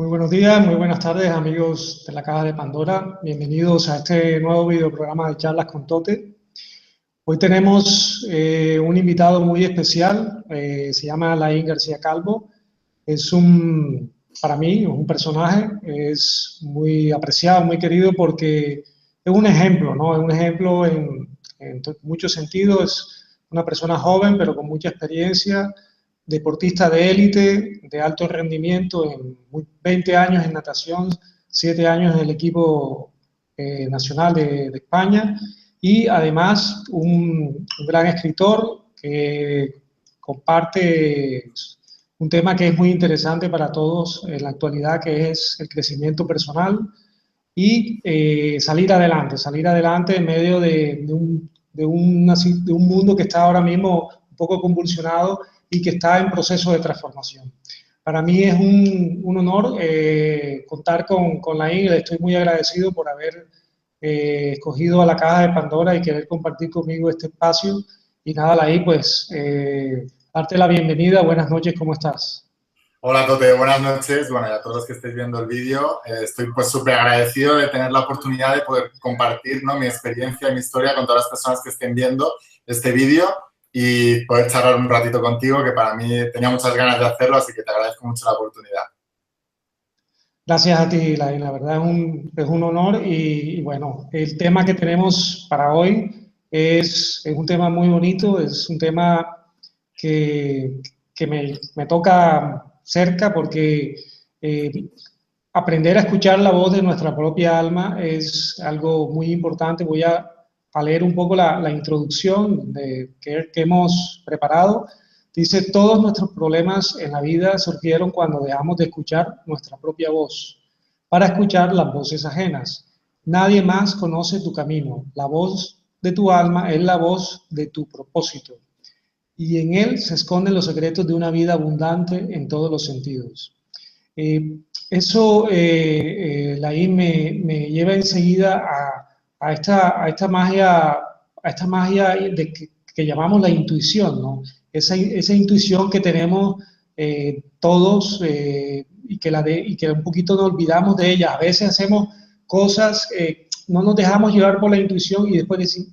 Muy buenos días, muy buenas tardes, amigos de la Caja de Pandora. Bienvenidos a este nuevo videoprograma de charlas con Tote. Hoy tenemos un invitado muy especial, se llama Laín García Calvo. Para mí, es un personaje, es muy apreciado, muy querido porque es un ejemplo, ¿no? Es un ejemplo en muchos sentidos. Es una persona joven, pero con mucha experiencia, deportista de élite, de alto rendimiento, en 20 años en natación, 7 años en el equipo nacional de España, y además un gran escritor que comparte un tema que es muy interesante para todos en la actualidad, que es el crecimiento personal y salir adelante en medio de un mundo que está ahora mismo un poco convulsionado y que está en proceso de transformación. Para mí es un honor contar con Laín. Le estoy muy agradecido por haber escogido a la Caja de Pandora y querer compartir conmigo este espacio. Y nada, Laín, pues darte la bienvenida. Buenas noches, ¿cómo estás? Hola, Tote, buenas noches. Bueno, y a todos los que estéis viendo el vídeo, estoy pues súper agradecido de tener la oportunidad de poder compartir, ¿no?, mi experiencia y mi historia con todas las personas que estén viendo este vídeo y poder charlar un ratito contigo, que para mí tenía muchas ganas de hacerlo, así que te agradezco mucho la oportunidad. Gracias a ti, Laín. La verdad es un honor y bueno, el tema que tenemos para hoy es un tema muy bonito, es un tema que, que me toca cerca porque aprender a escuchar la voz de nuestra propia alma es algo muy importante. Voy a leer un poco la introducción que hemos preparado. Dice: todos nuestros problemas en la vida surgieron cuando dejamos de escuchar nuestra propia voz para escuchar las voces ajenas. Nadie más conoce tu camino. La voz de tu alma es la voz de tu propósito, y en él se esconden los secretos de una vida abundante en todos los sentidos. Laín, me lleva enseguida a esta magia que llamamos la intuición, ¿no? Esa intuición que tenemos todos, y que un poquito nos olvidamos de ella. A veces hacemos cosas, no nos dejamos llevar por la intuición y después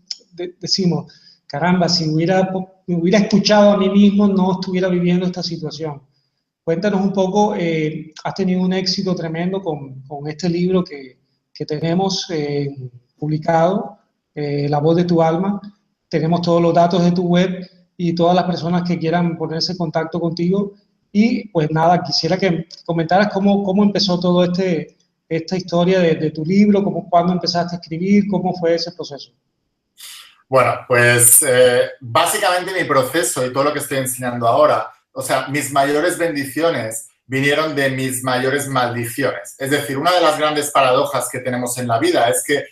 decimos: caramba, si me hubiera escuchado a mí mismo, no estuviera viviendo esta situación. Cuéntanos un poco. Has tenido un éxito tremendo con este libro que tenemos publicado, La voz de tu alma. Tenemos todos los datos de tu web y todas las personas que quieran ponerse en contacto contigo. Y pues nada, quisiera que comentaras cómo empezó todo esta historia de tu libro, cuándo empezaste a escribir, cómo fue ese proceso. Bueno, pues básicamente mi proceso y todo lo que estoy enseñando ahora, o sea, mis mayores bendiciones vinieron de mis mayores maldiciones. Es decir, una de las grandes paradojas que tenemos en la vida es que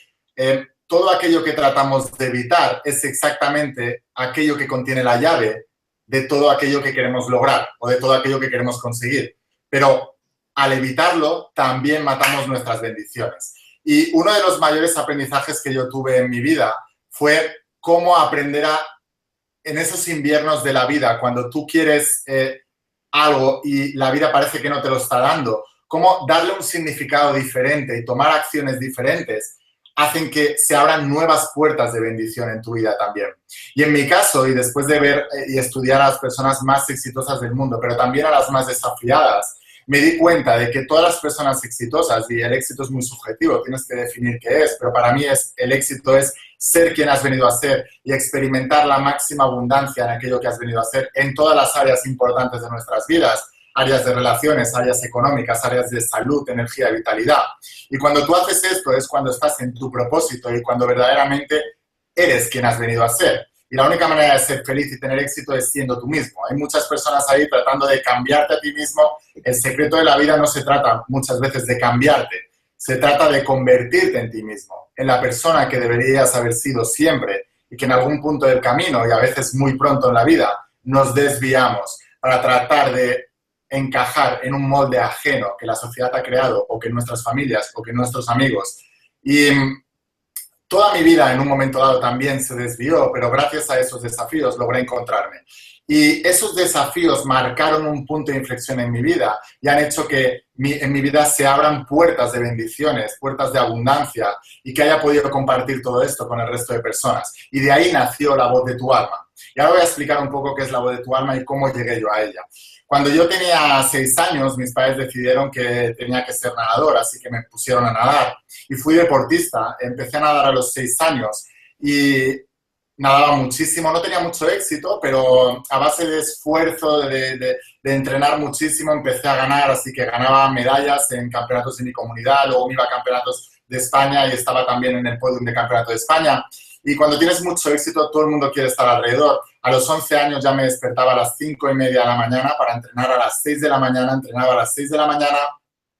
todo aquello que tratamos de evitar es exactamente aquello que contiene la llave de todo aquello que queremos lograr o de todo aquello que queremos conseguir. Pero al evitarlo, también matamos nuestras bendiciones. Y uno de los mayores aprendizajes que yo tuve en mi vida fue cómo aprender en esos inviernos de la vida, cuando tú quieres algo y la vida parece que no te lo está dando, cómo darle un significado diferente y tomar acciones diferentes hacen que se abran nuevas puertas de bendición en tu vida también. Y en mi caso, y después de ver y estudiar a las personas más exitosas del mundo, pero también a las más desafiadas, me di cuenta de que todas las personas exitosas, y el éxito es muy subjetivo, tienes que definir qué es, pero para mí el éxito es ser quien has venido a ser y experimentar la máxima abundancia en aquello que has venido a ser en todas las áreas importantes de nuestras vidas, áreas de relaciones, áreas económicas, áreas de salud, energía y vitalidad. Y cuando tú haces esto es cuando estás en tu propósito y cuando verdaderamente eres quien has venido a ser. Y la única manera de ser feliz y tener éxito es siendo tú mismo. Hay muchas personas ahí tratando de cambiarte a ti mismo. El secreto de la vida no se trata muchas veces de cambiarte. Se trata de convertirte en ti mismo, en la persona que deberías haber sido siempre y que en algún punto del camino, y a veces muy pronto en la vida, nos desviamos para tratar de encajar en un molde ajeno que la sociedad ha creado o que nuestras familias o que nuestros amigos. Y Toda mi vida en un momento dado también se desvió, pero gracias a esos desafíos logré encontrarme. Y esos desafíos marcaron un punto de inflexión en mi vida y han hecho que en mi vida se abran puertas de bendiciones, puertas de abundancia y que haya podido compartir todo esto con el resto de personas. Y de ahí nació La Voz de tu Alma. Y ahora voy a explicar un poco qué es La Voz de tu Alma y cómo llegué yo a ella. Cuando yo tenía 6 años, mis padres decidieron que tenía que ser nadador, así que me pusieron a nadar. Y fui deportista, empecé a nadar a los 6 años y nadaba muchísimo, no tenía mucho éxito, pero a base de esfuerzo, de entrenar muchísimo, empecé a ganar, así que ganaba medallas en campeonatos de mi comunidad, luego me iba a campeonatos de España y estaba también en el podium de campeonato de España. Y cuando tienes mucho éxito, todo el mundo quiere estar alrededor. A los 11 años ya me despertaba a las 5:30 de la mañana para entrenar a las 6 de la mañana, entrenaba a las 6 de la mañana,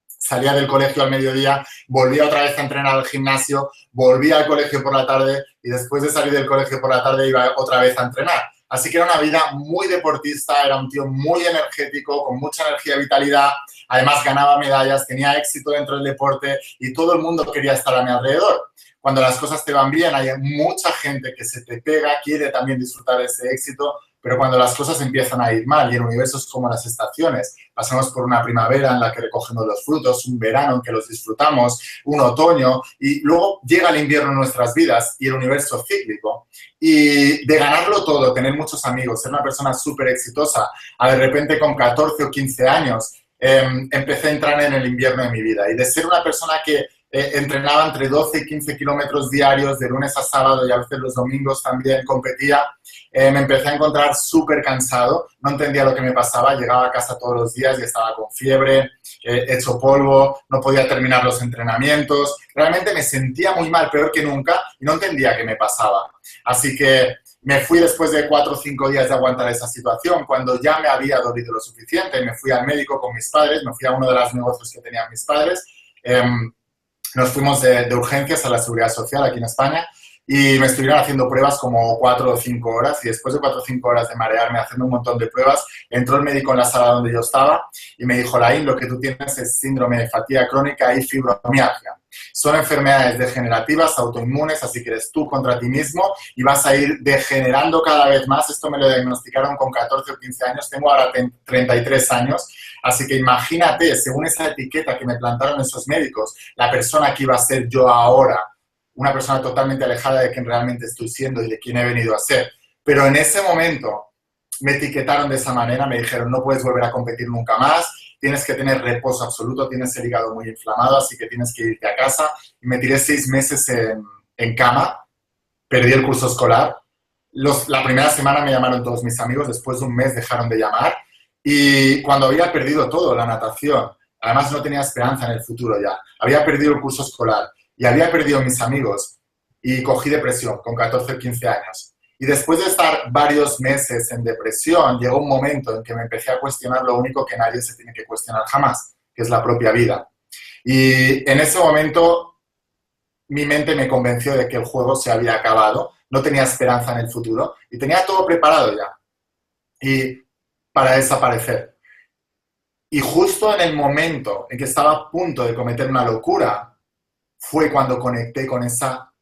salía del colegio al mediodía, volvía otra vez a entrenar al gimnasio, volvía al colegio por la tarde y después de salir del colegio por la tarde iba otra vez a entrenar. Así que era una vida muy deportista, era un tío muy energético, con mucha energía y vitalidad. Además ganaba medallas, tenía éxito dentro del deporte y todo el mundo quería estar a mi alrededor. Cuando las cosas te van bien, hay mucha gente que se te pega, quiere también disfrutar de ese éxito, pero cuando las cosas empiezan a ir mal y el universo es como las estaciones, pasamos por una primavera en la que recogemos los frutos, un verano en que los disfrutamos, un otoño y luego llega el invierno en nuestras vidas y el universo cíclico. Y de ganarlo todo, tener muchos amigos, ser una persona súper exitosa, a de repente con 14 o 15 años empecé a entrar en el invierno de mi vida y de ser una persona que entrenaba entre 12 y 15 kilómetros diarios, de lunes a sábado y a veces los domingos también competía. Me empecé a encontrar súper cansado, no entendía lo que me pasaba, llegaba a casa todos los días y estaba con fiebre, hecho polvo, no podía terminar los entrenamientos. Realmente me sentía muy mal, peor que nunca, y no entendía qué me pasaba. Así que me fui después de 4 o 5 días de aguantar esa situación, cuando ya me había dolido lo suficiente. Me fui al médico con mis padres, me fui a uno de los negocios que tenían mis padres. Nos fuimos de urgencias a la Seguridad Social aquí en España y me estuvieron haciendo pruebas como 4 o 5 horas y después de 4 o 5 horas de marearme haciendo un montón de pruebas, entró el médico en la sala donde yo estaba y me dijo: Laín, lo que tú tienes es síndrome de fatiga crónica y fibromialgia. Son enfermedades degenerativas, autoinmunes, así que eres tú contra ti mismo y vas a ir degenerando cada vez más. Esto me lo diagnosticaron con 14 o 15 años, tengo ahora 33 años. Así que imagínate, según esa etiqueta que me plantaron esos médicos, la persona que iba a ser yo ahora, una persona totalmente alejada de quien realmente estoy siendo y de quién he venido a ser. Pero en ese momento me etiquetaron de esa manera, me dijeron: no puedes volver a competir nunca más, tienes que tener reposo absoluto, tienes el hígado muy inflamado, así que tienes que irte a casa. Y me tiré 6 meses en cama, perdí el curso escolar. La primera semana me llamaron todos mis amigos, después de un mes dejaron de llamar. Y cuando había perdido todo, la natación, además no tenía esperanza en el futuro ya, había perdido el curso escolar y había perdido mis amigos y cogí depresión con 14 o 15 años. Y después de estar varios meses en depresión, llegó un momento en que me empecé a cuestionar lo único que nadie se tiene que cuestionar jamás, que es la propia vida. Y en ese momento mi mente me convenció de que el juego se había acabado, no tenía esperanza en el futuro y tenía todo preparado ya. Y para desaparecer. Y justo en el momento en que estaba a punto de cometer una locura, fue cuando conecté con esa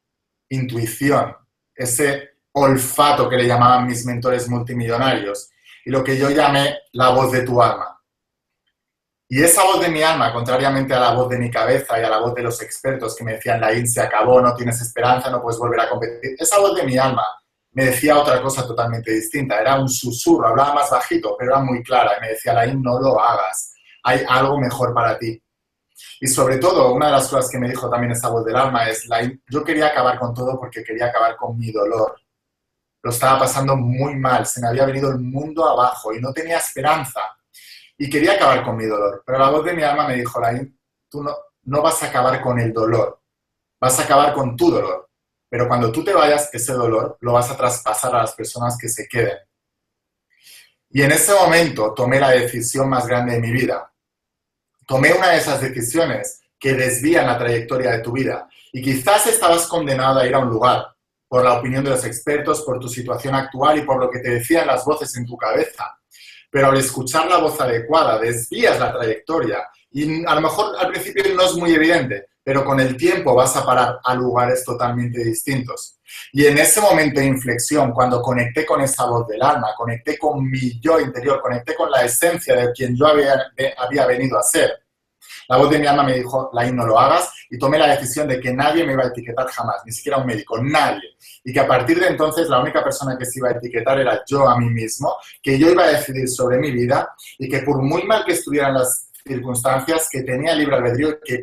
intuición, ese olfato que le llamaban mis mentores multimillonarios, y lo que yo llamé la voz de tu alma. Y esa voz de mi alma, contrariamente a la voz de mi cabeza y a la voz de los expertos que me decían: Laín, se acabó, no tienes esperanza, no puedes volver a competir, esa voz de mi alma me decía otra cosa totalmente distinta. Era un susurro, hablaba más bajito, pero era muy clara. Y me decía: Laín, no lo hagas. Hay algo mejor para ti. Y sobre todo, una de las cosas que me dijo también esa voz del alma es: Laín, yo quería acabar con todo porque quería acabar con mi dolor. Lo estaba pasando muy mal. Se me había venido el mundo abajo y no tenía esperanza. Y quería acabar con mi dolor. Pero la voz de mi alma me dijo: Laín, tú no vas a acabar con el dolor. Vas a acabar con tu dolor. Pero cuando tú te vayas, ese dolor lo vas a traspasar a las personas que se queden. Y en ese momento tomé la decisión más grande de mi vida. Tomé una de esas decisiones que desvían la trayectoria de tu vida. Y quizás estabas condenado a ir a un lugar por la opinión de los expertos, por tu situación actual y por lo que te decían las voces en tu cabeza. Pero al escuchar la voz adecuada, desvías la trayectoria. Y a lo mejor al principio no es muy evidente, pero con el tiempo vas a parar a lugares totalmente distintos. Y en ese momento de inflexión, cuando conecté con esa voz del alma, conecté con mi yo interior, conecté con la esencia de quien yo había venido a ser, la voz de mi alma me dijo, Laín, no lo hagas, y tomé la decisión de que nadie me iba a etiquetar jamás, ni siquiera un médico, nadie. Y que a partir de entonces la única persona que se iba a etiquetar era yo a mí mismo, que yo iba a decidir sobre mi vida y que por muy mal que estuvieran las circunstancias, que tenía libre albedrío, que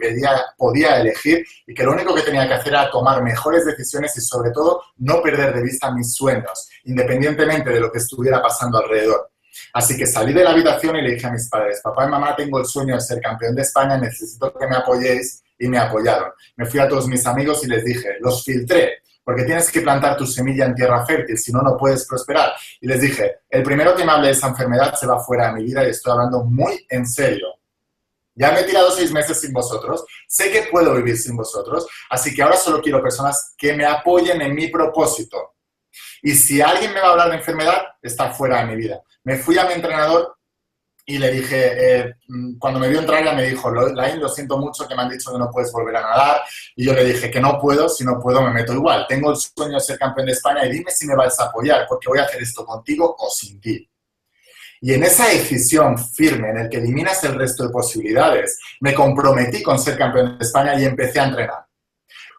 podía elegir y que lo único que tenía que hacer era tomar mejores decisiones y sobre todo no perder de vista mis sueños, independientemente de lo que estuviera pasando alrededor. Así que salí de la habitación y le dije a mis padres, papá y mamá, tengo el sueño de ser campeón de España, necesito que me apoyéis, y me apoyaron. Me fui a todos mis amigos y les dije, los filtré, porque tienes que plantar tu semilla en tierra fértil, si no, no puedes prosperar. Y les dije, el primero que me hable de esa enfermedad se va fuera de mi vida y estoy hablando muy en serio. Ya me he tirado 6 meses sin vosotros, sé que puedo vivir sin vosotros, así que ahora solo quiero personas que me apoyen en mi propósito. Y si alguien me va a hablar de enfermedad, está fuera de mi vida. Me fui a mi entrenador y le dije, cuando me vio entrar ya me dijo, Laín, lo siento mucho que me han dicho que no puedes volver a nadar. Y yo le dije que no puedo, si no puedo me meto igual. Tengo el sueño de ser campeón de España y dime si me vas a apoyar, porque voy a hacer esto contigo o sin ti. Y en esa decisión firme en el que eliminas el resto de posibilidades, me comprometí con ser campeón de España y empecé a entrenar.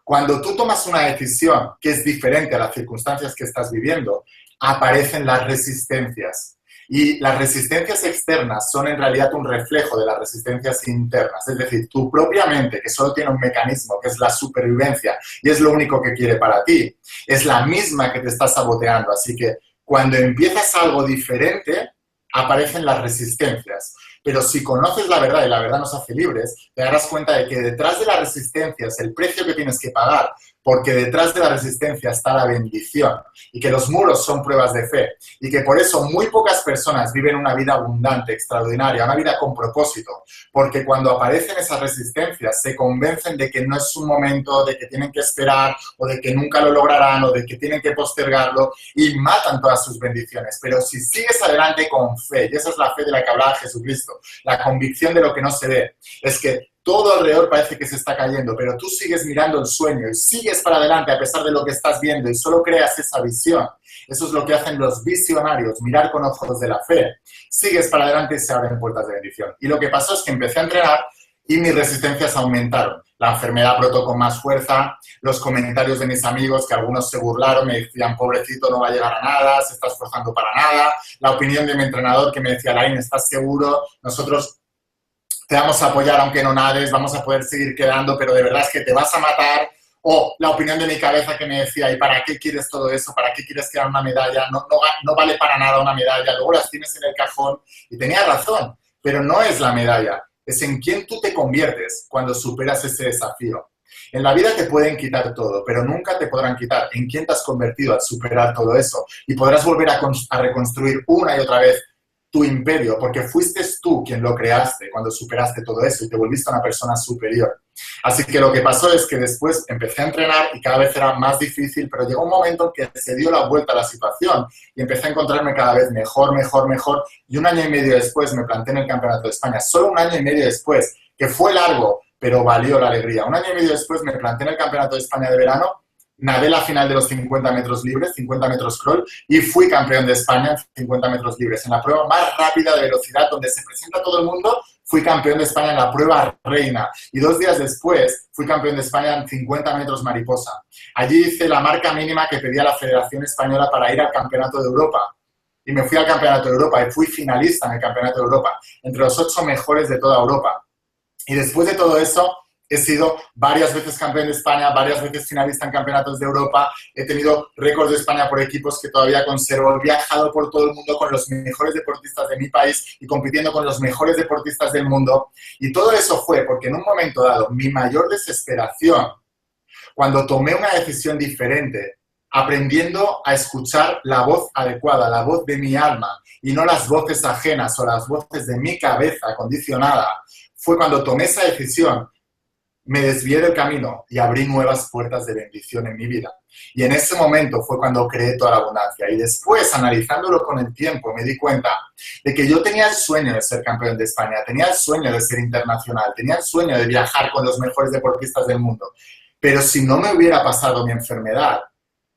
Cuando tú tomas una decisión que es diferente a las circunstancias que estás viviendo, aparecen las resistencias. Y las resistencias externas son en realidad un reflejo de las resistencias internas. Es decir, tu propia mente, que solo tiene un mecanismo, que es la supervivencia, y es lo único que quiere para ti, es la misma que te está saboteando. Así que cuando empiezas algo diferente, aparecen las resistencias. Pero si conoces la verdad y la verdad nos hace libres, te darás cuenta de que detrás de las resistencias, el precio que tienes que pagar, porque detrás de la resistencia está la bendición y que los muros son pruebas de fe y que por eso muy pocas personas viven una vida abundante, extraordinaria, una vida con propósito, porque cuando aparecen esas resistencias se convencen de que no es un momento, de que tienen que esperar o de que nunca lo lograrán o de que tienen que postergarlo y matan todas sus bendiciones. Pero si sigues adelante con fe, y esa es la fe de la que hablaba Jesucristo, la convicción de lo que no se ve, es que todo alrededor parece que se está cayendo, pero tú sigues mirando el sueño y sigues para adelante a pesar de lo que estás viendo y solo creas esa visión. Eso es lo que hacen los visionarios, mirar con ojos de la fe. Sigues para adelante y se abren puertas de bendición. Y lo que pasó es que empecé a entrenar y mis resistencias aumentaron. La enfermedad brotó con más fuerza, los comentarios de mis amigos, que algunos se burlaron, me decían, pobrecito, no va a llegar a nada, se está esforzando para nada. La opinión de mi entrenador que me decía, Laín, ¿estás seguro? Nosotros te vamos a apoyar aunque no nades, vamos a poder seguir quedando, pero de verdad es que te vas a matar. O la opinión de mi cabeza que me decía, ¿y para qué quieres todo eso? ¿Para qué quieres quedar una medalla? No vale para nada una medalla, luego las tienes en el cajón. Y tenía razón, pero no es la medalla, es en quién tú te conviertes cuando superas ese desafío. En la vida te pueden quitar todo, pero nunca te podrán quitar en quién te has convertido al superar todo eso. Y podrás volver a reconstruir una y otra vez tu imperio, porque fuiste tú quien lo creaste cuando superaste todo eso y te volviste una persona superior. Así que lo que pasó es que después empecé a entrenar y cada vez era más difícil, pero llegó un momento en que se dio la vuelta a la situación y empecé a encontrarme cada vez mejor, y 1 año y medio después me planté en el Campeonato de España. Solo 1 año y medio después, que fue largo, pero valió la alegría. 1 año y medio después me planté en el Campeonato de España de verano, nadé la final de los 50 metros libres, 50 metros crawl, y fui campeón de España en 50 metros libres. En la prueba más rápida de velocidad, donde se presenta todo el mundo, fui campeón de España en la prueba reina. Y 2 días después, fui campeón de España en 50 metros mariposa. Allí hice la marca mínima que pedía la Federación Española para ir al Campeonato de Europa. Y me fui al Campeonato de Europa y fui finalista en el Campeonato de Europa, entre los 8 mejores de toda Europa. Y después de todo eso, he sido varias veces campeón de España, varias veces finalista en campeonatos de Europa, he tenido récords de España por equipos que todavía conservo, he viajado por todo el mundo con los mejores deportistas de mi país y compitiendo con los mejores deportistas del mundo. Y todo eso fue porque en un momento dado, mi mayor desesperación, cuando tomé una decisión diferente, aprendiendo a escuchar la voz adecuada, la voz de mi alma, y no las voces ajenas o las voces de mi cabeza condicionada, fue cuando tomé esa decisión. me desvié del camino y abrí nuevas puertas de bendición en mi vida. Y en ese momento fue cuando creé toda la abundancia. Y después, analizándolo con el tiempo, me di cuenta de que yo tenía el sueño de ser campeón de España, tenía el sueño de ser internacional, tenía el sueño de viajar con los mejores deportistas del mundo. Pero si no me hubiera pasado mi enfermedad,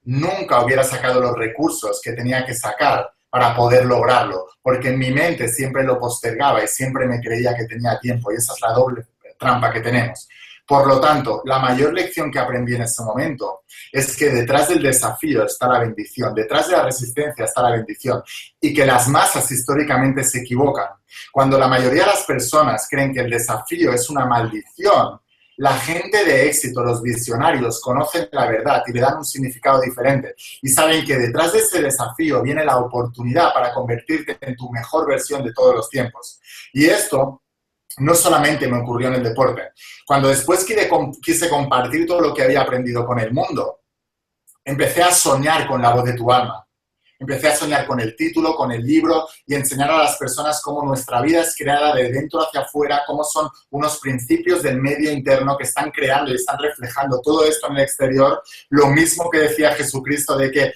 nunca hubiera sacado los recursos que tenía que sacar para poder lograrlo, porque en mi mente siempre lo postergaba y siempre me creía que tenía tiempo, y esa es la doble trampa que tenemos. Por lo tanto, la mayor lección que aprendí en ese momento es que detrás del desafío está la bendición, detrás de la resistencia está la bendición, y que las masas históricamente se equivocan. Cuando la mayoría de las personas creen que el desafío es una maldición, la gente de éxito, los visionarios, conocen la verdad y le dan un significado diferente y saben que detrás de ese desafío viene la oportunidad para convertirte en tu mejor versión de todos los tiempos. Y esto no solamente me ocurrió en el deporte. Cuando después quise compartir todo lo que había aprendido con el mundo, empecé a soñar con la voz de tu alma. Empecé a soñar con el título, con el libro y enseñar a las personas cómo nuestra vida es creada de dentro hacia afuera, cómo son unos principios del medio interno que están creando y están reflejando todo esto en el exterior. Lo mismo que decía Jesucristo de que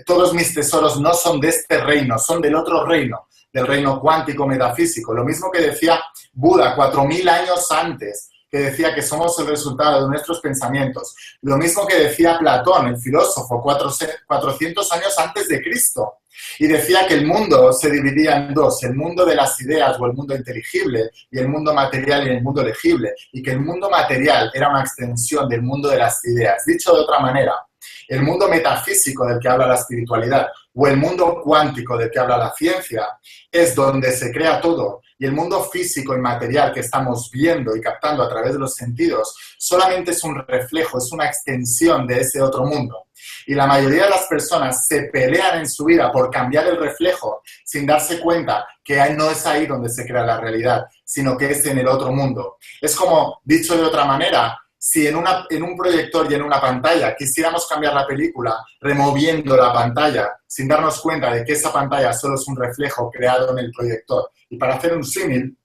todos mis tesoros no son de este reino, son del otro reino, del reino cuántico metafísico. Lo mismo que decía Buda 4000 años antes, que decía que somos el resultado de nuestros pensamientos. Lo mismo que decía Platón, el filósofo, 400 años antes de Cristo. Y decía que el mundo se dividía en dos, el mundo de las ideas o el mundo inteligible y el mundo material y el mundo legible. Y que el mundo material era una extensión del mundo de las ideas. Dicho de otra manera, el mundo metafísico del que habla la espiritualidad o el mundo cuántico del que habla la ciencia es donde se crea todo. Y el mundo físico y material que estamos viendo y captando a través de los sentidos solamente es un reflejo, es una extensión de ese otro mundo. Y la mayoría de las personas se pelean en su vida por cambiar el reflejo sin darse cuenta que no es ahí donde se crea la realidad, sino que es en el otro mundo. Es como, dicho de otra manera, si en un proyector y en una pantalla quisiéramos cambiar la película removiendo la pantalla sin darnos cuenta de que esa pantalla solo es un reflejo creado en el proyector. Y para hacer un símil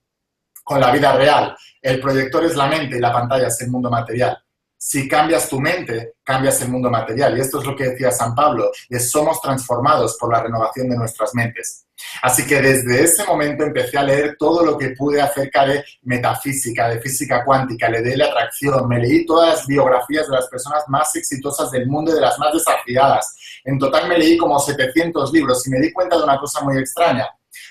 con la vida real, el proyector es la mente y la pantalla es el mundo material. Si cambias tu mente, cambias el mundo material. Y esto es lo que decía San Pablo, y somos transformados por la renovación de nuestras mentes. Así que desde ese momento empecé a leer todo lo que pude acerca de metafísica, de física cuántica, le di la atracción, me leí todas las biografías de las personas más exitosas del mundo y de las más desafiadas. En total me leí como 700 libros y me di cuenta de una cosa muy extraña,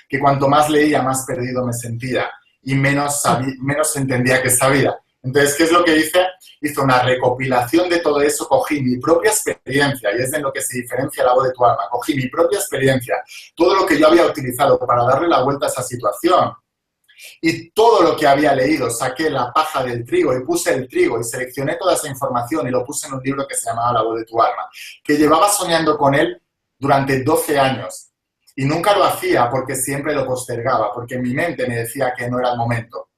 que cuanto más leía, más perdido me sentía y menos entendía que sabía. Entonces, ¿qué es lo que hice? Hice una recopilación de todo eso, cogí mi propia experiencia, y es de lo que se diferencia la voz de tu alma, cogí mi propia experiencia, todo lo que yo había utilizado para darle la vuelta a esa situación, y todo lo que había leído, saqué la paja del trigo y puse el trigo y seleccioné toda esa información y lo puse en un libro que se llamaba La voz de tu alma, que llevaba soñando con él durante 12 años, y nunca lo hacía porque siempre lo postergaba, porque mi mente me decía que no era el momento.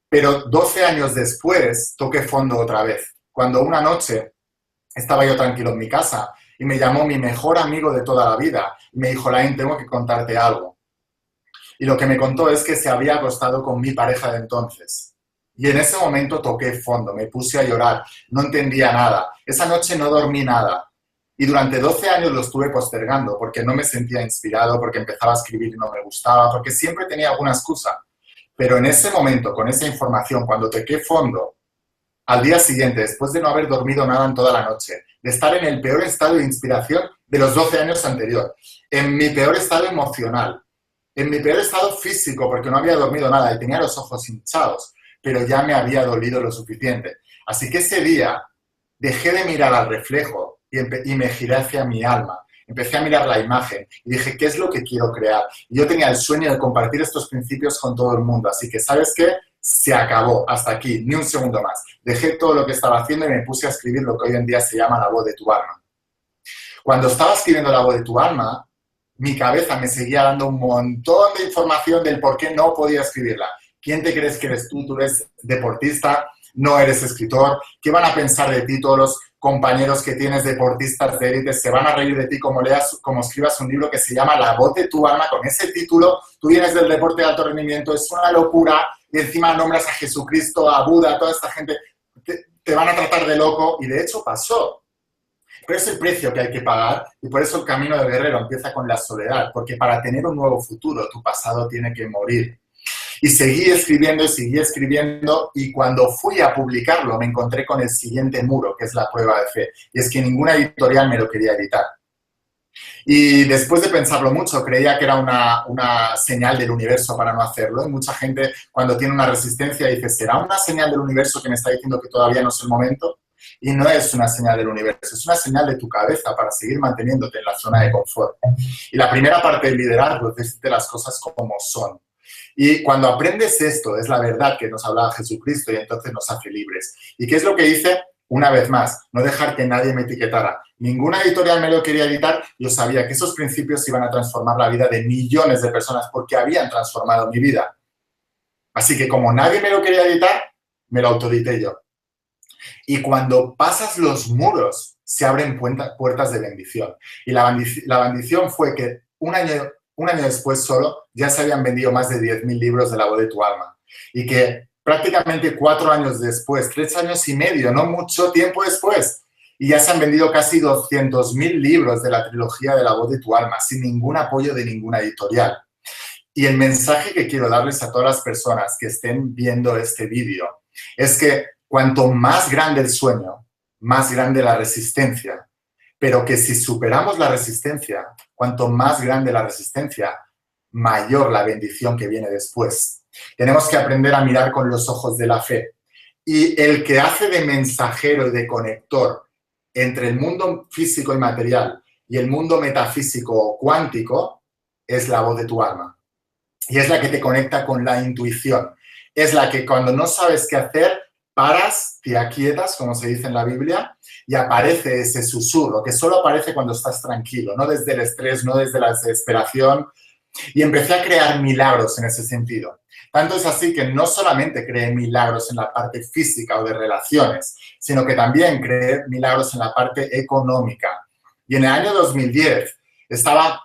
Pero 12 años después toqué fondo otra vez, cuando una noche estaba yo tranquilo en mi casa y me llamó mi mejor amigo de toda la vida y me dijo, Laín, tengo que contarte algo. Y lo que me contó es que se había acostado con mi pareja de entonces. Y en ese momento toqué fondo, me puse a llorar, no entendía nada. Esa noche no dormí nada. Y durante 12 años lo estuve postergando porque no me sentía inspirado, porque empezaba a escribir y no me gustaba, porque siempre tenía alguna excusa. Pero en ese momento, con esa información, cuando toqué fondo, al día siguiente, después de no haber dormido nada en toda la noche, de estar en el peor estado de inspiración de los 12 años anteriores, en mi peor estado emocional, en mi peor estado físico, porque no había dormido nada y tenía los ojos hinchados, pero ya me había dolido lo suficiente. Así que ese día dejé de mirar al reflejo y me giré hacia mi alma. Empecé a mirar la imagen y dije, ¿qué es lo que quiero crear? Y yo tenía el sueño de compartir estos principios con todo el mundo. Así que, ¿sabes qué? Se acabó. Hasta aquí. Ni un segundo más. Dejé todo lo que estaba haciendo y me puse a escribir lo que hoy en día se llama La voz de tu alma. Cuando estaba escribiendo La voz de tu alma, mi cabeza me seguía dando un montón de información del por qué no podía escribirla. ¿Quién te crees que eres tú? Tú eres deportista, no eres escritor, qué van a pensar de ti todos los compañeros que tienes, deportistas de élite, se van a reír de ti como escribas un libro que se llama La voz de tu alma, con ese título, tú vienes del deporte de alto rendimiento, es una locura, y encima nombras a Jesucristo, a Buda, a toda esta gente, te van a tratar de loco, y de hecho pasó. Pero es el precio que hay que pagar, y por eso el camino del guerrero empieza con la soledad, porque para tener un nuevo futuro, tu pasado tiene que morir. Y seguí escribiendo, y cuando fui a publicarlo me encontré con el siguiente muro, que es la prueba de fe. Y es que ninguna editorial me lo quería editar. Y después de pensarlo mucho, creía que era una señal del universo para no hacerlo. Y mucha gente, cuando tiene una resistencia, dice, ¿será una señal del universo que me está diciendo que todavía no es el momento? Y no es una señal del universo, es una señal de tu cabeza para seguir manteniéndote en la zona de confort. Y la primera parte del liderazgo es decirte las cosas como son. Y cuando aprendes esto, es la verdad que nos hablaba Jesucristo y entonces nos hace libres. ¿Y qué es lo que dice? Una vez más, no dejar que nadie me etiquetara. Ninguna editorial me lo quería editar. Yo sabía que esos principios iban a transformar la vida de millones de personas porque habían transformado mi vida. Así que como nadie me lo quería editar, me lo autoedité yo. Y cuando pasas los muros, se abren puertas de bendición. Y la bendición fue que un año después solo, ya se habían vendido más de 10.000 libros de La voz de tu alma. Y que prácticamente 4 años después, 3 años y medio, no mucho tiempo después, y ya se han vendido casi 200.000 libros de la trilogía de La voz de tu alma, sin ningún apoyo de ninguna editorial. Y el mensaje que quiero darles a todas las personas que estén viendo este vídeo es que cuanto más grande el sueño, más grande la resistencia. Pero que si superamos la resistencia, cuanto más grande la resistencia, mayor la bendición que viene después. Tenemos que aprender a mirar con los ojos de la fe. Y el que hace de mensajero y de conector entre el mundo físico y material y el mundo metafísico o cuántico es la voz de tu alma. Y es la que te conecta con la intuición. Es la que cuando no sabes qué hacer, paras, te aquietas, como se dice en la Biblia, y aparece ese susurro, que solo aparece cuando estás tranquilo, no desde el estrés, no desde la desesperación. Y empecé a crear milagros en ese sentido. Tanto es así que no solamente creé milagros en la parte física o de relaciones, sino que también creé milagros en la parte económica. Y en el año 2010 estaba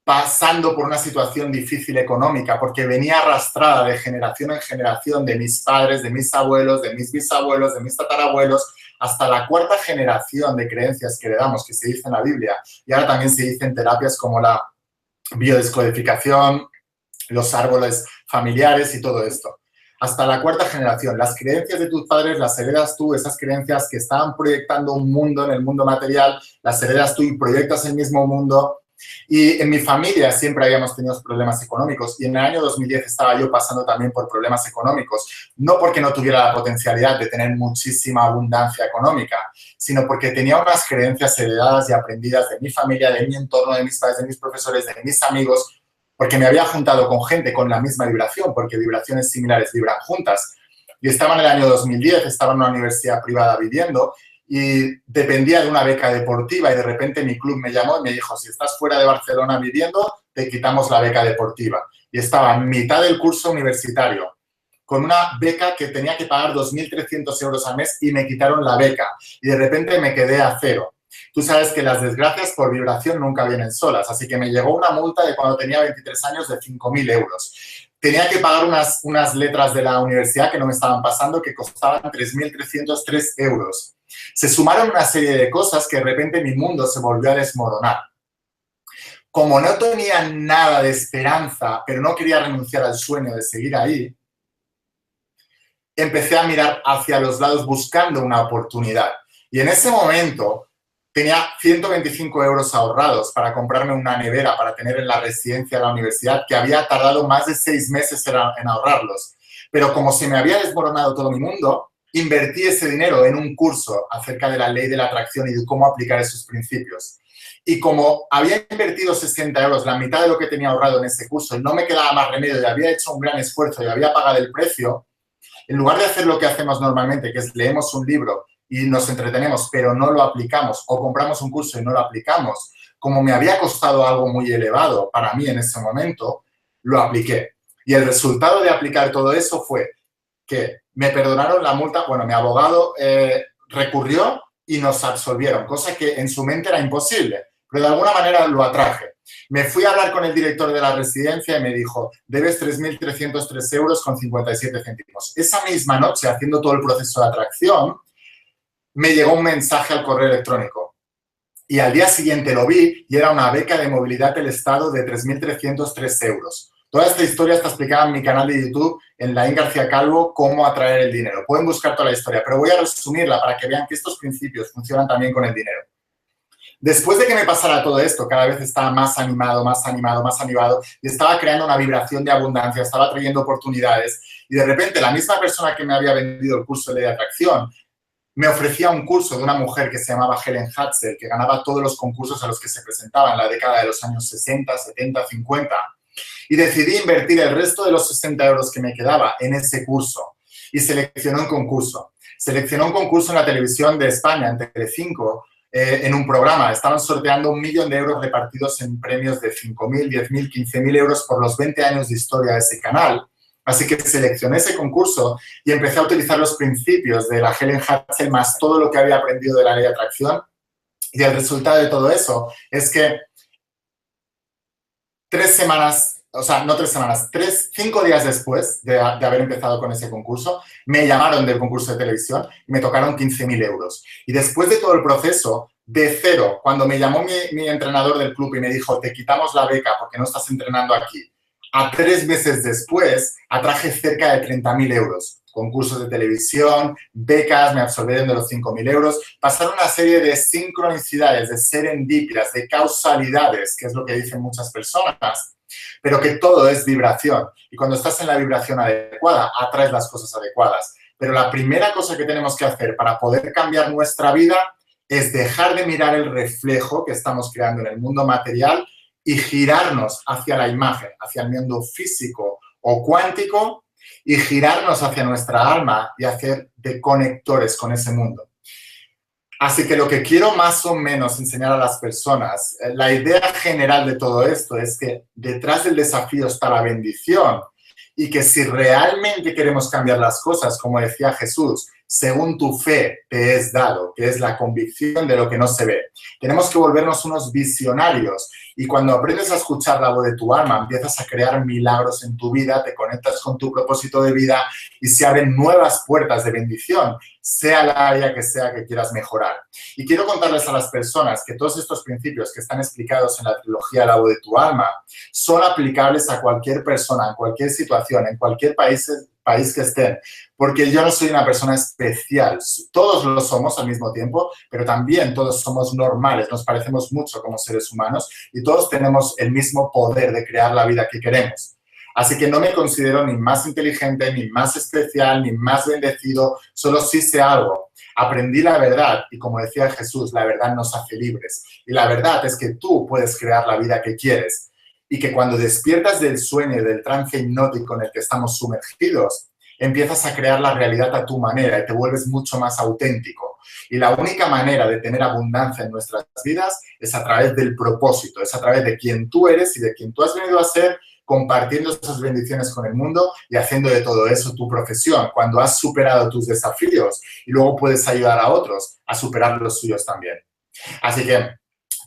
pasando por una situación difícil económica porque venía arrastrada de generación en generación de mis padres, de mis abuelos, de mis bisabuelos, de mis tatarabuelos, hasta la 4ª generación de creencias que heredamos, que se dice en la Biblia. Y ahora también se dice en terapias como la biodescodificación, los árboles familiares y todo esto. Hasta la 4ª generación. Las creencias de tus padres las heredas tú, esas creencias que estaban proyectando un mundo en el mundo material, las heredas tú y proyectas el mismo mundo. Y en mi familia siempre habíamos tenido problemas económicos y en el año 2010 estaba yo pasando también por problemas económicos, no porque no tuviera la potencialidad de tener muchísima abundancia económica, sino porque tenía unas creencias heredadas y aprendidas de mi familia, de mi entorno, de mis padres, de mis profesores, de mis amigos, porque me había juntado con gente con la misma vibración, porque vibraciones similares vibran juntas. Y estaba en el año 2010, estaba en una universidad privada viviendo y dependía de una beca deportiva y de repente mi club me llamó y me dijo, si estás fuera de Barcelona viviendo, te quitamos la beca deportiva. Y estaba en mitad del curso universitario con una beca que tenía que pagar 2.300 euros al mes y me quitaron la beca. Y de repente me quedé a cero. Tú sabes que las desgracias por vibración nunca vienen solas, así que me llegó una multa de cuando tenía 23 años de 5.000 euros. Tenía que pagar unas letras de la universidad que no me estaban pasando, que costaban 3.303 euros. Se sumaron una serie de cosas que de repente mi mundo se volvió a desmoronar. Como no tenía nada de esperanza, pero no quería renunciar al sueño de seguir ahí, empecé a mirar hacia los lados buscando una oportunidad. Y en ese momento tenía 125 euros ahorrados para comprarme una nevera para tener en la residencia de la universidad, que había tardado más de 6 meses en ahorrarlos. Pero como se me había desmoronado todo mi mundo, invertí ese dinero en un curso acerca de la ley de la atracción y de cómo aplicar esos principios. Y como había invertido 60 euros, la mitad de lo que tenía ahorrado en ese curso, y no me quedaba más remedio y había hecho un gran esfuerzo y había pagado el precio, en lugar de hacer lo que hacemos normalmente, que es leemos un libro y nos entretenemos, pero no lo aplicamos, o compramos un curso y no lo aplicamos, como me había costado algo muy elevado para mí en ese momento, lo apliqué. Y el resultado de aplicar todo eso fue que me perdonaron la multa, bueno, mi abogado recurrió y nos absolvieron, cosa que en su mente era imposible, pero de alguna manera lo atraje. Me fui a hablar con el director de la residencia y me dijo, debes 3.303 euros con 57 céntimos. Esa misma noche, haciendo todo el proceso de atracción, me llegó un mensaje al correo electrónico. Y al día siguiente lo vi y era una beca de movilidad del Estado de 3.303 euros. Toda esta historia está explicada en mi canal de YouTube, en Laín García Calvo, cómo atraer el dinero. Pueden buscar toda la historia, pero voy a resumirla para que vean que estos principios funcionan también con el dinero. Después de que me pasara todo esto, cada vez estaba más animado, más animado, más animado y estaba creando una vibración de abundancia, estaba trayendo oportunidades y de repente la misma persona que me había vendido el curso de ley de atracción me ofrecía un curso de una mujer que se llamaba Helen Hatzel, que ganaba todos los concursos a los que se presentaba en la década de los años 60, 70, 50. Y decidí invertir el resto de los 60 euros que me quedaba en ese curso. Y seleccionó un concurso. Seleccionó un concurso en la televisión de España, en Telecinco, en un programa. Estaban sorteando 1 millón de euros repartidos en premios de 5.000, 10.000, 15.000 euros por los 20 años de historia de ese canal. Así que seleccioné ese concurso y empecé a utilizar los principios de la Helen Hatzel más todo lo que había aprendido de la ley de atracción. Y el resultado de todo eso es que 5 días después de haber empezado con ese concurso, me llamaron del concurso de televisión y me tocaron 15.000 euros. Y después de todo el proceso, de cero, cuando me llamó mi entrenador del club y me dijo, te quitamos la beca porque no estás entrenando aquí, a 3 meses después, atraje cerca de 30.000 euros. Concursos de televisión, becas, me absorbieron de los 5.000 euros. Pasaron una serie de sincronicidades, de serendipias, de causalidades, que es lo que dicen muchas personas, pero que todo es vibración. Y cuando estás en la vibración adecuada, atraes las cosas adecuadas. Pero la primera cosa que tenemos que hacer para poder cambiar nuestra vida es dejar de mirar el reflejo que estamos creando en el mundo material y girarnos hacia la imagen, hacia el mundo físico o cuántico y girarnos hacia nuestra alma y hacer de conectores con ese mundo. Así que lo que quiero más o menos enseñar a las personas, la idea general de todo esto es que detrás del desafío está la bendición y que si realmente queremos cambiar las cosas, como decía Jesús, según tu fe te es dado, que es la convicción de lo que no se ve. Tenemos que volvernos unos visionarios y cuando aprendes a escuchar la voz de tu alma, empiezas a crear milagros en tu vida, te conectas con tu propósito de vida y se abren nuevas puertas de bendición, sea el área que sea que quieras mejorar. Y quiero contarles a las personas que todos estos principios que están explicados en la trilogía La voz de tu alma son aplicables a cualquier persona, en cualquier situación, en cualquier país que estén, porque yo no soy una persona especial. Todos lo somos al mismo tiempo, pero también todos somos normales, nos parecemos mucho como seres humanos y todos tenemos el mismo poder de crear la vida que queremos. Así que no me considero ni más inteligente, ni más especial, ni más bendecido, solo sí sé algo. Aprendí la verdad y como decía Jesús, la verdad nos hace libres. Y la verdad es que tú puedes crear la vida que quieres. Y que cuando despiertas del sueño y del trance hipnótico en el que estamos sumergidos, empiezas a crear la realidad a tu manera y te vuelves mucho más auténtico. Y la única manera de tener abundancia en nuestras vidas es a través del propósito, es a través de quien tú eres y de quien tú has venido a ser, compartiendo esas bendiciones con el mundo y haciendo de todo eso tu profesión, cuando has superado tus desafíos y luego puedes ayudar a otros a superar los suyos también. Así que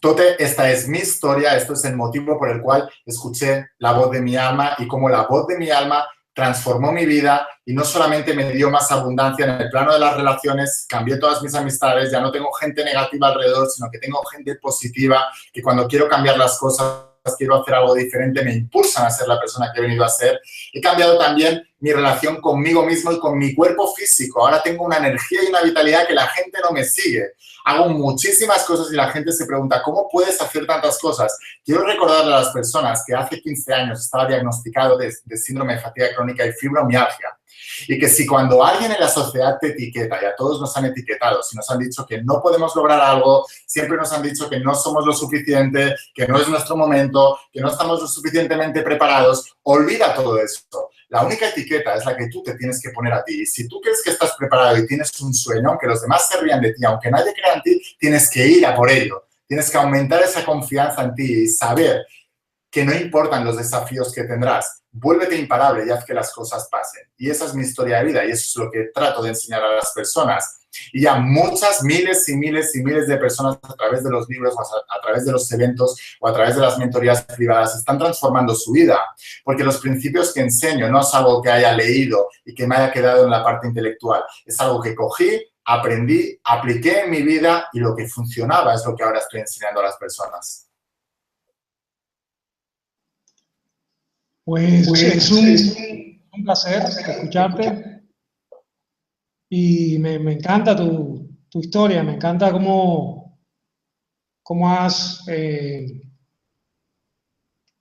Tote, esta es mi historia, esto es el motivo por el cual escuché la voz de mi alma y cómo la voz de mi alma transformó mi vida y no solamente me dio más abundancia en el plano de las relaciones, cambié todas mis amistades, ya no tengo gente negativa alrededor, sino que tengo gente positiva que cuando quiero cambiar las cosas, quiero hacer algo diferente, me impulsan a ser la persona que he venido a ser. He cambiado también mi relación conmigo mismo y con mi cuerpo físico. Ahora tengo una energía y una vitalidad que la gente no me sigue. Hago muchísimas cosas y la gente se pregunta, ¿cómo puedes hacer tantas cosas? Quiero recordarle a las personas que hace 15 años estaba diagnosticado de síndrome de fatiga crónica y fibromialgia. Y que si cuando alguien en la sociedad te etiqueta, y a todos nos han etiquetado, si nos han dicho que no podemos lograr algo, siempre nos han dicho que no somos lo suficiente, que no es nuestro momento, que no estamos lo suficientemente preparados, olvida todo esto. La única etiqueta es la que tú te tienes que poner a ti. Y si tú crees que estás preparado y tienes un sueño, aunque los demás se rían de ti, aunque nadie crea en ti, tienes que ir a por ello. Tienes que aumentar esa confianza en ti y saber que no importan los desafíos que tendrás, vuélvete imparable y haz que las cosas pasen. Y esa es mi historia de vida y eso es lo que trato de enseñar a las personas. Y ya muchas, miles y miles y miles de personas a través de los libros, a través de los eventos o a través de las mentorías privadas están transformando su vida. Porque los principios que enseño no es algo que haya leído y que me haya quedado en la parte intelectual. Es algo que cogí, aprendí, apliqué en mi vida y lo que funcionaba es lo que ahora estoy enseñando a las personas. Pues es un placer escucharte y me encanta tu historia, me encanta cómo has,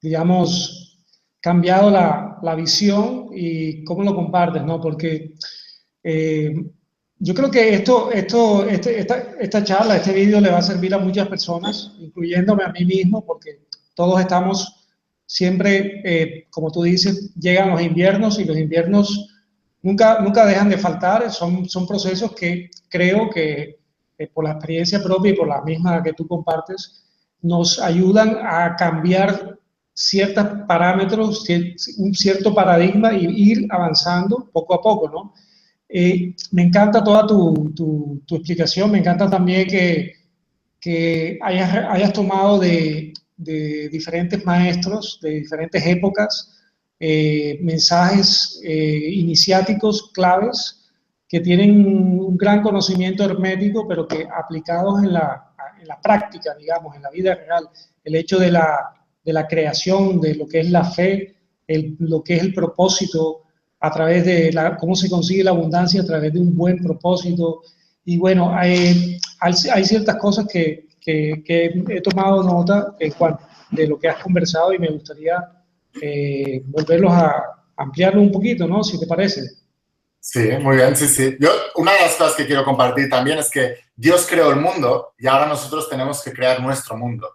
digamos, cambiado la visión y cómo lo compartes, ¿no? Porque yo creo que esta charla, este vídeo le va a servir a muchas personas, incluyéndome a mí mismo, porque todos estamos siempre, como tú dices, llegan los inviernos y los inviernos nunca dejan de faltar. Son procesos que creo que por la experiencia propia y por la misma que tú compartes, nos ayudan a cambiar ciertos parámetros, un cierto paradigma y ir avanzando poco a poco, ¿no? Me encanta toda tu explicación, me encanta también que hayas tomado de diferentes maestros, de diferentes épocas, mensajes iniciáticos claves que tienen un gran conocimiento hermético, pero que aplicados en la práctica, digamos, en la vida real, el hecho de la creación, de lo que es la fe, lo que es el propósito, a través de cómo se consigue la abundancia a través de un buen propósito. Y bueno, hay ciertas cosas que he tomado nota de lo que has conversado y me gustaría volverlos a ampliarlo un poquito, ¿no? Si te parece. Sí, muy bien, sí, sí. Una de las cosas que quiero compartir también es que Dios creó el mundo y ahora nosotros tenemos que crear nuestro mundo,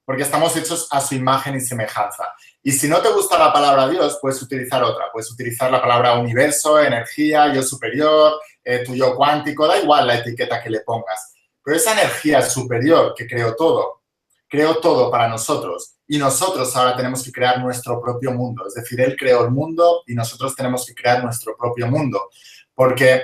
porque estamos hechos a su imagen y semejanza. Y si no te gusta la palabra Dios, puedes utilizar otra. Puedes utilizar la palabra universo, energía, yo superior, tu yo cuántico, da igual la etiqueta que le pongas. Pero esa energía superior que creó todo para nosotros. Y nosotros ahora tenemos que crear nuestro propio mundo. Es decir, Él creó el mundo y nosotros tenemos que crear nuestro propio mundo. Porque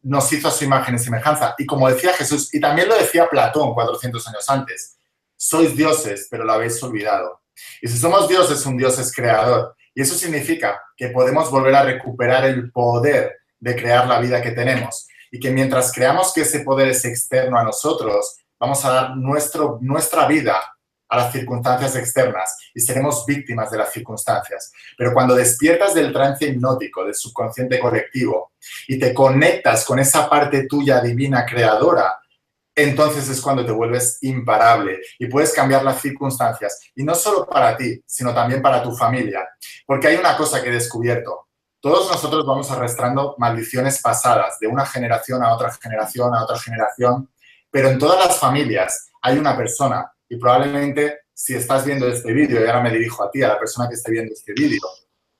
nos hizo a su imagen y semejanza. Y como decía Jesús, y también lo decía Platón 400 años antes, sois dioses, pero lo habéis olvidado. Y si somos dioses, un Dios es creador. Y eso significa que podemos volver a recuperar el poder de crear la vida que tenemos. Y que mientras creamos que ese poder es externo a nosotros, vamos a dar nuestra vida a las circunstancias externas y seremos víctimas de las circunstancias. Pero cuando despiertas del trance hipnótico, del subconsciente colectivo, y te conectas con esa parte tuya divina creadora, entonces es cuando te vuelves imparable y puedes cambiar las circunstancias. Y no solo para ti, sino también para tu familia. Porque hay una cosa que he descubierto. Todos nosotros vamos arrastrando maldiciones pasadas de una generación a otra generación, a otra generación. Pero en todas las familias hay una persona. Y probablemente si estás viendo este vídeo, y ahora me dirijo a ti, a la persona que esté viendo este vídeo,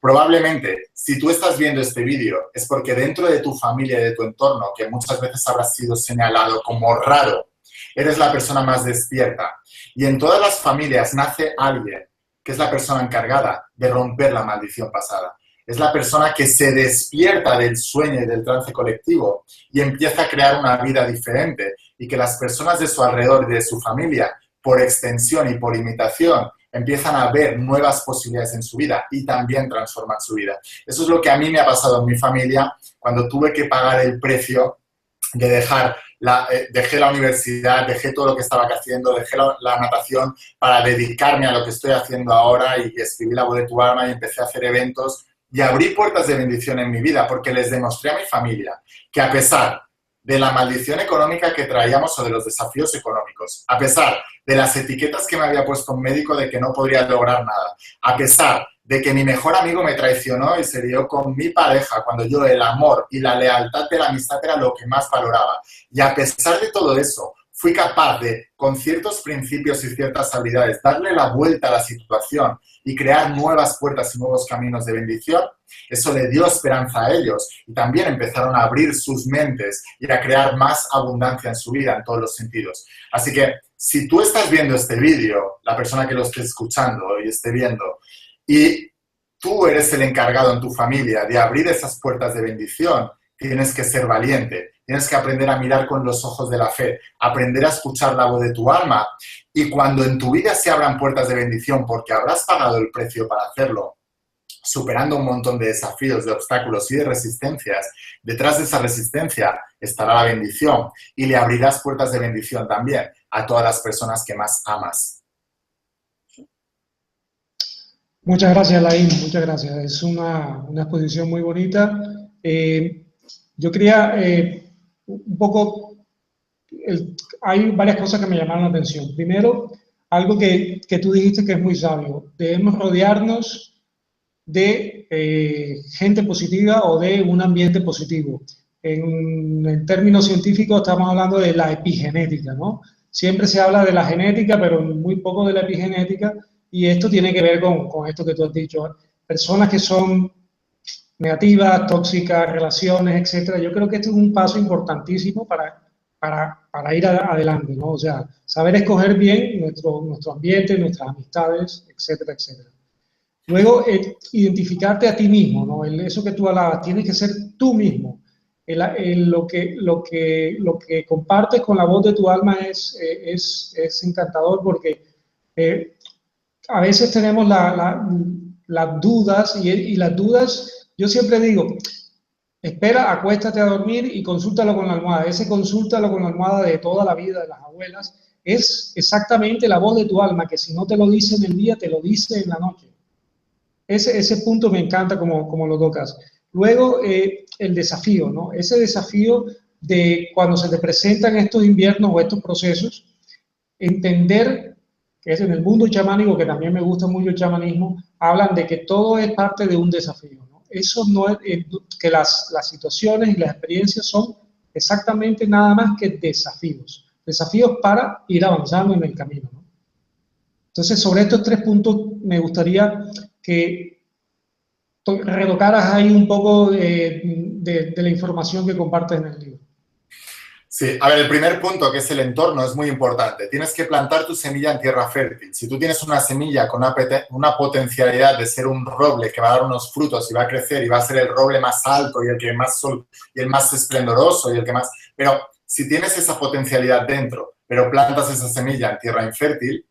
probablemente, si tú estás viendo este vídeo, es porque dentro de tu familia y de tu entorno, que muchas veces habrás sido señalado como raro, eres la persona más despierta. Y en todas las familias nace alguien que es la persona encargada de romper la maldición pasada. Es la persona que se despierta del sueño y del trance colectivo y empieza a crear una vida diferente y que las personas de su alrededor y de su familia, por extensión y por imitación, empiezan a ver nuevas posibilidades en su vida y también transforman su vida. Eso es lo que a mí me ha pasado en mi familia cuando tuve que pagar el precio de dejé la universidad, dejé todo lo que estaba haciendo, dejé la natación para dedicarme a lo que estoy haciendo ahora y escribí La Voz de tu Alma y empecé a hacer eventos y abrí puertas de bendición en mi vida porque les demostré a mi familia que a pesar de la maldición económica que traíamos o de los desafíos económicos, a pesar de las etiquetas que me había puesto un médico de que no podría lograr nada, a pesar de que mi mejor amigo me traicionó y se lió con mi pareja cuando yo el amor y la lealtad de la amistad era lo que más valoraba. Y a pesar de todo eso, fui capaz de, con ciertos principios y ciertas habilidades, darle la vuelta a la situación y crear nuevas puertas y nuevos caminos de bendición. Eso le dio esperanza a ellos y también empezaron a abrir sus mentes y a crear más abundancia en su vida en todos los sentidos. Así que si tú estás viendo este vídeo, la persona que lo esté escuchando y esté viendo, y tú eres el encargado en tu familia de abrir esas puertas de bendición, tienes que ser valiente, tienes que aprender a mirar con los ojos de la fe, aprender a escuchar la voz de tu alma. Y cuando en tu vida se abran puertas de bendición, porque habrás pagado el precio para hacerlo, superando un montón de desafíos, de obstáculos y de resistencias, detrás de esa resistencia estará la bendición y le abrirás puertas de bendición también a todas las personas que más amas. Muchas gracias, Laín, muchas gracias. Es una exposición muy bonita. Yo quería un poco, hay varias cosas que me llamaron la atención. Primero, algo que tú dijiste que es muy sabio. Debemos rodearnos de gente positiva o de un ambiente positivo. En términos científicos estamos hablando de la epigenética, ¿no? Siempre se habla de la genética, pero muy poco de la epigenética, y esto tiene que ver con esto que tú has dicho. Personas que son negativas, tóxicas, relaciones, etcétera. Yo creo que este es un paso importantísimo para ir adelante, ¿no? O sea, saber escoger bien nuestro ambiente, nuestras amistades, etcétera, etcétera. Luego, identificarte a ti mismo, ¿no? Eso que tú hablabas, tienes que ser tú mismo. Lo que compartes con la voz de tu alma es encantador, porque a veces tenemos las dudas, y las dudas, yo siempre digo, espera, acuéstate a dormir y consúltalo con la almohada. Ese consúltalo con la almohada de toda la vida de las abuelas es exactamente la voz de tu alma, que si no te lo dice en el día, te lo dice en la noche. Ese punto me encanta como lo tocas. Luego, el desafío, ¿no? Ese desafío de cuando se te presentan estos inviernos o estos procesos, entender que es en el mundo chamánico, que también me gusta mucho el chamanismo, hablan de que todo es parte de un desafío, ¿no? Eso no es, que las situaciones y las experiencias son exactamente nada más que desafíos para ir avanzando en el camino, ¿no? Entonces, sobre estos 3 puntos me gustaría que retocaras ahí un poco de la información que compartes en el libro. Sí, a ver, el primer punto, que es el entorno, es muy importante. Tienes que plantar tu semilla en tierra fértil. Si tú tienes una semilla con una potencialidad de ser un roble que va a dar unos frutos y va a crecer y va a ser el roble más alto y el más esplendoroso y el que más... Pero si tienes esa potencialidad dentro, pero plantas esa semilla en tierra infértil,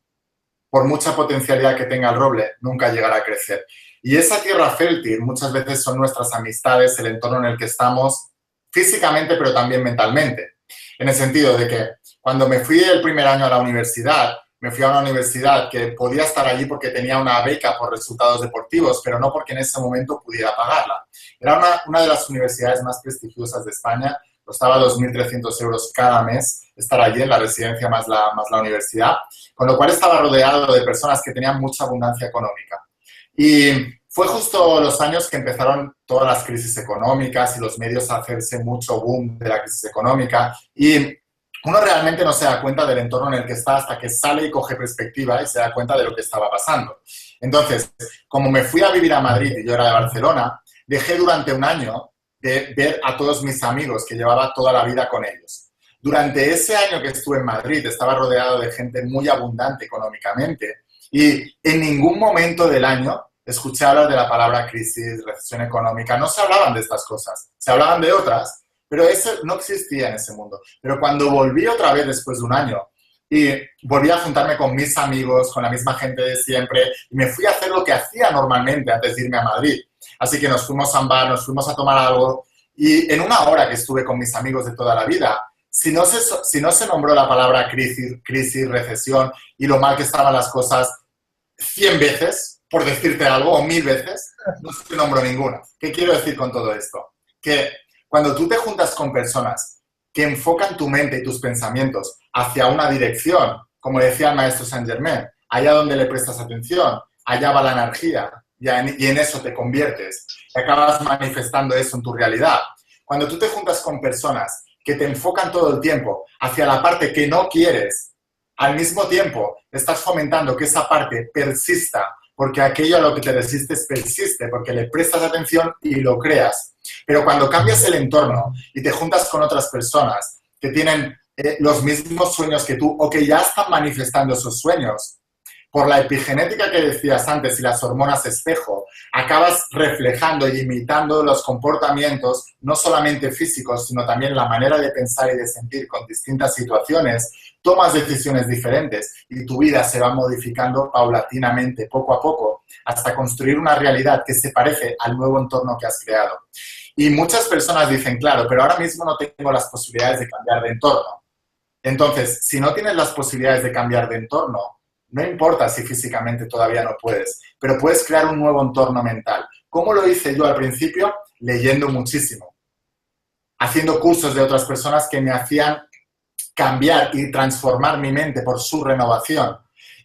por mucha potencialidad que tenga el roble, nunca llegará a crecer. Y esa tierra fértil muchas veces son nuestras amistades, el entorno en el que estamos físicamente, pero también mentalmente. En el sentido de que cuando me fui el primer año a la universidad, me fui a una universidad que podía estar allí porque tenía una beca por resultados deportivos, pero no porque en ese momento pudiera pagarla. Era una de las universidades más prestigiosas de España, costaba 2.300 euros cada mes estar allí en la residencia más la universidad, con lo cual estaba rodeado de personas que tenían mucha abundancia económica. Y fue justo los años que empezaron todas las crisis económicas y los medios a hacerse mucho boom de la crisis económica, y uno realmente no se da cuenta del entorno en el que está hasta que sale y coge perspectiva y se da cuenta de lo que estaba pasando. Entonces, como me fui a vivir a Madrid y yo era de Barcelona, dejé durante un año de ver a todos mis amigos que llevaba toda la vida con ellos. Durante ese año que estuve en Madrid estaba rodeado de gente muy abundante económicamente y en ningún momento del año escuché hablar de la palabra crisis, recesión económica. No se hablaban de estas cosas, se hablaban de otras, pero eso no existía en ese mundo. Pero cuando volví otra vez después de un año y volví a juntarme con mis amigos, con la misma gente de siempre, y me fui a hacer lo que hacía normalmente antes de irme a Madrid. Así que nos fuimos a un bar, nos fuimos a tomar algo, y en una hora que estuve con mis amigos de toda la vida, si no se nombró la palabra crisis, recesión y lo mal que estaban las cosas 100 veces, por decirte algo, o 1000 veces, no se nombró ninguna. ¿Qué quiero decir con todo esto? Que cuando tú te juntas con personas que enfocan tu mente y tus pensamientos hacia una dirección, como decía el maestro Saint Germain, allá donde le prestas atención, allá va la energía, y en eso te conviertes, y acabas manifestando eso en tu realidad. Cuando tú te juntas con personas que te enfocan todo el tiempo hacia la parte que no quieres, al mismo tiempo estás fomentando que esa parte persista, porque aquello a lo que te resistes persiste, porque le prestas atención y lo creas. Pero cuando cambias el entorno y te juntas con otras personas que tienen los mismos sueños que tú o que ya están manifestando esos sueños, por la epigenética que decías antes y las hormonas espejo, acabas reflejando y imitando los comportamientos, no solamente físicos, sino también la manera de pensar y de sentir con distintas situaciones, tomas decisiones diferentes y tu vida se va modificando paulatinamente, poco a poco, hasta construir una realidad que se parece al nuevo entorno que has creado. Y muchas personas dicen, claro, pero ahora mismo no tengo las posibilidades de cambiar de entorno. Entonces, si no tienes las posibilidades de cambiar de entorno, no importa si físicamente todavía no puedes, pero puedes crear un nuevo entorno mental. ¿Cómo lo hice yo al principio? Leyendo muchísimo, haciendo cursos de otras personas que me hacían cambiar y transformar mi mente por su renovación.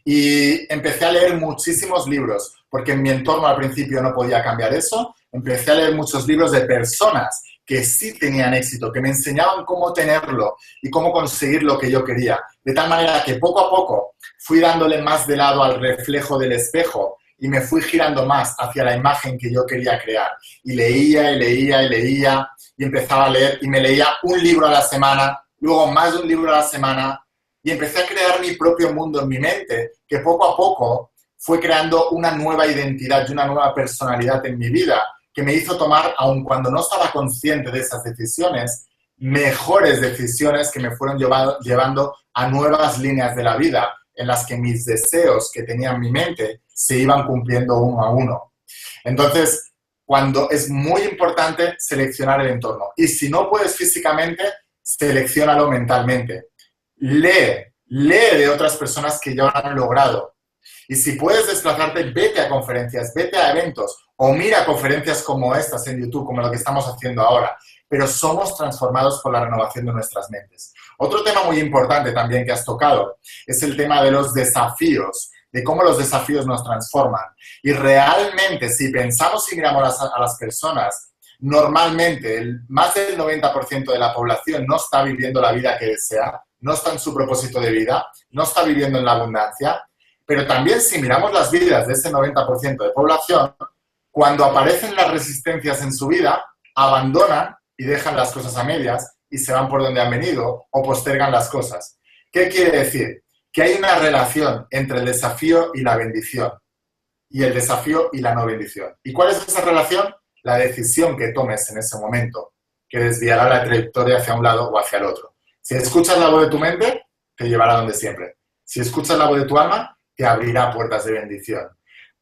Y empecé a leer muchísimos libros, porque en mi entorno al principio no podía cambiar eso. Empecé a leer muchos libros de personas que sí tenían éxito, que me enseñaban cómo tenerlo y cómo conseguir lo que yo quería. De tal manera que poco a poco fui dándole más de lado al reflejo del espejo y me fui girando más hacia la imagen que yo quería crear. Y leía y leía y leía y empezaba a leer y me leía un libro a la semana, luego más de un libro a la semana y empecé a crear mi propio mundo en mi mente, que poco a poco fue creando una nueva identidad y una nueva personalidad en mi vida, que me hizo tomar, aun cuando no estaba consciente de esas decisiones, mejores decisiones que me fueron llevando a nuevas líneas de la vida, en las que mis deseos que tenía en mi mente se iban cumpliendo uno a uno. Entonces, cuando es muy importante seleccionar el entorno. Y si no puedes físicamente, selecciónalo mentalmente. Lee de otras personas que ya lo han logrado. Y si puedes desplazarte, vete a conferencias, vete a eventos o mira conferencias como estas en YouTube, como lo que estamos haciendo ahora. Pero somos transformados por la renovación de nuestras mentes. Otro tema muy importante también que has tocado es el tema de los desafíos, de cómo los desafíos nos transforman. Y realmente, si pensamos y miramos a las personas, normalmente más del 90% de la población no está viviendo la vida que desea, no está en su propósito de vida, no está viviendo en la abundancia. Pero también si miramos las vidas de ese 90% de población, cuando aparecen las resistencias en su vida, abandonan y dejan las cosas a medias y se van por donde han venido o postergan las cosas. ¿Qué quiere decir? Que hay una relación entre el desafío y la bendición y el desafío y la no bendición. ¿Y cuál es esa relación? La decisión que tomes en ese momento, que desviará la trayectoria hacia un lado o hacia el otro. Si escuchas la voz de tu mente, te llevará donde siempre. Si escuchas la voz de tu alma, te abrirá puertas de bendición.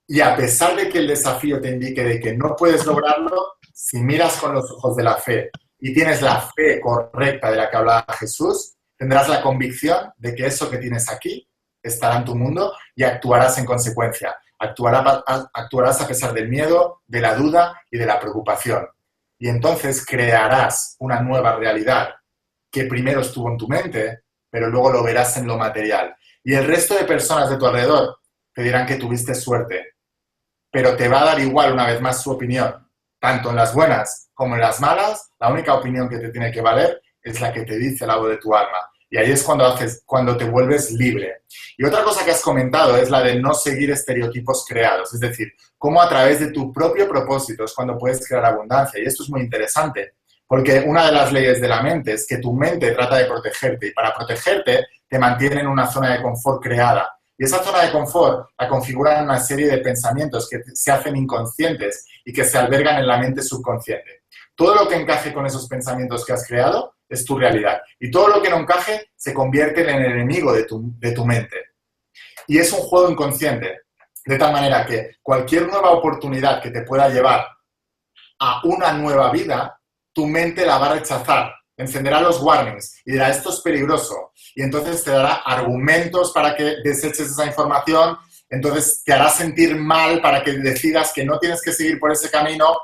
Y a pesar de que el desafío te indique de que no puedes lograrlo, si miras con los ojos de la fe y tienes la fe correcta de la que hablaba Jesús, tendrás la convicción de que eso que tienes aquí estará en tu mundo y actuarás en consecuencia. Actuarás a pesar del miedo, de la duda y de la preocupación. Y entonces crearás una nueva realidad que primero estuvo en tu mente, pero luego lo verás en lo material. Y el resto de personas de tu alrededor te dirán que tuviste suerte, pero te va a dar igual una vez más su opinión. Tanto en las buenas como en las malas, la única opinión que te tiene que valer es la que te dice la voz de tu alma. Y ahí es cuando te vuelves libre. Y otra cosa que has comentado es la de no seguir estereotipos creados. Es decir, cómo a través de tu propio propósito es cuando puedes crear abundancia. Y esto es muy interesante, porque una de las leyes de la mente es que tu mente trata de protegerte. Y para protegerte te mantiene en una zona de confort creada. Y esa zona de confort la configuran una serie de pensamientos que se hacen inconscientes y que se albergan en la mente subconsciente. Todo lo que encaje con esos pensamientos que has creado es tu realidad. Y todo lo que no encaje se convierte en el enemigo de tu mente. Y es un juego inconsciente. De tal manera que cualquier nueva oportunidad que te pueda llevar a una nueva vida, tu mente la va a rechazar. Encenderá los warnings y dirá, esto es peligroso. Y entonces te dará argumentos para que deseches esa información. Entonces te hará sentir mal para que decidas que no tienes que seguir por ese camino.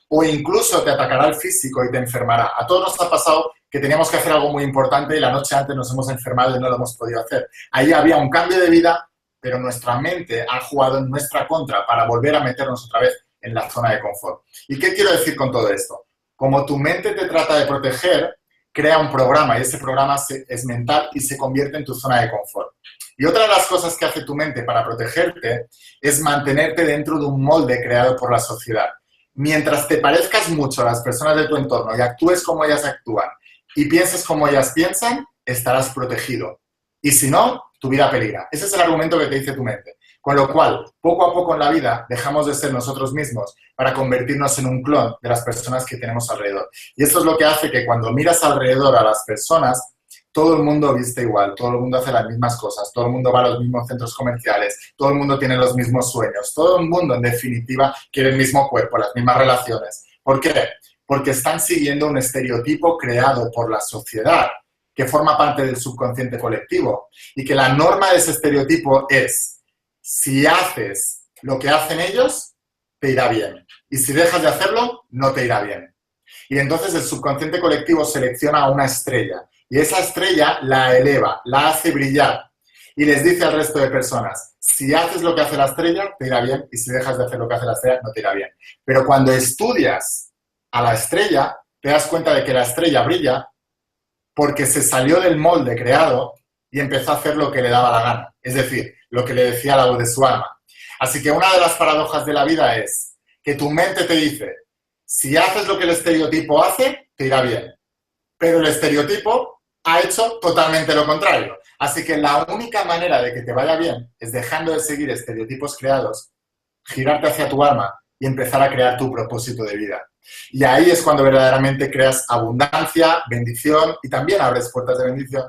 O incluso te atacará el físico y te enfermará. A todos nos ha pasado que teníamos que hacer algo muy importante y la noche antes nos hemos enfermado y no lo hemos podido hacer. Ahí había un cambio de vida, pero nuestra mente ha jugado en nuestra contra para volver a meternos otra vez en la zona de confort. ¿Y qué quiero decir con todo esto? Como tu mente te trata de proteger, crea un programa y ese programa es mental y se convierte en tu zona de confort. Y otra de las cosas que hace tu mente para protegerte es mantenerte dentro de un molde creado por la sociedad. Mientras te parezcas mucho a las personas de tu entorno y actúes como ellas actúan y pienses como ellas piensan, estarás protegido. Y si no, tu vida peligra. Ese es el argumento que te dice tu mente. Con lo cual, poco a poco en la vida dejamos de ser nosotros mismos para convertirnos en un clon de las personas que tenemos alrededor. Y esto es lo que hace que cuando miras alrededor a las personas, todo el mundo viste igual, todo el mundo hace las mismas cosas, todo el mundo va a los mismos centros comerciales, todo el mundo tiene los mismos sueños, todo el mundo, en definitiva, quiere el mismo cuerpo, las mismas relaciones. ¿Por qué? Porque están siguiendo un estereotipo creado por la sociedad, que forma parte del subconsciente colectivo, y que la norma de ese estereotipo es: si haces lo que hacen ellos, te irá bien. Y si dejas de hacerlo, no te irá bien. Y entonces el subconsciente colectivo selecciona a una estrella. Y esa estrella la eleva, la hace brillar. Y les dice al resto de personas: si haces lo que hace la estrella, te irá bien. Y si dejas de hacer lo que hace la estrella, no te irá bien. Pero cuando estudias a la estrella, te das cuenta de que la estrella brilla porque se salió del molde creado y empezó a hacer lo que le daba la gana. Es decir, lo que le decía la voz de su alma. Así que una de las paradojas de la vida es que tu mente te dice: si haces lo que el estereotipo hace, te irá bien. Pero el estereotipo ha hecho totalmente lo contrario. Así que la única manera de que te vaya bien es dejando de seguir estereotipos creados, girarte hacia tu alma y empezar a crear tu propósito de vida. Y ahí es cuando verdaderamente creas abundancia, bendición y también abres puertas de bendición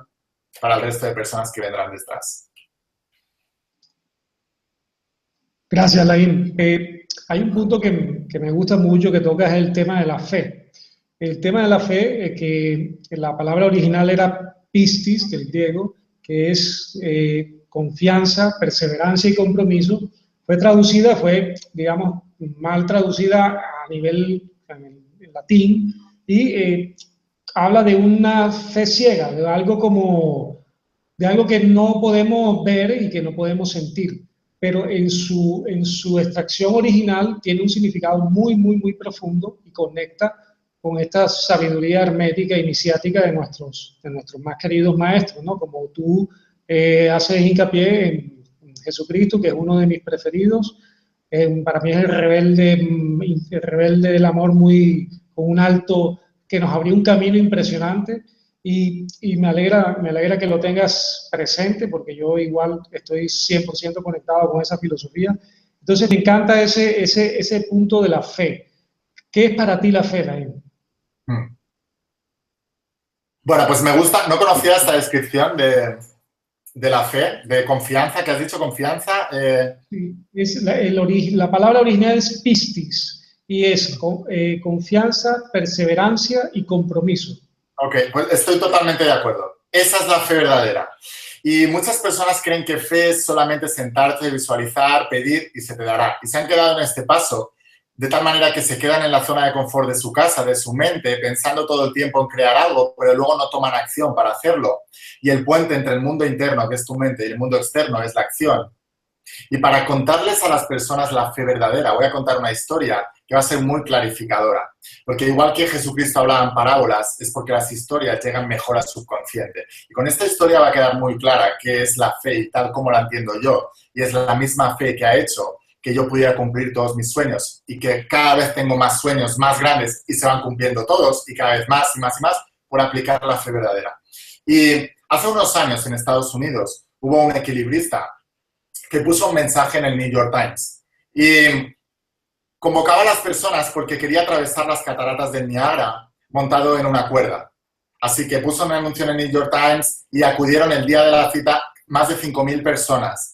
para el resto de personas que vendrán detrás. Gracias, Laín. Hay un punto que me gusta mucho que tocas, es el tema de la fe. El tema de la fe, que la palabra original era pistis, del griego, que es confianza, perseverancia y compromiso, digamos, mal traducida a nivel en latín, y habla de una fe ciega, de algo que no podemos ver y que no podemos sentir, pero en su extracción original tiene un significado muy, muy, muy profundo y conecta con esta sabiduría hermética iniciática de nuestros más queridos maestros, ¿no? Como tú haces hincapié en Jesucristo, que es uno de mis preferidos. Para mí es el rebelde del amor, con un alto, que nos abrió un camino impresionante, y me alegra que lo tengas presente, porque yo igual estoy 100% conectado con esa filosofía. Entonces me encanta ese punto de la fe. ¿Qué es para ti la fe, Laín? Bueno, pues me gusta, no conocía esta descripción de la fe, de confianza, que has dicho confianza. Sí, la palabra original es pistis, y es confianza, perseverancia y compromiso. Ok, pues estoy totalmente de acuerdo. Esa es la fe verdadera. Y muchas personas creen que fe es solamente sentarte, visualizar, pedir y se te dará. Y se han quedado en este paso de tal manera que se quedan en la zona de confort de su casa, de su mente, pensando todo el tiempo en crear algo, pero luego no toman acción para hacerlo. Y el puente entre el mundo interno, que es tu mente, y el mundo externo, es la acción. Y para contarles a las personas la fe verdadera, voy a contar una historia que va a ser muy clarificadora. Porque igual que Jesucristo hablaba en parábolas, es porque las historias llegan mejor al subconsciente. Y con esta historia va a quedar muy clara qué es la fe y tal como la entiendo yo. Y es la misma fe que ha hecho que yo pudiera cumplir todos mis sueños y que cada vez tengo más sueños más grandes y se van cumpliendo todos y cada vez más y más y más por aplicar la fe verdadera. Y hace unos años en Estados Unidos hubo un equilibrista que puso un mensaje en el New York Times y convocaba a las personas porque quería atravesar las cataratas del Niágara montado en una cuerda. Así que puso un anuncio en el New York Times y acudieron el día de la cita más de 5.000 personas.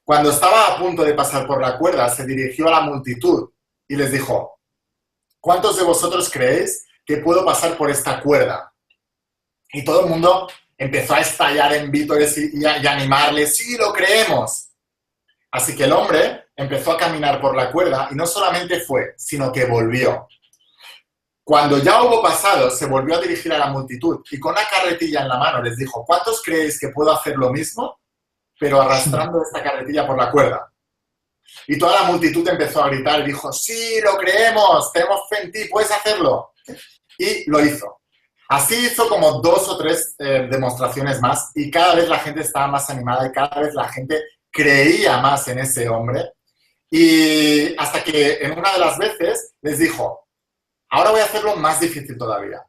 Cuando estaba a punto de pasar por la cuerda, se dirigió a la multitud y les dijo: ¿cuántos de vosotros creéis que puedo pasar por esta cuerda? Y todo el mundo empezó a estallar en vítores y animarle: ¡sí, lo creemos! Así que el hombre empezó a caminar por la cuerda y no solamente fue, sino que volvió. Cuando ya hubo pasado, se volvió a dirigir a la multitud y con una carretilla en la mano les dijo: ¿cuántos creéis que puedo hacer lo mismo, pero arrastrando esta carretilla por la cuerda? Y toda la multitud empezó a gritar y dijo: ¡sí, lo creemos! ¡Tenemos fe en ti! ¡Puedes hacerlo! Y lo hizo. Así hizo como 2 o 3 demostraciones más y cada vez la gente estaba más animada y cada vez la gente creía más en ese hombre. Y hasta que en una de las veces les dijo: ahora voy a hacerlo más difícil todavía.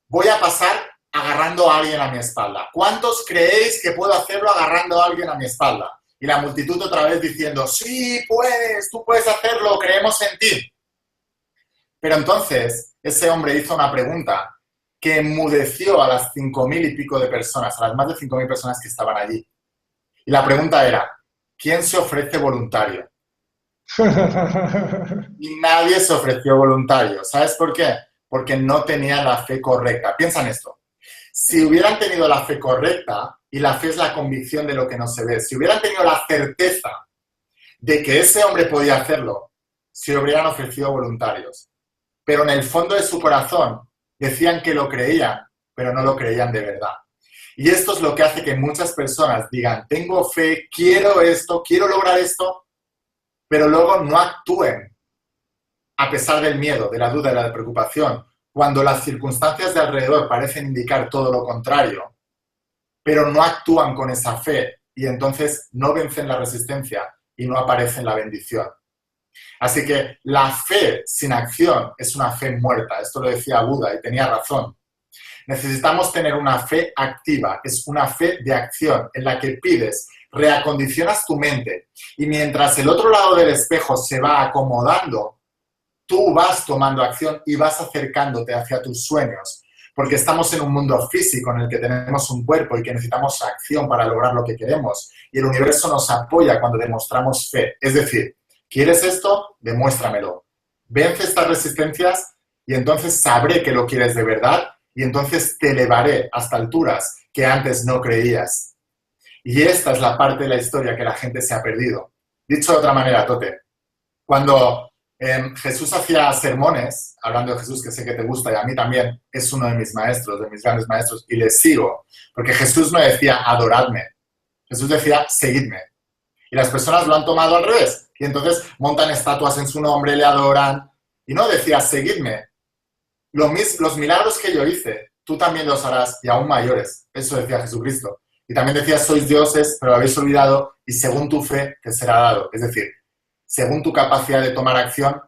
Voy a pasar agarrando a alguien a mi espalda. ¿Cuántos creéis que puedo hacerlo agarrando a alguien a mi espalda? Y la multitud otra vez diciendo, sí, puedes, tú puedes hacerlo, creemos en ti. Pero entonces ese hombre hizo una pregunta que enmudeció a las 5.000 y pico de personas, a las más de 5.000 personas que estaban allí. Y la pregunta era, ¿quién se ofrece voluntario? Y nadie se ofreció voluntario. ¿Sabes por qué? Porque no tenían la fe correcta. Piensa en esto. Si hubieran tenido la fe correcta, y la fe es la convicción de lo que no se ve, si hubieran tenido la certeza de que ese hombre podía hacerlo, se hubieran ofrecido voluntarios. Pero en el fondo de su corazón decían que lo creían, pero no lo creían de verdad. Y esto es lo que hace que muchas personas digan, tengo fe, quiero esto, quiero lograr esto, pero luego no actúen a pesar del miedo, de la duda y la preocupación, cuando las circunstancias de alrededor parecen indicar todo lo contrario, pero no actúan con esa fe y entonces no vencen la resistencia y no aparece la bendición. Así que la fe sin acción es una fe muerta. Esto lo decía Buda y tenía razón. Necesitamos tener una fe activa, es una fe de acción en la que pides, reacondicionas tu mente y mientras el otro lado del espejo se va acomodando, tú vas tomando acción y vas acercándote hacia tus sueños, porque estamos en un mundo físico en el que tenemos un cuerpo y que necesitamos acción para lograr lo que queremos y el universo nos apoya cuando demostramos fe. Es decir, ¿quieres esto? Demuéstramelo. Vence estas resistencias y entonces sabré que lo quieres de verdad y entonces te elevaré hasta alturas que antes no creías. Y esta es la parte de la historia que la gente se ha perdido. Dicho de otra manera, Tote, cuando Jesús hacía sermones, hablando de Jesús, que sé que te gusta y a mí también, es uno de mis maestros, de mis grandes maestros, y le sigo, porque Jesús no decía adoradme, Jesús decía seguidme. Y las personas lo han tomado al revés, y entonces montan estatuas en su nombre, le adoran, y no decía seguidme. Los milagros que yo hice, tú también los harás, y aún mayores, eso decía Jesucristo. Y también decía, sois dioses, pero lo habéis olvidado, y según tu fe te será dado. Es decir, según tu capacidad de tomar acción,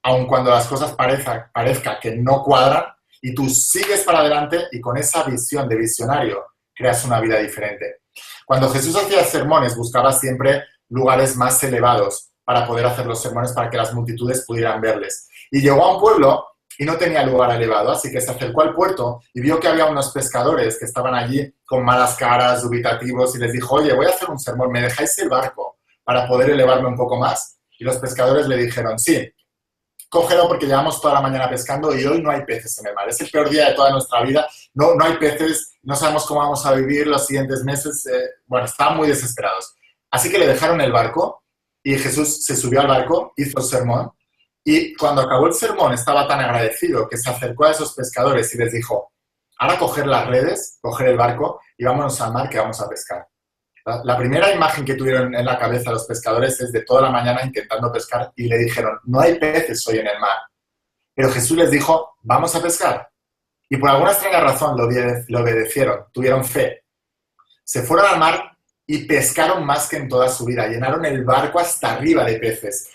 aun cuando las cosas parezca que no cuadran, y tú sigues para adelante y con esa visión de visionario creas una vida diferente. Cuando Jesús hacía sermones, buscaba siempre lugares más elevados para poder hacer los sermones para que las multitudes pudieran verles. Y llegó a un pueblo y no tenía lugar elevado, así que se acercó al puerto y vio que había unos pescadores que estaban allí con malas caras, dubitativos, y les dijo, oye, voy a hacer un sermón, ¿me dejáis el barco para poder elevarme un poco más? Y los pescadores le dijeron, sí, cógelo porque llevamos toda la mañana pescando y hoy no hay peces en el mar. Es el peor día de toda nuestra vida, no hay peces, no sabemos cómo vamos a vivir los siguientes meses. Bueno, estaban muy desesperados. Así que le dejaron el barco y Jesús se subió al barco, hizo el sermón y cuando acabó el sermón estaba tan agradecido que se acercó a esos pescadores y les dijo, ahora coger las redes, coger el barco y vámonos al mar que vamos a pescar. La primera imagen que tuvieron en la cabeza los pescadores es de toda la mañana intentando pescar y le dijeron, no hay peces hoy en el mar. Pero Jesús les dijo, vamos a pescar. Y por alguna extraña razón lo obedecieron, tuvieron fe. Se fueron al mar y pescaron más que en toda su vida. Llenaron el barco hasta arriba de peces.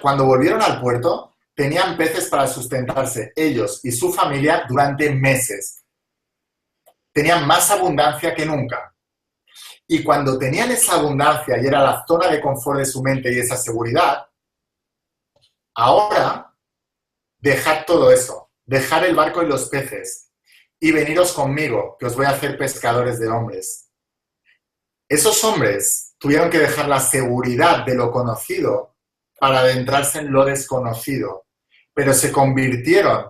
Cuando volvieron al puerto, tenían peces para sustentarse ellos y su familia durante meses. Tenían más abundancia que nunca. Y cuando tenían esa abundancia y era la zona de confort de su mente y esa seguridad, ahora dejad todo eso, dejad el barco y los peces y veniros conmigo, que os voy a hacer pescadores de hombres. Esos hombres tuvieron que dejar la seguridad de lo conocido para adentrarse en lo desconocido, pero se convirtieron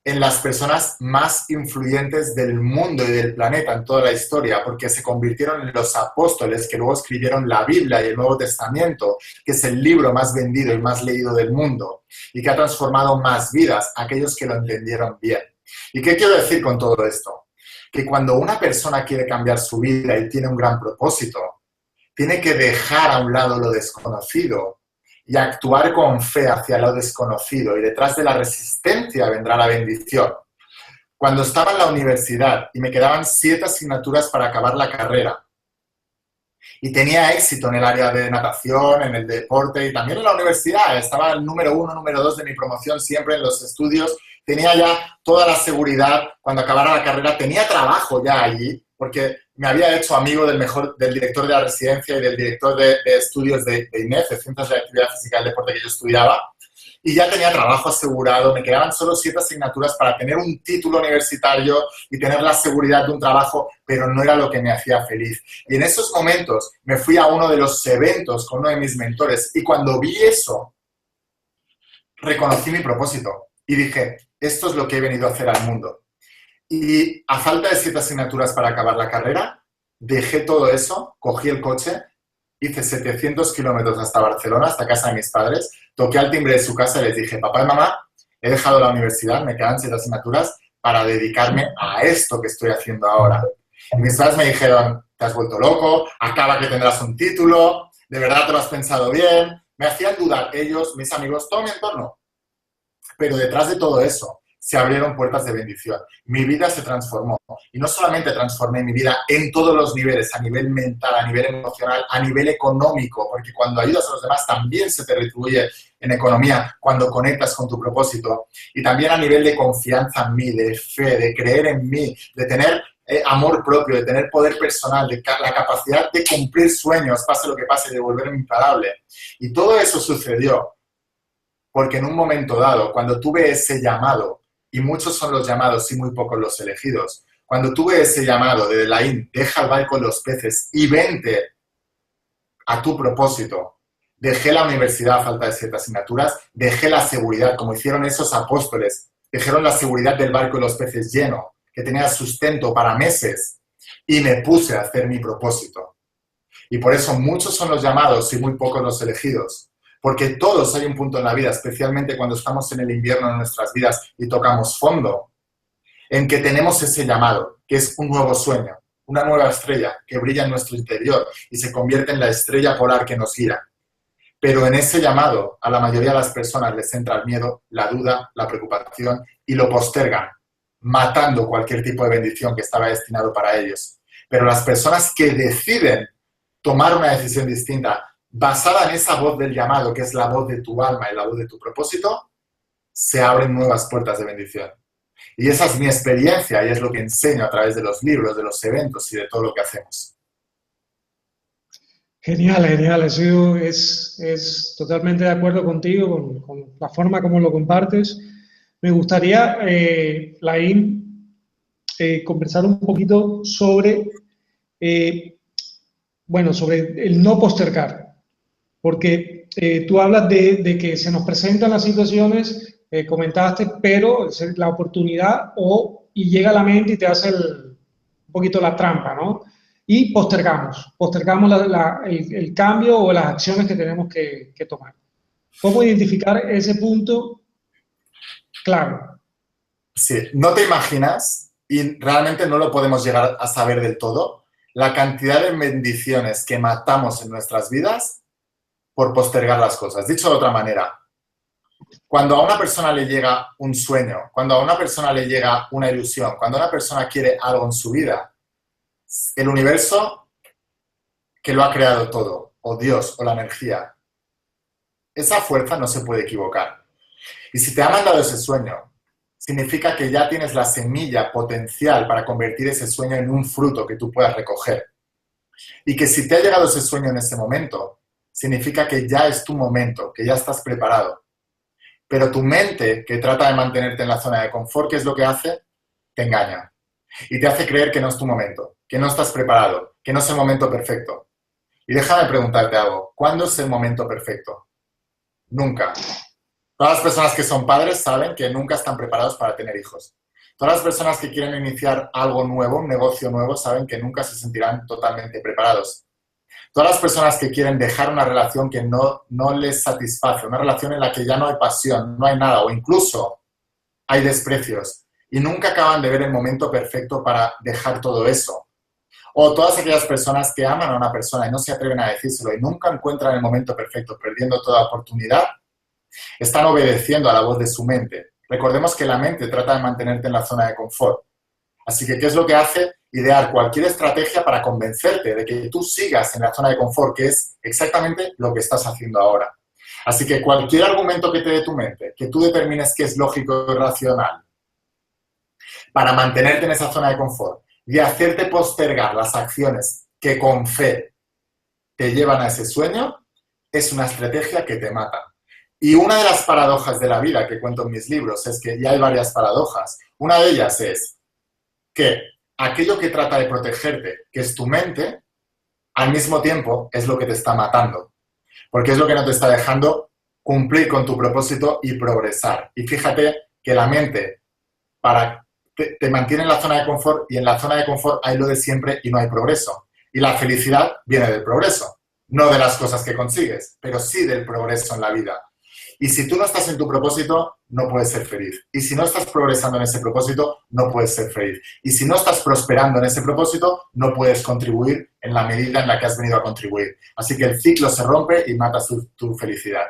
en las personas más influyentes del mundo y del planeta en toda la historia, porque se convirtieron en los apóstoles que luego escribieron la Biblia y el Nuevo Testamento, que es el libro más vendido y más leído del mundo, y que ha transformado más vidas, aquellos que lo entendieron bien. ¿Y qué quiero decir con todo esto? Que cuando una persona quiere cambiar su vida y tiene un gran propósito, tiene que dejar a un lado lo desconocido y actuar con fe hacia lo desconocido, y detrás de la resistencia vendrá la bendición. Cuando estaba en la universidad y me quedaban 7 asignaturas para acabar la carrera y tenía éxito en el área de natación, en el deporte y también en la universidad, estaba el número 1, número 2 de mi promoción siempre en los estudios, tenía ya toda la seguridad cuando acabara la carrera, tenía trabajo ya allí, porque me había hecho amigo del director de la residencia y del director de estudios de INEF, de Ciencias de la Actividad Física y el Deporte que yo estudiaba, y ya tenía trabajo asegurado, me quedaban solo 7 asignaturas para tener un título universitario y tener la seguridad de un trabajo, pero no era lo que me hacía feliz. Y en esos momentos me fui a uno de los eventos con uno de mis mentores y cuando vi eso, reconocí mi propósito y dije, esto es lo que he venido a hacer al mundo. Y a falta de 7 asignaturas para acabar la carrera, dejé todo eso, cogí el coche, hice 700 kilómetros hasta Barcelona, hasta casa de mis padres, toqué al timbre de su casa y les dije, papá y mamá, he dejado la universidad, me quedan 7 asignaturas para dedicarme a esto que estoy haciendo ahora. Y mis padres me dijeron, te has vuelto loco, acaba que tendrás un título, de verdad te lo has pensado bien. Me hacían dudar ellos, mis amigos, todo mi entorno. Pero detrás de todo eso se abrieron puertas de bendición. Mi vida se transformó. Y no solamente transformé mi vida en todos los niveles, a nivel mental, a nivel emocional, a nivel económico, porque cuando ayudas a los demás también se te retribuye en economía cuando conectas con tu propósito. Y también a nivel de confianza en mí, de fe, de creer en mí, de tener amor propio, de tener poder personal, de la capacidad de cumplir sueños, pase lo que pase, de volverme imparable. Y todo eso sucedió porque en un momento dado, cuando tuve ese llamado, y muchos son los llamados y muy pocos los elegidos, cuando tuve ese llamado de Laín, deja el barco con los peces y vente a tu propósito, dejé la universidad a falta de 7 asignaturas, dejé la seguridad, como hicieron esos apóstoles, dejaron la seguridad del barco y los peces lleno, que tenía sustento para meses, y me puse a hacer mi propósito. Y por eso muchos son los llamados y muy pocos los elegidos. Porque todos hay un punto en la vida, especialmente cuando estamos en el invierno de nuestras vidas y tocamos fondo, en que tenemos ese llamado, que es un nuevo sueño, una nueva estrella que brilla en nuestro interior y se convierte en la estrella polar que nos guía. Pero en ese llamado, a la mayoría de las personas les entra el miedo, la duda, la preocupación y lo postergan, matando cualquier tipo de bendición que estaba destinado para ellos. Pero las personas que deciden tomar una decisión distinta, basada en esa voz del llamado, que es la voz de tu alma y la voz de tu propósito, se abren nuevas puertas de bendición. Y esa es mi experiencia y es lo que enseño a través de los libros, de los eventos y de todo lo que hacemos. Genial, genial. Es totalmente de acuerdo contigo, con la forma como lo compartes. Me gustaría, Laín, conversar un poquito sobre, sobre el no postergar. Porque tú hablas de que se nos presentan las situaciones, comentaste, pero es la oportunidad y llega a la mente y te hace un poquito la trampa, ¿no? Y postergamos el cambio o las acciones que tenemos que tomar. ¿Cómo identificar ese punto claro? Sí, no te imaginas, y realmente no lo podemos llegar a saber del todo, la cantidad de bendiciones que matamos en nuestras vidas por postergar las cosas. Dicho de otra manera, cuando a una persona le llega un sueño, cuando a una persona le llega una ilusión, cuando una persona quiere algo en su vida, el universo que lo ha creado todo, o Dios, o la energía, esa fuerza no se puede equivocar. Y si te ha mandado ese sueño, significa que ya tienes la semilla potencial para convertir ese sueño en un fruto que tú puedas recoger. Y que si te ha llegado ese sueño en ese momento, significa que ya es tu momento, que ya estás preparado. Pero tu mente, que trata de mantenerte en la zona de confort, ¿qué es lo que hace? Te engaña. Y te hace creer que no es tu momento, que no estás preparado, que no es el momento perfecto. Y déjame preguntarte algo. ¿Cuándo es el momento perfecto? Nunca. Todas las personas que son padres saben que nunca están preparados para tener hijos. Todas las personas que quieren iniciar algo nuevo, un negocio nuevo, saben que nunca se sentirán totalmente preparados. Todas las personas que quieren dejar una relación que no les satisface, una relación en la que ya no hay pasión, no hay nada, o incluso hay desprecios, y nunca acaban de ver el momento perfecto para dejar todo eso. O todas aquellas personas que aman a una persona y no se atreven a decírselo y nunca encuentran el momento perfecto, perdiendo toda oportunidad, están obedeciendo a la voz de su mente. Recordemos que la mente trata de mantenerte en la zona de confort. Así que, ¿qué es lo que hace? Idear cualquier estrategia para convencerte de que tú sigas en la zona de confort, que es exactamente lo que estás haciendo ahora. Así que cualquier argumento que te dé tu mente, que tú determines que es lógico y racional, para mantenerte en esa zona de confort, y hacerte postergar las acciones que con fe te llevan a ese sueño, es una estrategia que te mata. Y una de las paradojas de la vida que cuento en mis libros es que, y hay varias paradojas, una de ellas es que aquello que trata de protegerte, que es tu mente, al mismo tiempo es lo que te está matando, porque es lo que no te está dejando cumplir con tu propósito y progresar. Y fíjate que la mente te mantiene en la zona de confort, y en la zona de confort hay lo de siempre y no hay progreso. Y la felicidad viene del progreso, no de las cosas que consigues, pero sí del progreso en la vida. Y si tú no estás en tu propósito, no puedes ser feliz. Y si no estás progresando en ese propósito, no puedes ser feliz. Y si no estás prosperando en ese propósito, no puedes contribuir en la medida en la que has venido a contribuir. Así que el ciclo se rompe y matas tu felicidad.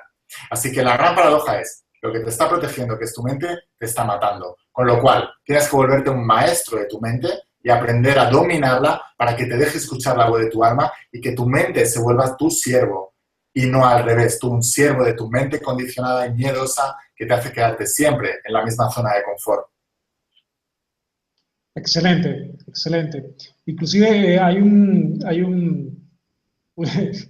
Así que la gran paradoja es, lo que te está protegiendo, que es tu mente, te está matando. Con lo cual, tienes que volverte un maestro de tu mente y aprender a dominarla para que te deje escuchar la voz de tu alma y que tu mente se vuelva tu siervo. Y no al revés, tú un siervo de tu mente condicionada y miedosa que te hace quedarte siempre en la misma zona de confort. Excelente, excelente. Inclusive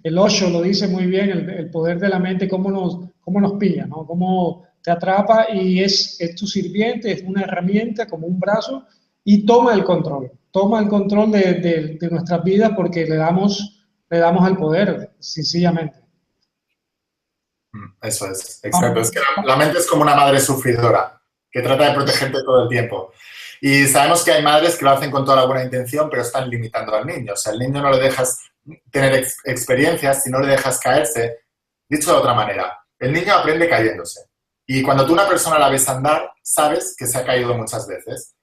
el Osho lo dice muy bien, el poder de la mente, cómo nos pilla, ¿no? Cómo te atrapa y es tu sirviente, es una herramienta como un brazo y toma el control de nuestras vidas porque le damos el poder, sencillamente. Eso es, exacto. Es que la mente es como una madre sufridora que trata de protegerte todo el tiempo. Y sabemos que hay madres que lo hacen con toda la buena intención, pero están limitando al niño. O sea, al niño no le dejas tener experiencias, si no le dejas caerse. Dicho de otra manera, el niño aprende cayéndose. Y cuando tú una persona la ves andar, sabes que se ha caído muchas veces.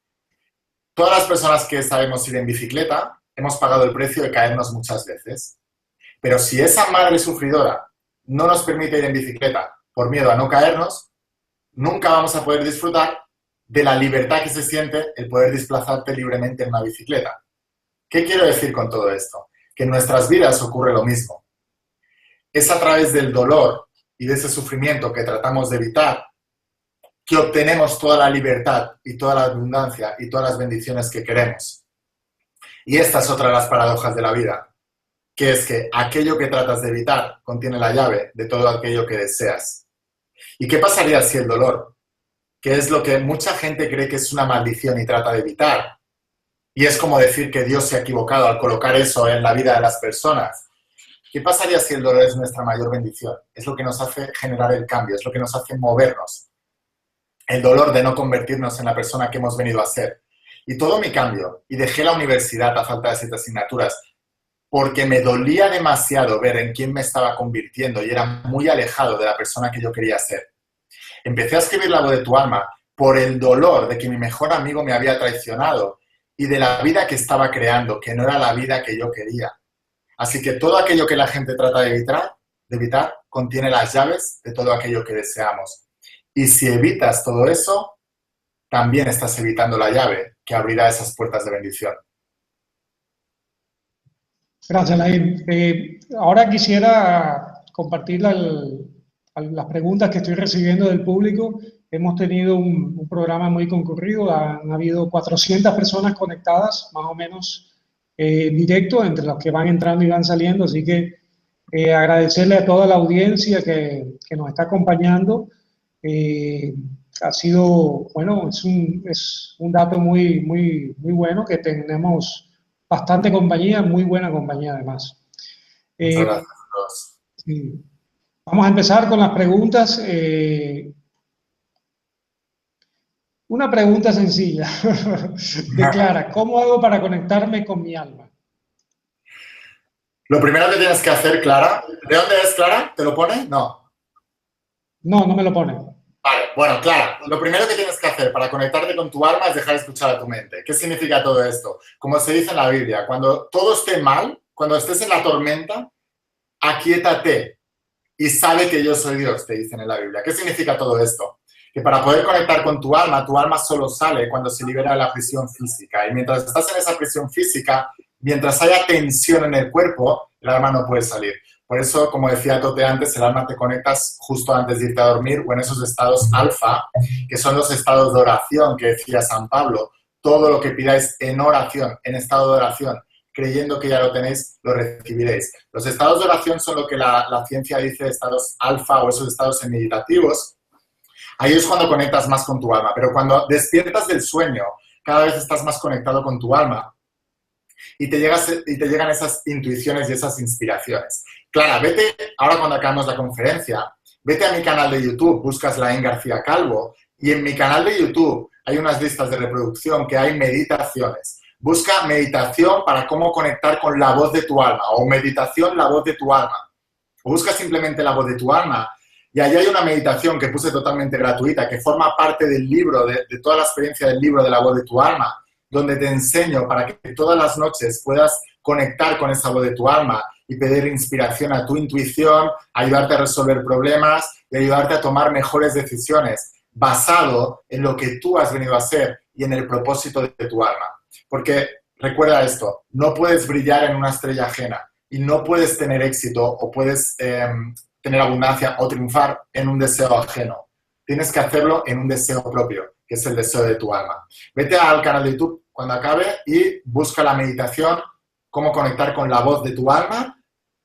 Todas las personas que sabemos ir en bicicleta hemos pagado el precio de caernos muchas veces. Pero si esa madre sufridora no nos permite ir en bicicleta por miedo a no caernos, nunca vamos a poder disfrutar de la libertad que se siente el poder desplazarte libremente en una bicicleta. ¿Qué quiero decir con todo esto? Que en nuestras vidas ocurre lo mismo. Es a través del dolor y de ese sufrimiento que tratamos de evitar que obtenemos toda la libertad y toda la abundancia y todas las bendiciones que queremos. Y esta es otra de las paradojas de la vida, que es que aquello que tratas de evitar contiene la llave de todo aquello que deseas. ¿Y qué pasaría si el dolor, que es lo que mucha gente cree que es una maldición y trata de evitar, y es como decir que Dios se ha equivocado al colocar eso en la vida de las personas? ¿Qué pasaría si el dolor es nuestra mayor bendición? Es lo que nos hace generar el cambio, es lo que nos hace movernos. El dolor de no convertirnos en la persona que hemos venido a ser. Y todo mi cambio, y dejé la universidad a falta de 7 asignaturas, porque me dolía demasiado ver en quién me estaba convirtiendo y era muy alejado de la persona que yo quería ser. Empecé a escribir La voz de tu alma por el dolor de que mi mejor amigo me había traicionado y de la vida que estaba creando, que no era la vida que yo quería. Así que todo aquello que la gente trata de evitar contiene las llaves de todo aquello que deseamos. Y si evitas todo eso, también estás evitando la llave que abrirá esas puertas de bendición. Gracias, Laín. Ahora quisiera compartir las preguntas que estoy recibiendo del público. Hemos tenido un programa muy concurrido, han habido 400 personas conectadas, más o menos directo, entre los que van entrando y van saliendo, así que agradecerle a toda la audiencia que nos está acompañando. Ha sido, bueno, es un dato muy, muy, muy bueno que tenemos bastante compañía, muy buena compañía además. Muchas gracias. Sí. Vamos a empezar con las preguntas. Una pregunta sencilla de Clara. ¿Cómo hago para conectarme con mi alma? Lo primero que tienes que hacer, Clara, ¿de dónde es Clara? ¿Te lo pone? No. No, no me lo pone. Vale, bueno, Clara, lo primero que tienes que hacer para conectarte con tu alma es dejar de escuchar a tu mente. ¿Qué significa todo esto? Como se dice en la Biblia, cuando todo esté mal, cuando estés en la tormenta, aquíétate y sabe que yo soy Dios, te dicen en la Biblia. ¿Qué significa todo esto? Que para poder conectar con tu alma solo sale cuando se libera de la prisión física. Y mientras estás en esa prisión física, mientras haya tensión en el cuerpo, el alma no puede salir. Por eso, como decía Tote antes, el alma te conectas justo antes de irte a dormir o en esos estados alfa, que son los estados de oración que decía San Pablo, todo lo que pidáis en oración, en estado de oración, creyendo que ya lo tenéis, lo recibiréis. Los estados de oración son lo que la ciencia dice estados alfa o esos estados meditativos. Ahí es cuando conectas más con tu alma, pero cuando despiertas del sueño, cada vez estás más conectado con tu alma y te llegan esas intuiciones y esas inspiraciones. Clara, vete, ahora cuando acabemos la conferencia, vete a mi canal de YouTube, buscas Laín García Calvo y en mi canal de YouTube hay unas listas de reproducción que hay meditaciones. Busca meditación para cómo conectar con la voz de tu alma o meditación la voz de tu alma. O busca simplemente la voz de tu alma y allí hay una meditación que puse totalmente gratuita que forma parte del libro, de toda la experiencia del libro de la voz de tu alma, donde te enseño para que todas las noches puedas conectar con esa voz de tu alma y pedir inspiración a tu intuición, ayudarte a resolver problemas y ayudarte a tomar mejores decisiones basado en lo que tú has venido a hacer y en el propósito de tu alma. Porque recuerda esto, no puedes brillar en una estrella ajena y no puedes tener éxito o puedes tener abundancia o triunfar en un deseo ajeno. Tienes que hacerlo en un deseo propio, que es el deseo de tu alma. Vete al canal de YouTube cuando acabe y busca la meditación, cómo conectar con la voz de tu alma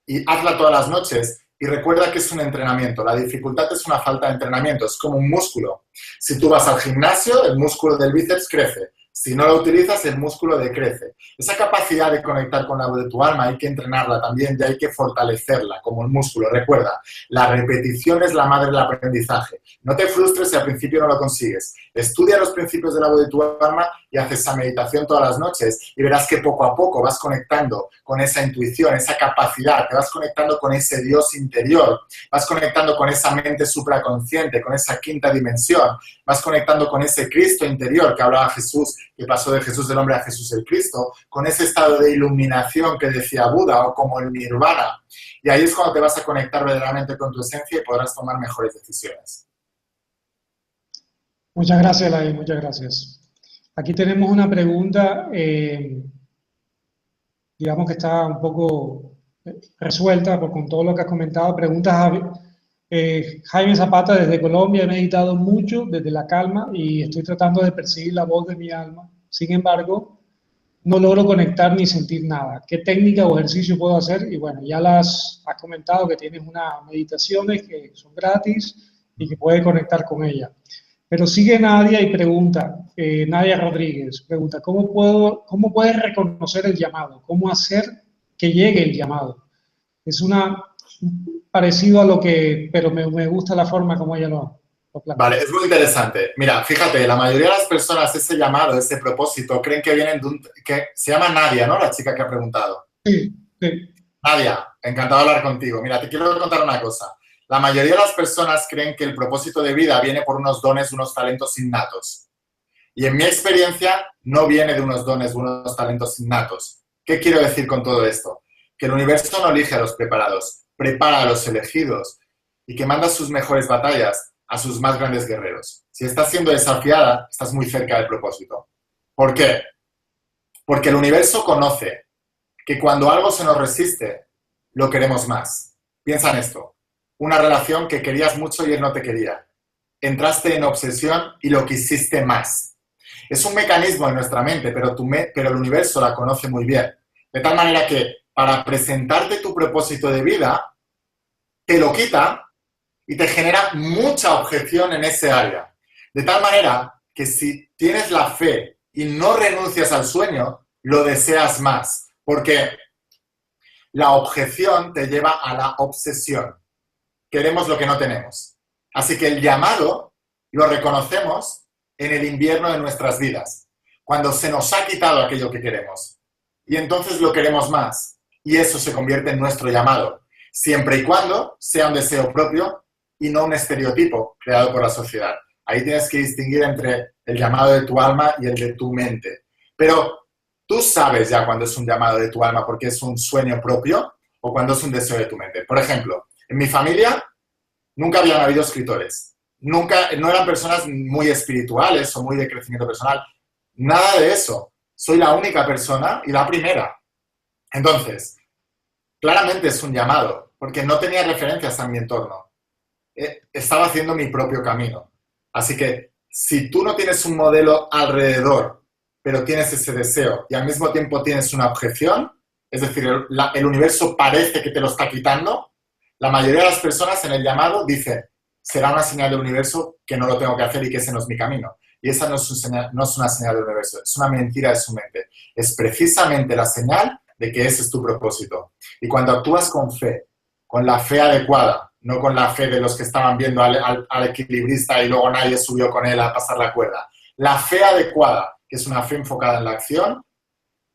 y hazla todas las noches. Y recuerda que es un entrenamiento. La dificultad es una falta de entrenamiento, es como un músculo. Si tú vas al gimnasio, el músculo del bíceps crece. Si no lo utilizas, el músculo decrece. Esa capacidad de conectar con la voz de tu alma hay que entrenarla también y hay que fortalecerla como el músculo. Recuerda, la repetición es la madre del aprendizaje. No te frustres si al principio no lo consigues. Estudia los principios de la voz de tu alma y haz esa meditación todas las noches y verás que poco a poco vas conectando con esa intuición, esa capacidad, te vas conectando con ese Dios interior, vas conectando con esa mente supraconsciente, con esa quinta dimensión, vas conectando con ese Cristo interior que hablaba Jesús, que pasó de Jesús el hombre a Jesús el Cristo, con ese estado de iluminación que decía Buda o como el Nirvana. Y ahí es cuando te vas a conectar verdaderamente con tu esencia y podrás tomar mejores decisiones. Muchas gracias, Laín, muchas gracias. Aquí tenemos una pregunta, digamos que está un poco resuelta con todo lo que has comentado. Pregunta Jaime Zapata desde Colombia: he meditado mucho desde la calma y estoy tratando de percibir la voz de mi alma. Sin embargo, no logro conectar ni sentir nada. ¿Qué técnica o ejercicio puedo hacer? Y bueno, ya las has comentado que tienes unas meditaciones que son gratis y que puedes conectar con ella. Pero sigue Nadia y pregunta, Nadia Rodríguez, pregunta, ¿cómo puedes reconocer el llamado? ¿Cómo hacer que llegue el llamado? Es parecido a lo que, pero me gusta la forma como ella lo plantea. Vale, es muy interesante. Mira, fíjate, la mayoría de las personas ese llamado, ese propósito, creen que vienen de que se llama Nadia, ¿no? La chica que ha preguntado. Sí, sí. Nadia, encantado de hablar contigo. Mira, te quiero contar una cosa. La mayoría de las personas creen que el propósito de vida viene por unos dones, unos talentos innatos. Y en mi experiencia no viene de unos dones, unos talentos innatos. ¿Qué quiero decir con todo esto? Que el universo no elige a los preparados, prepara a los elegidos y que manda sus mejores batallas a sus más grandes guerreros. Si estás siendo desafiada, estás muy cerca del propósito. ¿Por qué? Porque el universo conoce que cuando algo se nos resiste, lo queremos más. Piensa en esto. Una relación que querías mucho y él no te quería. Entraste en obsesión y lo quisiste más. Es un mecanismo en nuestra mente, pero el universo la conoce muy bien. De tal manera que para presentarte tu propósito de vida, te lo quita y te genera mucha objeción en ese área. De tal manera que si tienes la fe y no renuncias al sueño, lo deseas más. Porque la objeción te lleva a la obsesión. Queremos lo que no tenemos. Así que el llamado lo reconocemos en el invierno de nuestras vidas, cuando se nos ha quitado aquello que queremos. Y entonces lo queremos más. Y eso se convierte en nuestro llamado, siempre y cuando sea un deseo propio y no un estereotipo creado por la sociedad. Ahí tienes que distinguir entre el llamado de tu alma y el de tu mente. Pero tú sabes ya cuando es un llamado de tu alma porque es un sueño propio o cuando es un deseo de tu mente. Por ejemplo, en mi familia nunca habían habido escritores. No eran personas muy espirituales o muy de crecimiento personal. Nada de eso. Soy la única persona y la primera. Entonces, claramente es un llamado, porque no tenía referencias a mi entorno. Estaba haciendo mi propio camino. Así que, si tú no tienes un modelo alrededor pero tienes ese deseo y al mismo tiempo tienes una objeción, es decir, el universo parece que te lo está quitando, la mayoría de las personas en el llamado dicen, será una señal del universo que no lo tengo que hacer y que ese no es mi camino. Y esa no es una señal del universo, es una mentira de su mente. Es precisamente la señal de que ese es tu propósito. Y cuando actúas con fe, con la fe adecuada, no con la fe de los que estaban viendo al equilibrista y luego nadie subió con él a pasar la cuerda. La fe adecuada, que es una fe enfocada en la acción,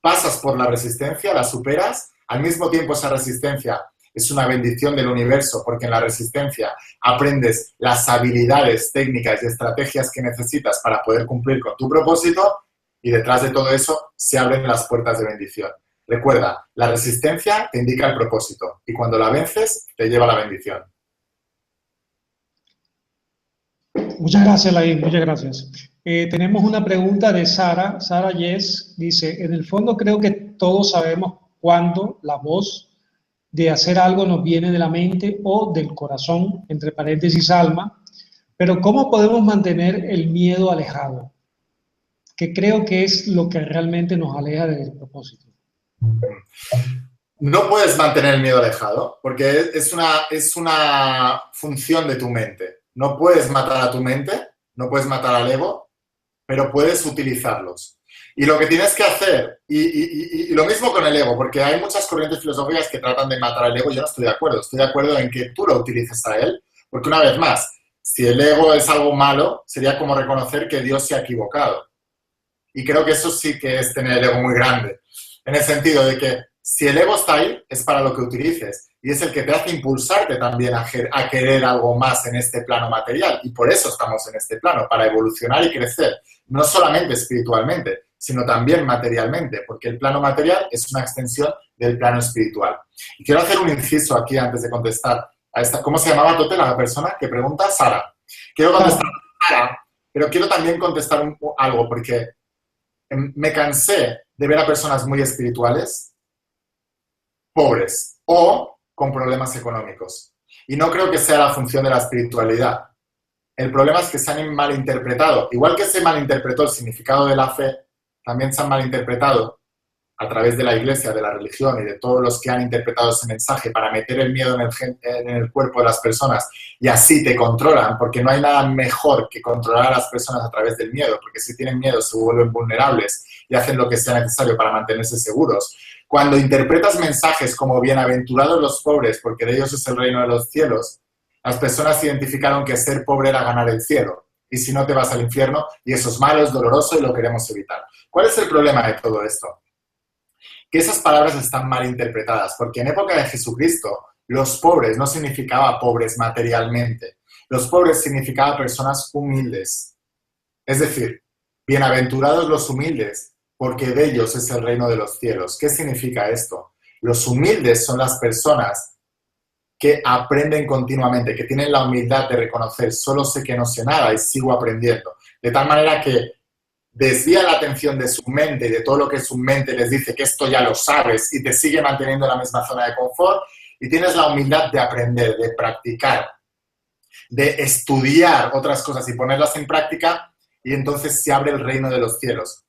pasas por la resistencia, la superas, al mismo tiempo esa resistencia es una bendición del universo porque en la resistencia aprendes las habilidades técnicas y estrategias que necesitas para poder cumplir con tu propósito y detrás de todo eso se abren las puertas de bendición. Recuerda, la resistencia te indica el propósito y cuando la vences te lleva a la bendición. Muchas gracias, Laín, muchas gracias. Tenemos una pregunta de Sara. Sara Yes dice, en el fondo creo que todos sabemos cuándo la voz de hacer algo nos viene de la mente o del corazón, entre paréntesis alma, pero ¿cómo podemos mantener el miedo alejado? Que creo que es lo que realmente nos aleja del propósito. No puedes mantener el miedo alejado porque es una función de tu mente. No puedes matar a tu mente, no puedes matar al ego, pero puedes utilizarlos. Y lo que tienes que hacer, y lo mismo con el ego, porque hay muchas corrientes filosóficas que tratan de matar al ego, yo no estoy de acuerdo. Estoy de acuerdo en que tú lo utilices a él, porque una vez más, si el ego es algo malo, sería como reconocer que Dios se ha equivocado. Y creo que eso sí que es tener el ego muy grande, en el sentido de que si el ego está ahí, es para lo que utilices. Y es el que te hace impulsarte también a querer algo más en este plano material. Y por eso estamos en este plano, para evolucionar y crecer. No solamente espiritualmente, sino también materialmente, porque el plano material es una extensión del plano espiritual. Y quiero hacer un inciso aquí antes de contestar a esta. ¿Cómo se llamaba, Tote, la persona que pregunta? Sara. Quiero contestar a Sara, pero quiero también contestar algo, porque me cansé de ver a personas muy espirituales, pobres o con problemas económicos. Y no creo que sea la función de la espiritualidad. El problema es que se han malinterpretado. Igual que se malinterpretó el significado de la fe, también se han malinterpretado a través de la iglesia, de la religión y de todos los que han interpretado ese mensaje para meter el miedo en el cuerpo de las personas y así te controlan, porque no hay nada mejor que controlar a las personas a través del miedo, porque si tienen miedo se vuelven vulnerables y hacen lo que sea necesario para mantenerse seguros. Cuando interpretas mensajes como bienaventurados los pobres, porque de ellos es el reino de los cielos, las personas identificaron que ser pobre era ganar el cielo. Y si no te vas al infierno, y eso es malo, es doloroso y lo queremos evitar. ¿Cuál es el problema de todo esto? Que esas palabras están mal interpretadas, porque en época de Jesucristo, los pobres no significaba pobres materialmente. Los pobres significaba personas humildes. Es decir, bienaventurados los humildes, porque de ellos es el reino de los cielos. ¿Qué significa esto? Los humildes son las personas que aprenden continuamente, que tienen la humildad de reconocer, solo sé que no sé nada y sigo aprendiendo. De tal manera que desvía la atención de su mente y de todo lo que su mente les dice que esto ya lo sabes y te sigue manteniendo en la misma zona de confort y tienes la humildad de aprender, de practicar, de estudiar otras cosas y ponerlas en práctica y entonces se abre el reino de los cielos,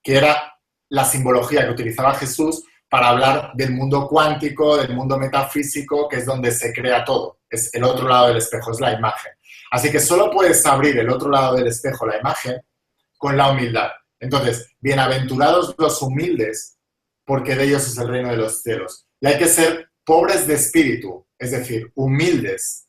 que era la simbología que utilizaba Jesús para hablar del mundo cuántico, del mundo metafísico, que es donde se crea todo. Es el otro lado del espejo, es la imagen. Así que solo puedes abrir el otro lado del espejo, la imagen, con la humildad. Entonces, bienaventurados los humildes, porque de ellos es el reino de los cielos. Y hay que ser pobres de espíritu, es decir, humildes.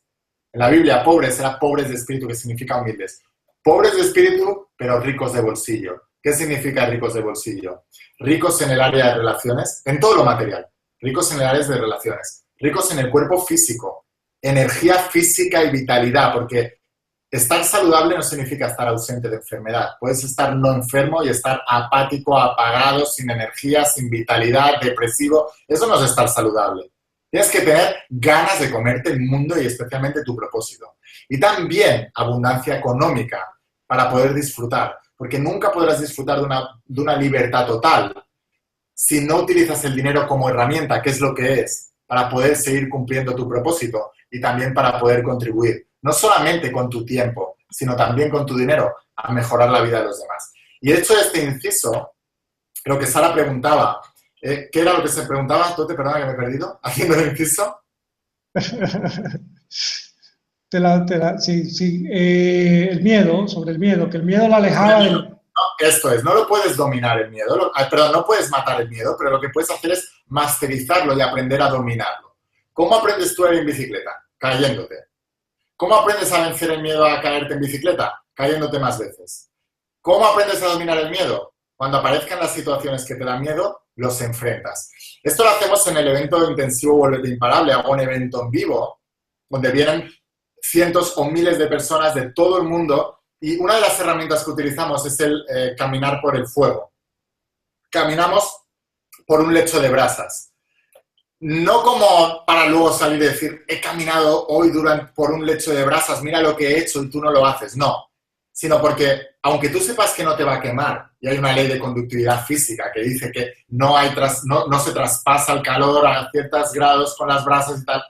En la Biblia, pobres era pobres de espíritu, que significa humildes. Pobres de espíritu, pero ricos de bolsillo. ¿Qué significa ricos de bolsillo? Ricos en el área de relaciones, en todo lo material. Ricos en el área de relaciones. Ricos en el cuerpo físico. Energía física y vitalidad, porque estar saludable no significa estar ausente de enfermedad. Puedes estar no enfermo y estar apático, apagado, sin energía, sin vitalidad, depresivo. Eso no es estar saludable. Tienes que tener ganas de comerte el mundo y especialmente tu propósito. Y también abundancia económica para poder disfrutar. Porque nunca podrás disfrutar de una libertad total si no utilizas el dinero como herramienta, que es lo que es, para poder seguir cumpliendo tu propósito y también para poder contribuir, no solamente con tu tiempo, sino también con tu dinero, a mejorar la vida de los demás. Y hecho este inciso, lo que Sara preguntaba. ¿Qué era lo que se preguntaba? Tote, perdona que me he perdido, haciendo el inciso. Sí, sí. El miedo, sobre el miedo, que el miedo la alejaba del... No, esto es, no lo puedes dominar el miedo, perdón, no puedes matar el miedo, pero lo que puedes hacer es masterizarlo y aprender a dominarlo. ¿Cómo aprendes tú a ir en bicicleta? Cayéndote. ¿Cómo aprendes a vencer el miedo a caerte en bicicleta? Cayéndote más veces. ¿Cómo aprendes a dominar el miedo? Cuando aparezcan las situaciones que te dan miedo, los enfrentas. Esto lo hacemos en el evento intensivo Vuélvete Imparable. Hago un evento en vivo donde vienen cientos o miles de personas de todo el mundo y una de las herramientas que utilizamos es el caminar por el fuego. Caminamos por un lecho de brasas. No como para luego salir y decir, he caminado hoy por un lecho de brasas, mira lo que he hecho y tú no lo haces. No, sino porque aunque tú sepas que no te va a quemar, y hay una ley de conductividad física que dice que no se traspasa el calor a ciertos grados con las brasas y tal,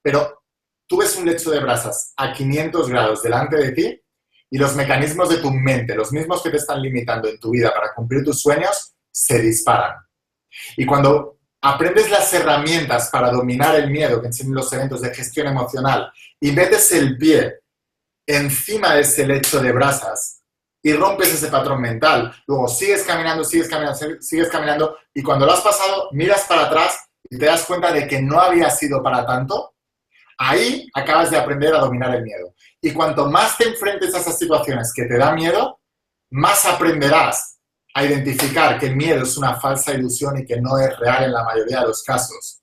pero tú ves un lecho de brasas a 500 grados delante de ti y los mecanismos de tu mente, los mismos que te están limitando en tu vida para cumplir tus sueños, se disparan. Y cuando aprendes las herramientas para dominar el miedo que enseñan los eventos de gestión emocional y metes el pie encima de ese lecho de brasas y rompes ese patrón mental, luego sigues caminando y cuando lo has pasado miras para atrás y te das cuenta de que no había sido para tanto, ahí acabas de aprender a dominar el miedo. Y cuanto más te enfrentes a esas situaciones que te da miedo, más aprenderás a identificar que el miedo es una falsa ilusión y que no es real en la mayoría de los casos.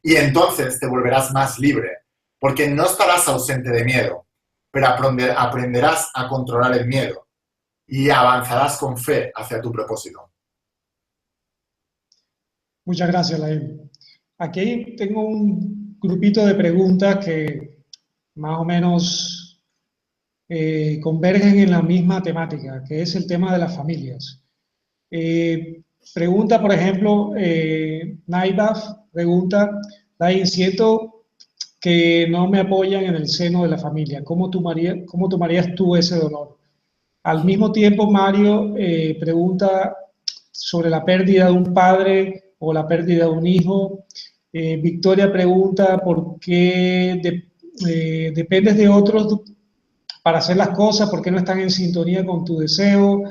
Y entonces te volverás más libre, porque no estarás ausente de miedo, pero aprenderás a controlar el miedo y avanzarás con fe hacia tu propósito. Muchas gracias, Laim. Aquí tengo un grupito de preguntas que más o menos convergen en la misma temática, que es el tema de las familias. Pregunta, por ejemplo, Naibaf pregunta, Laim, siento que no me apoyan en el seno de la familia. ¿Cómo tomarías tú ese dolor? Al mismo tiempo, Mario pregunta sobre la pérdida de un padre o la pérdida de un hijo. Victoria pregunta por qué dependes de otros para hacer las cosas, por qué no están en sintonía con tu deseo.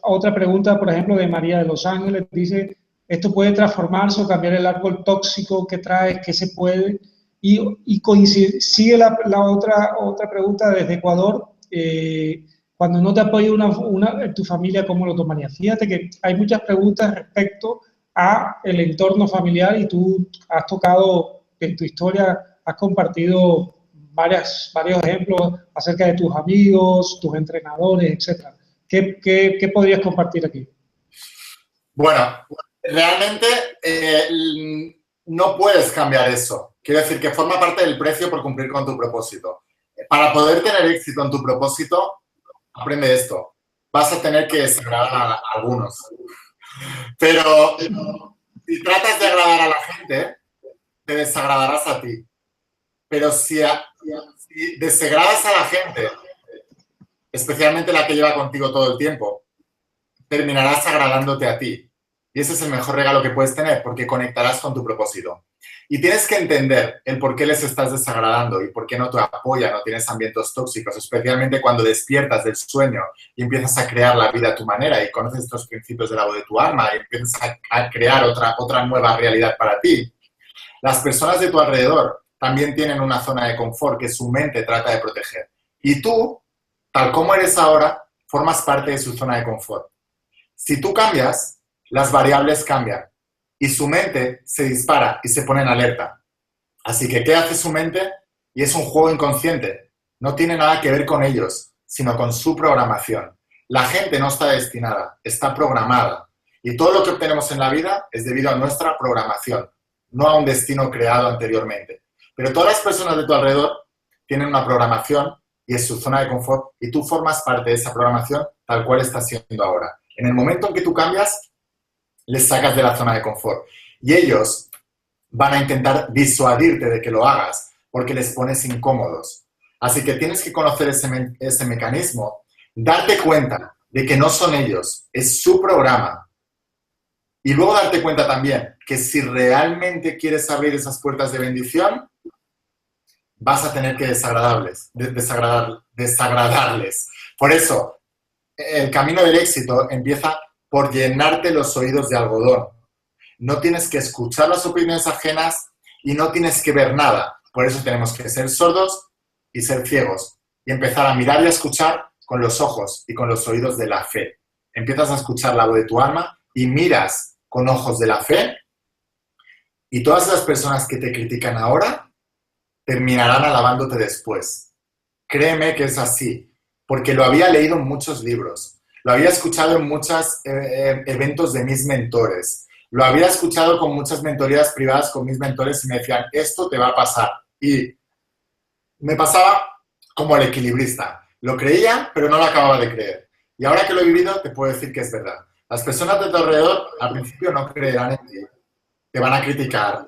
Otra pregunta, por ejemplo, de María de Los Ángeles, dice, ¿esto puede transformarse o cambiar el árbol tóxico que traes? ¿Qué se puede? Y coincide la otra pregunta desde Ecuador, cuando no te apoya tu familia, ¿cómo lo tomarías? Fíjate que hay muchas preguntas respecto a el entorno familiar y tú has tocado en tu historia, has compartido varios ejemplos acerca de tus amigos, tus entrenadores, etc. ¿Qué podrías compartir aquí? Bueno, realmente no puedes cambiar eso. Quiero decir que forma parte del precio por cumplir con tu propósito. Para poder tener éxito en tu propósito, aprende esto. Vas a tener que desagradar a algunos. Pero si tratas de agradar a la gente, te desagradarás a ti. Pero si desagradas a la gente, especialmente la que lleva contigo todo el tiempo, terminarás agradándote a ti. Y ese es el mejor regalo que puedes tener, porque conectarás con tu propósito. Y tienes que entender el por qué les estás desagradando y por qué no te apoyan, no tienes ambientes tóxicos, especialmente cuando despiertas del sueño y empiezas a crear la vida a tu manera y conoces estos principios de la voz de tu alma y empiezas a crear otra nueva realidad para ti. Las personas de tu alrededor también tienen una zona de confort que su mente trata de proteger. Y tú, tal como eres ahora, formas parte de su zona de confort. Si tú cambias, las variables cambian y su mente se dispara y se pone en alerta. Así que, ¿qué hace su mente? Y es un juego inconsciente. No tiene nada que ver con ellos, sino con su programación. La gente no está destinada, está programada. Y todo lo que obtenemos en la vida es debido a nuestra programación, no a un destino creado anteriormente. Pero todas las personas de tu alrededor tienen una programación y es su zona de confort y tú formas parte de esa programación tal cual estás siendo ahora. En el momento en que tú cambias, les sacas de la zona de confort. Y ellos van a intentar disuadirte de que lo hagas porque les pones incómodos. Así que tienes que conocer ese mecanismo, darte cuenta de que no son ellos, es su programa. Y luego darte cuenta también que si realmente quieres abrir esas puertas de bendición, vas a tener que desagradarles. Por eso, el camino del éxito empieza por llenarte los oídos de algodón. No tienes que escuchar las opiniones ajenas y no tienes que ver nada. Por eso tenemos que ser sordos y ser ciegos y empezar a mirar y a escuchar con los ojos y con los oídos de la fe. Empiezas a escuchar la voz de tu alma y miras con ojos de la fe y todas las personas que te critican ahora terminarán alabándote después. Créeme que es así, porque lo había leído en muchos libros, lo había escuchado en muchos eventos de mis mentores, lo había escuchado con muchas mentorías privadas con mis mentores y me decían, esto te va a pasar. Y me pasaba como el equilibrista. Lo creía, pero no lo acababa de creer. Y ahora que lo he vivido, te puedo decir que es verdad. Las personas de tu alrededor al principio no creerán en ti, te van a criticar,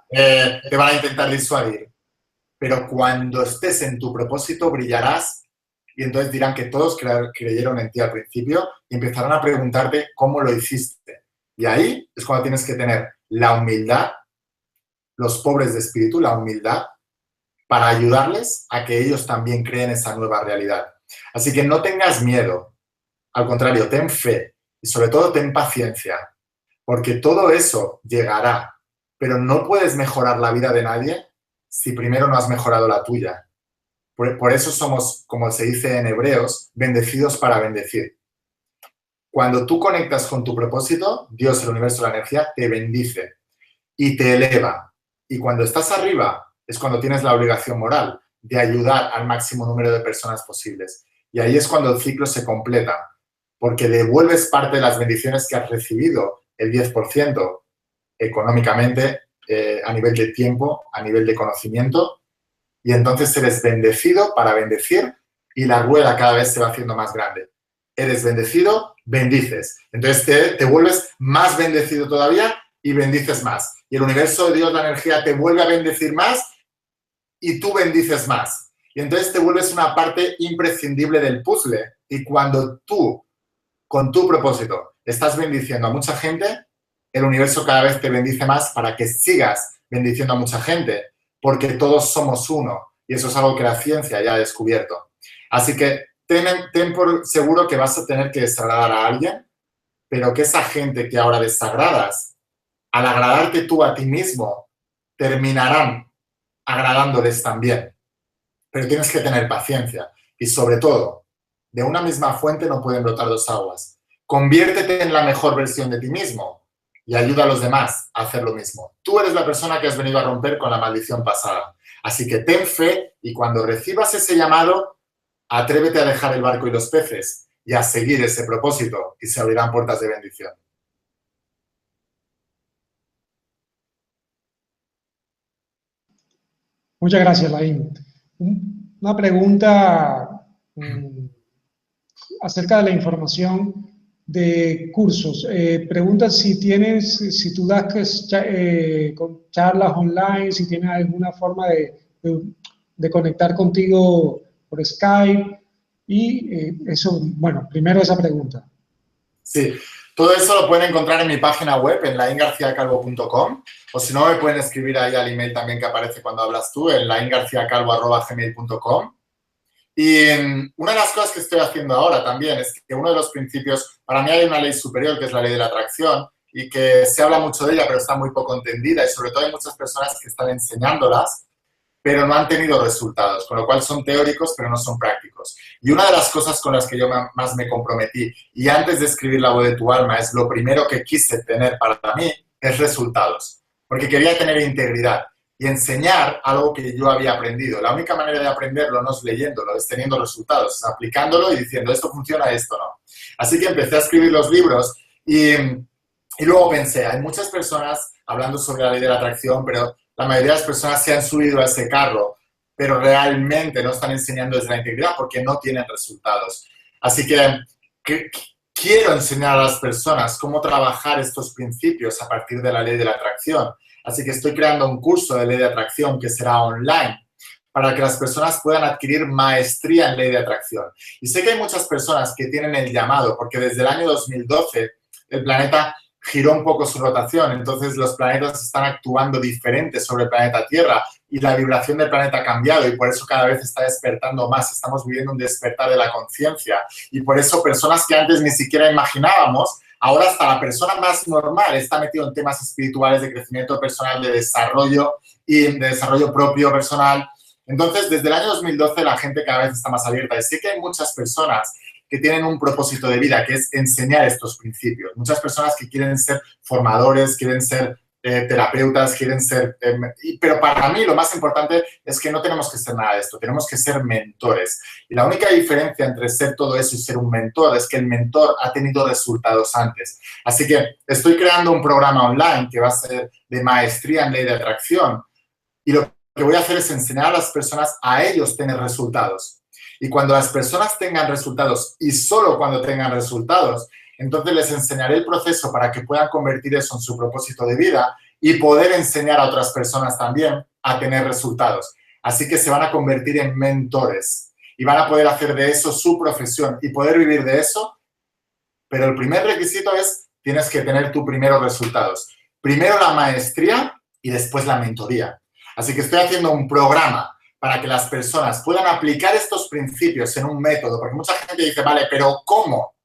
te van a intentar disuadir. Pero cuando estés en tu propósito, brillarás y entonces dirán que todos creyeron en ti al principio y empezarán a preguntarte cómo lo hiciste. Y ahí es cuando tienes que tener la humildad, los pobres de espíritu, la humildad, para ayudarles a que ellos también creen esa nueva realidad. Así que no tengas miedo, al contrario, ten fe y sobre todo ten paciencia, porque todo eso llegará, pero no puedes mejorar la vida de nadie si primero no has mejorado la tuya. Por eso somos, como se dice en Hebreos, bendecidos para bendecir. Cuando tú conectas con tu propósito, Dios, el universo, la energía, te bendice y te eleva. Y cuando estás arriba es cuando tienes la obligación moral de ayudar al máximo número de personas posibles. Y ahí es cuando el ciclo se completa, porque devuelves parte de las bendiciones que has recibido, el 10%, económicamente, a nivel de tiempo, a nivel de conocimiento, y entonces eres bendecido para bendecir y la rueda cada vez se va haciendo más grande. Eres bendecido, bendices. Entonces te vuelves más bendecido todavía y bendices más. Y el universo de Dios, la energía, te vuelve a bendecir más y tú bendices más. Y entonces te vuelves una parte imprescindible del puzzle. Y cuando tú, con tu propósito, estás bendiciendo a mucha gente, el universo cada vez te bendice más para que sigas bendiciendo a mucha gente, porque todos somos uno. Y eso es algo que la ciencia ya ha descubierto. Así que ten por seguro que vas a tener que desagradar a alguien, pero que esa gente que ahora desagradas, al agradarte tú a ti mismo, terminarán agradándoles también. Pero tienes que tener paciencia. Y sobre todo, de una misma fuente no pueden brotar dos aguas. Conviértete en la mejor versión de ti mismo y ayuda a los demás a hacer lo mismo. Tú eres la persona que has venido a romper con la maldición pasada. Así que ten fe y cuando recibas ese llamado, atrévete a dejar el barco y los peces y a seguir ese propósito y se abrirán puertas de bendición. Muchas gracias, Laín. Una pregunta acerca de la información de cursos. Pregunta si tú das con charlas online, si tienes alguna forma de conectar contigo por Skype. Y eso, bueno, primero esa pregunta. Sí, todo eso lo pueden encontrar en mi página web, en laingarciacalvo.com, o si no, me pueden escribir ahí al email también que aparece cuando hablas tú, en laingarciacalvo@gmail.com. Y una de las cosas que estoy haciendo ahora también es que uno de los principios, para mí hay una ley superior que es la ley de la atracción y que se habla mucho de ella, pero está muy poco entendida y sobre todo hay muchas personas que están enseñándolas, pero no han tenido resultados, con lo cual son teóricos, pero no son prácticos. Y una de las cosas con las que yo más me comprometí, y antes de escribir La voz de tu alma, es lo primero que quise tener para mí, es resultados. Porque quería tener integridad y enseñar algo que yo había aprendido. La única manera de aprenderlo no es leyéndolo, es teniendo resultados, es aplicándolo y diciendo esto funciona, esto no. Así que empecé a escribir los libros y luego pensé, hay muchas personas hablando sobre la ley de la atracción, pero la mayoría de las personas se han subido a ese carro, pero realmente no están enseñando desde la integridad porque no tienen resultados. Así que quiero enseñar a las personas cómo trabajar estos principios a partir de la ley de la atracción. Así que estoy creando un curso de ley de atracción que será online para que las personas puedan adquirir maestría en ley de atracción. Y sé que hay muchas personas que tienen el llamado, porque desde el año 2012 el planeta giró un poco su rotación, entonces los planetas están actuando diferentes sobre el planeta Tierra y la vibración del planeta ha cambiado y por eso cada vez está despertando más, estamos viviendo un despertar de la conciencia y por eso personas que antes ni siquiera imaginábamos, ahora hasta la persona más normal está metido en temas espirituales de crecimiento personal, de desarrollo y de desarrollo propio personal. Entonces, desde el año 2012 la gente cada vez está más abierta y sé que hay muchas personas que tienen un propósito de vida, que es enseñar estos principios. Muchas personas que quieren ser formadores, quieren ser terapeutas, quieren ser... pero para mí lo más importante es que no tenemos que ser nada de esto, tenemos que ser mentores. Y la única diferencia entre ser todo eso y ser un mentor es que el mentor ha tenido resultados antes. Así que estoy creando un programa online que va a ser de maestría en ley de atracción y lo que voy a hacer es enseñar a las personas a ellos tener resultados. Y cuando las personas tengan resultados y solo cuando tengan resultados, entonces les enseñaré el proceso para que puedan convertir eso en su propósito de vida y poder enseñar a otras personas también a tener resultados. Así que se van a convertir en mentores y van a poder hacer de eso su profesión y poder vivir de eso. Pero el primer requisito es, tienes que tener tus primeros resultados. Primero la maestría y después la mentoría. Así que estoy haciendo un programa para que las personas puedan aplicar estos principios en un método, porque mucha gente dice, vale, pero ¿cómo?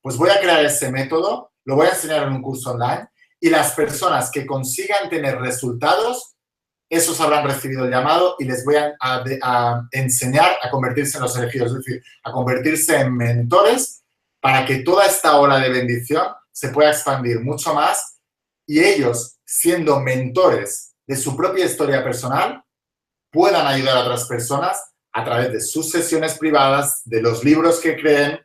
Pues voy a crear ese método, lo voy a enseñar en un curso online y las personas que consigan tener resultados, esos habrán recibido el llamado y les voy a enseñar a convertirse en los elegidos, es decir, a convertirse en mentores para que toda esta ola de bendición se pueda expandir mucho más y ellos, siendo mentores de su propia historia personal, puedan ayudar a otras personas a través de sus sesiones privadas, de los libros que creen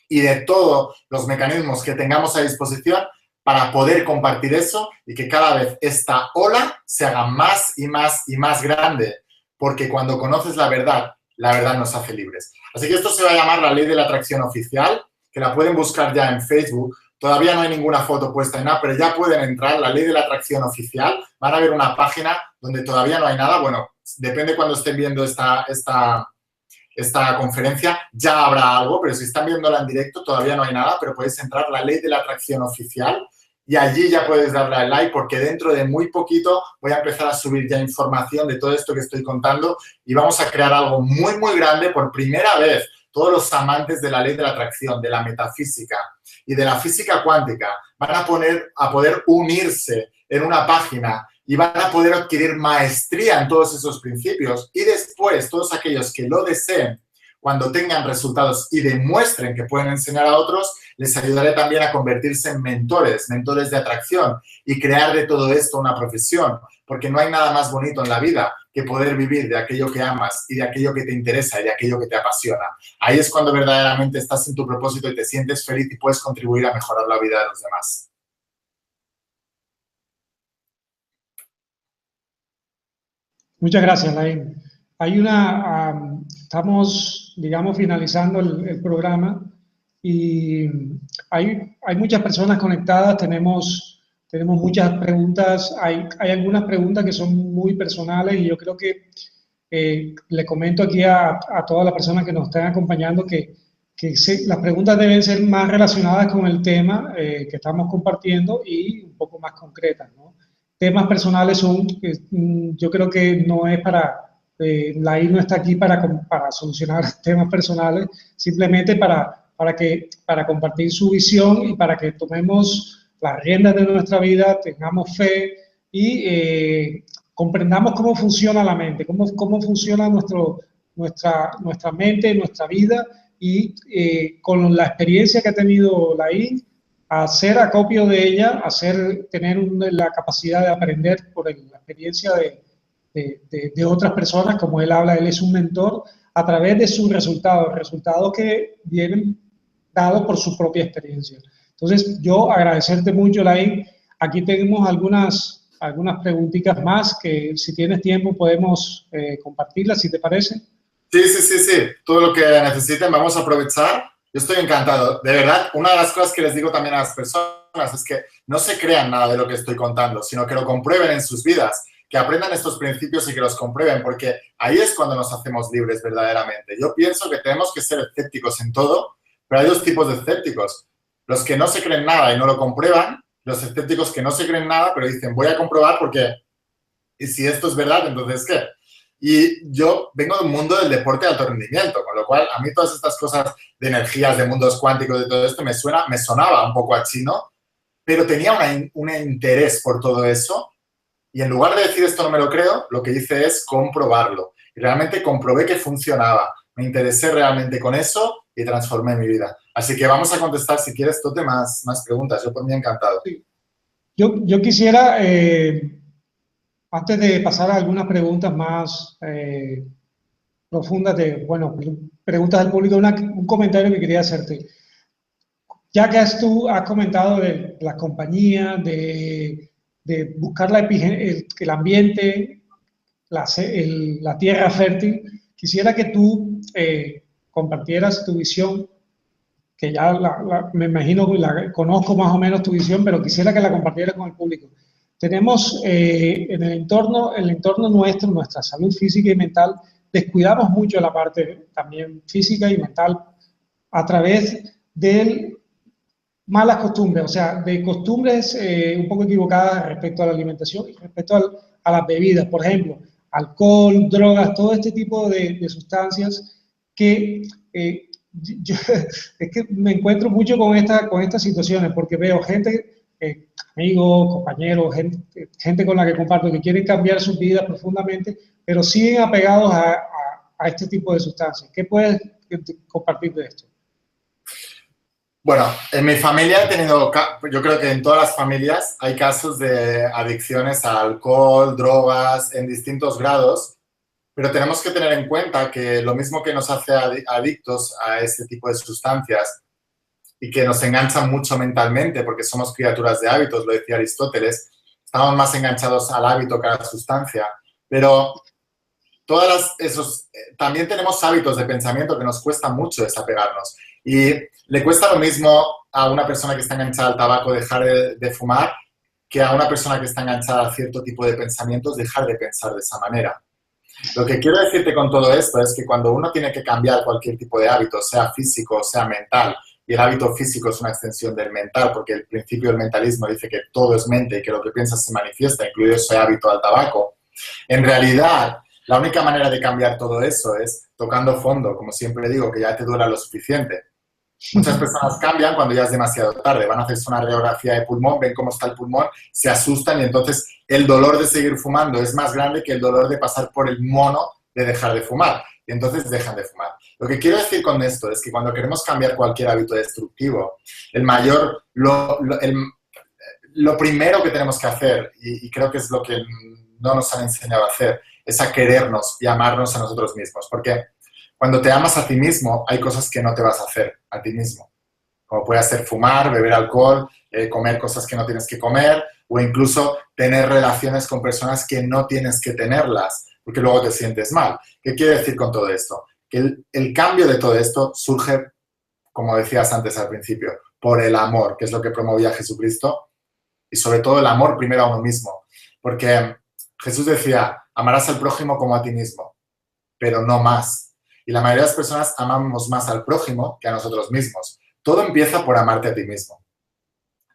y de todos los mecanismos que tengamos a disposición para poder compartir eso y que cada vez esta ola se haga más y más y más grande, porque cuando conoces la verdad nos hace libres. Así que esto se va a llamar la Ley de la Atracción Oficial, que la pueden buscar ya en Facebook. Todavía no hay ninguna foto puesta en nada, pero ya pueden entrar, la Ley de la Atracción Oficial. Van a ver una página donde todavía no hay nada. Bueno, depende cuando estén viendo esta conferencia, ya habrá algo, pero si están viéndola en directo todavía no hay nada, pero podéis entrar, la Ley de la Atracción Oficial, y allí ya puedes darle al like porque dentro de muy poquito voy a empezar a subir ya información de todo esto que estoy contando y vamos a crear algo muy, muy grande por primera vez. Todos los amantes de la ley de la atracción, de la metafísica y de la física cuántica van a poder unirse en una página y van a poder adquirir maestría en todos esos principios y después todos aquellos que lo deseen, cuando tengan resultados y demuestren que pueden enseñar a otros, les ayudaré también a convertirse en mentores de atracción y crear de todo esto una profesión, porque no hay nada más bonito en la vida que poder vivir de aquello que amas y de aquello que te interesa y de aquello que te apasiona. Ahí es cuando verdaderamente estás en tu propósito y te sientes feliz y puedes contribuir a mejorar la vida de los demás. Muchas gracias, Laín. Estamos, digamos, finalizando el programa y hay muchas personas conectadas, tenemos muchas preguntas, hay algunas preguntas que son muy personales y yo creo que le comento aquí a todas las personas que nos están acompañando que las preguntas deben ser más relacionadas con el tema que estamos compartiendo y un poco más concretas, ¿no? Temas personales yo creo que no es Laín no está aquí para solucionar temas personales, simplemente para compartir su visión y para que tomemos las riendas de nuestra vida, tengamos fe y comprendamos cómo funciona la mente, cómo funciona nuestra mente, nuestra vida y con la experiencia que ha tenido Laín, hacer acopio de ella, tener la capacidad de aprender por la experiencia de otras personas, como él habla, él es un mentor, a través de sus resultados que vienen dados por su propia experiencia. Entonces, yo agradecerte mucho, Laín. Aquí tenemos algunas preguntitas más que si tienes tiempo podemos compartirlas, si te parece. Sí. Todo lo que necesiten vamos a aprovechar. Yo estoy encantado. De verdad, una de las cosas que les digo también a las personas es que no se crean nada de lo que estoy contando, sino que lo comprueben en sus vidas. que aprendan estos principios y que los comprueben, porque ahí es cuando nos hacemos libres verdaderamente. Yo pienso que tenemos que ser escépticos en todo, pero hay dos tipos de escépticos. Los que no se creen nada y no lo comprueban, los escépticos que no se creen nada, pero dicen, voy a comprobar porque, y si esto es verdad, entonces, ¿qué? Y yo vengo de un mundo del deporte de alto rendimiento, con lo cual a mí todas estas cosas de energías, de mundos cuánticos, de todo esto, me sonaba un poco a chino, pero tenía un interés por todo eso. Y en lugar de decir esto no me lo creo, lo que hice es comprobarlo. Y realmente comprobé que funcionaba. Me interesé realmente con eso y transformé mi vida. Así que vamos a contestar, si quieres, Tote, más preguntas. Yo por mí encantado. Sí. Yo quisiera, antes de pasar a algunas preguntas más profundas, preguntas del público, un comentario que quería hacerte. Ya que tú has comentado de las compañías, de buscar el ambiente, la tierra fértil, quisiera que tú compartieras tu visión, que ya me imagino que conozco más o menos tu visión, pero quisiera que la compartieras con el público. Tenemos en el entorno nuestro, nuestra salud física y mental, descuidamos mucho la parte también física y mental a través del malas costumbres, o sea, de costumbres un poco equivocadas respecto a la alimentación y respecto a las bebidas, por ejemplo, alcohol, drogas, todo este tipo de sustancias que yo, es que me encuentro mucho con estas situaciones porque veo gente, amigos, compañeros, gente con la que comparto que quieren cambiar su vida profundamente, pero siguen apegados a este tipo de sustancias. ¿Qué puedes compartir de esto? Bueno, en mi familia he tenido, yo creo que en todas las familias hay casos de adicciones a alcohol, drogas, en distintos grados, pero tenemos que tener en cuenta que lo mismo que nos hace adictos a este tipo de sustancias y que nos enganchan mucho mentalmente porque somos criaturas de hábitos, lo decía Aristóteles, estamos más enganchados al hábito que a la sustancia, pero también tenemos hábitos de pensamiento que nos cuesta mucho desapegarnos. Y le cuesta lo mismo a una persona que está enganchada al tabaco dejar de fumar que a una persona que está enganchada a cierto tipo de pensamientos dejar de pensar de esa manera. Lo que quiero decirte con todo esto es que cuando uno tiene que cambiar cualquier tipo de hábito, sea físico o sea mental, y el hábito físico es una extensión del mental, porque el principio del mentalismo dice que todo es mente y que lo que piensas se manifiesta, incluido ese hábito al tabaco, en realidad la única manera de cambiar todo eso es tocando fondo, como siempre digo, que ya te dura lo suficiente. Muchas personas cambian cuando ya es demasiado tarde, van a hacerse una radiografía de pulmón, ven cómo está el pulmón, se asustan y entonces el dolor de seguir fumando es más grande que el dolor de pasar por el mono de dejar de fumar y entonces dejan de fumar. Lo que quiero decir con esto es que cuando queremos cambiar cualquier hábito destructivo, lo primero que tenemos que hacer, y creo que es lo que no nos han enseñado a hacer, es a querernos y amarnos a nosotros mismos, porque cuando te amas a ti mismo, hay cosas que no te vas a hacer a ti mismo. Como puede ser fumar, beber alcohol, comer cosas que no tienes que comer o incluso tener relaciones con personas que no tienes que tenerlas porque luego te sientes mal. ¿Qué quiere decir con todo esto? Que el cambio de todo esto surge, como decías antes al principio, por el amor, que es lo que promovía Jesucristo y sobre todo el amor primero a uno mismo. Porque Jesús decía, amarás al prójimo como a ti mismo, pero no más. Y la mayoría de las personas amamos más al prójimo que a nosotros mismos. Todo empieza por amarte a ti mismo.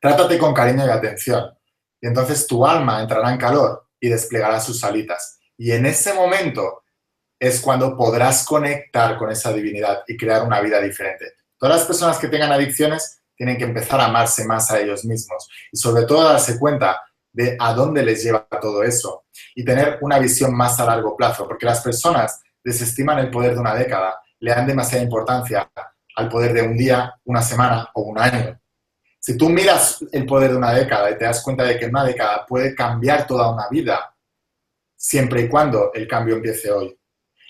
Trátate con cariño y atención. Y entonces tu alma entrará en calor y desplegará sus alitas. Y en ese momento es cuando podrás conectar con esa divinidad y crear una vida diferente. Todas las personas que tengan adicciones tienen que empezar a amarse más a ellos mismos. Y sobre todo darse cuenta de a dónde les lleva todo eso. Y tener una visión más a largo plazo. Porque las personas desestiman el poder de una década, le dan demasiada importancia al poder de un día, una semana o un año. Si tú miras el poder de una década y te das cuenta de que una década puede cambiar toda una vida, siempre y cuando el cambio empiece hoy.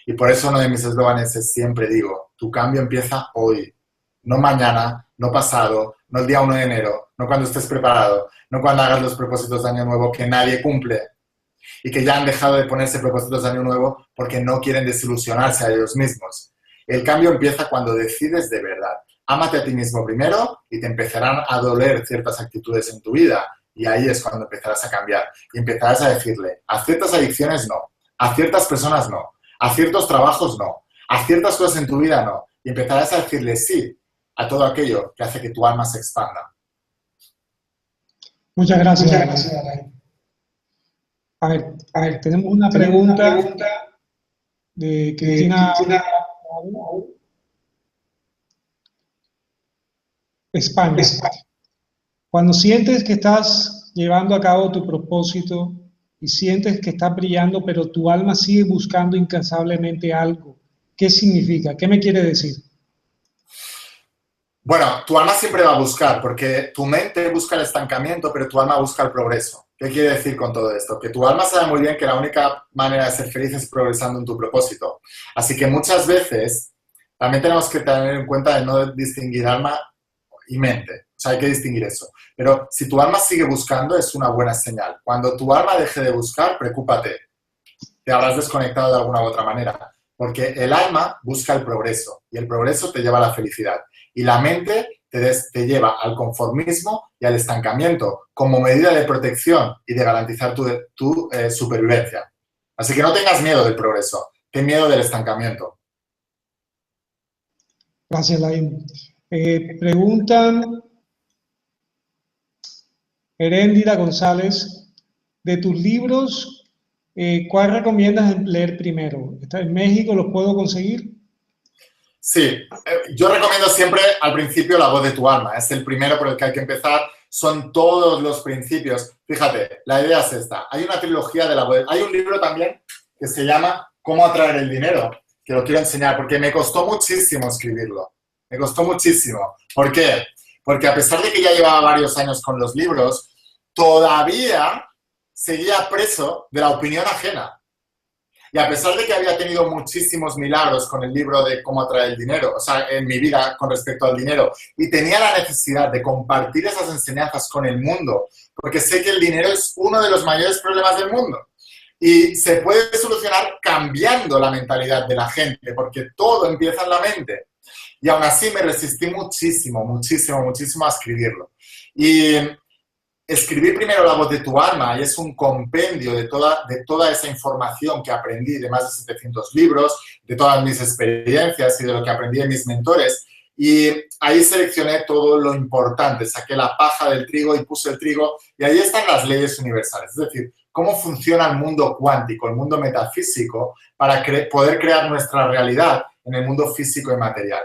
Y por eso uno de mis eslóganes es siempre digo, tu cambio empieza hoy, no mañana, no pasado, no el día 1 de enero, no cuando estés preparado, no cuando hagas los propósitos de año nuevo que nadie cumple. Y que ya han dejado de ponerse propósitos de año nuevo porque no quieren desilusionarse a ellos mismos. El cambio empieza cuando decides de verdad. Ámate a ti mismo primero y te empezarán a doler ciertas actitudes en tu vida Y ahí es cuando empezarás a cambiar y empezarás a decirle, a ciertas adicciones no, a ciertas personas no, a ciertos trabajos no, a ciertas cosas en tu vida no. Y empezarás a decirle sí a todo aquello que hace que tu alma se expanda. Muchas gracias. A ver, tenemos una pregunta de Cristina España. Cuando sientes que estás llevando a cabo tu propósito y sientes que estás brillando, pero tu alma sigue buscando incansablemente algo, ¿qué significa? ¿Qué me quiere decir? Bueno, tu alma siempre va a buscar, porque tu mente busca el estancamiento, pero tu alma busca el progreso. ¿Qué quiere decir con todo esto? Que tu alma sabe muy bien que la única manera de ser feliz es progresando en tu propósito. Así que muchas veces también tenemos que tener en cuenta de no distinguir alma y mente. O sea, hay que distinguir eso. Pero si tu alma sigue buscando, es una buena señal. Cuando tu alma deje de buscar, preocúpate. Te habrás desconectado de alguna u otra manera. Porque el alma busca el progreso y el progreso te lleva a la felicidad. Y la mente te lleva al conformismo y al estancamiento como medida de protección y de garantizar tu supervivencia. Así que no tengas miedo del progreso, ten miedo del estancamiento. Gracias, Laín. Preguntan Heréndira González, de tus libros, ¿cuál recomiendas leer primero? ¿Está en México? ¿Los puedo conseguir? Sí, yo recomiendo siempre al principio La voz de tu alma. Es el primero por el que hay que empezar. Son todos los principios. Fíjate, la idea es esta. Hay una trilogía de la voz. Hay un libro también que se llama Cómo atraer el dinero, que lo quiero enseñar porque me costó muchísimo escribirlo. Me costó muchísimo. ¿Por qué? Porque a pesar de que ya llevaba varios años con los libros, todavía seguía preso de la opinión ajena. Y a pesar de que había tenido muchísimos milagros con el libro de Cómo atraer el dinero, o sea, en mi vida con respecto al dinero, y tenía la necesidad de compartir esas enseñanzas con el mundo, porque sé que el dinero es uno de los mayores problemas del mundo. Y se puede solucionar cambiando la mentalidad de la gente, porque todo empieza en la mente. Y aún así me resistí muchísimo a escribirlo. Y escribí primero La voz de tu alma y es un compendio de toda esa información que aprendí de más de 700 libros, de todas mis experiencias y de lo que aprendí de mis mentores. Y ahí seleccioné todo lo importante, saqué la paja del trigo y puse el trigo y ahí están las leyes universales. Es decir, cómo funciona el mundo cuántico, el mundo metafísico, para poder crear nuestra realidad en el mundo físico y material.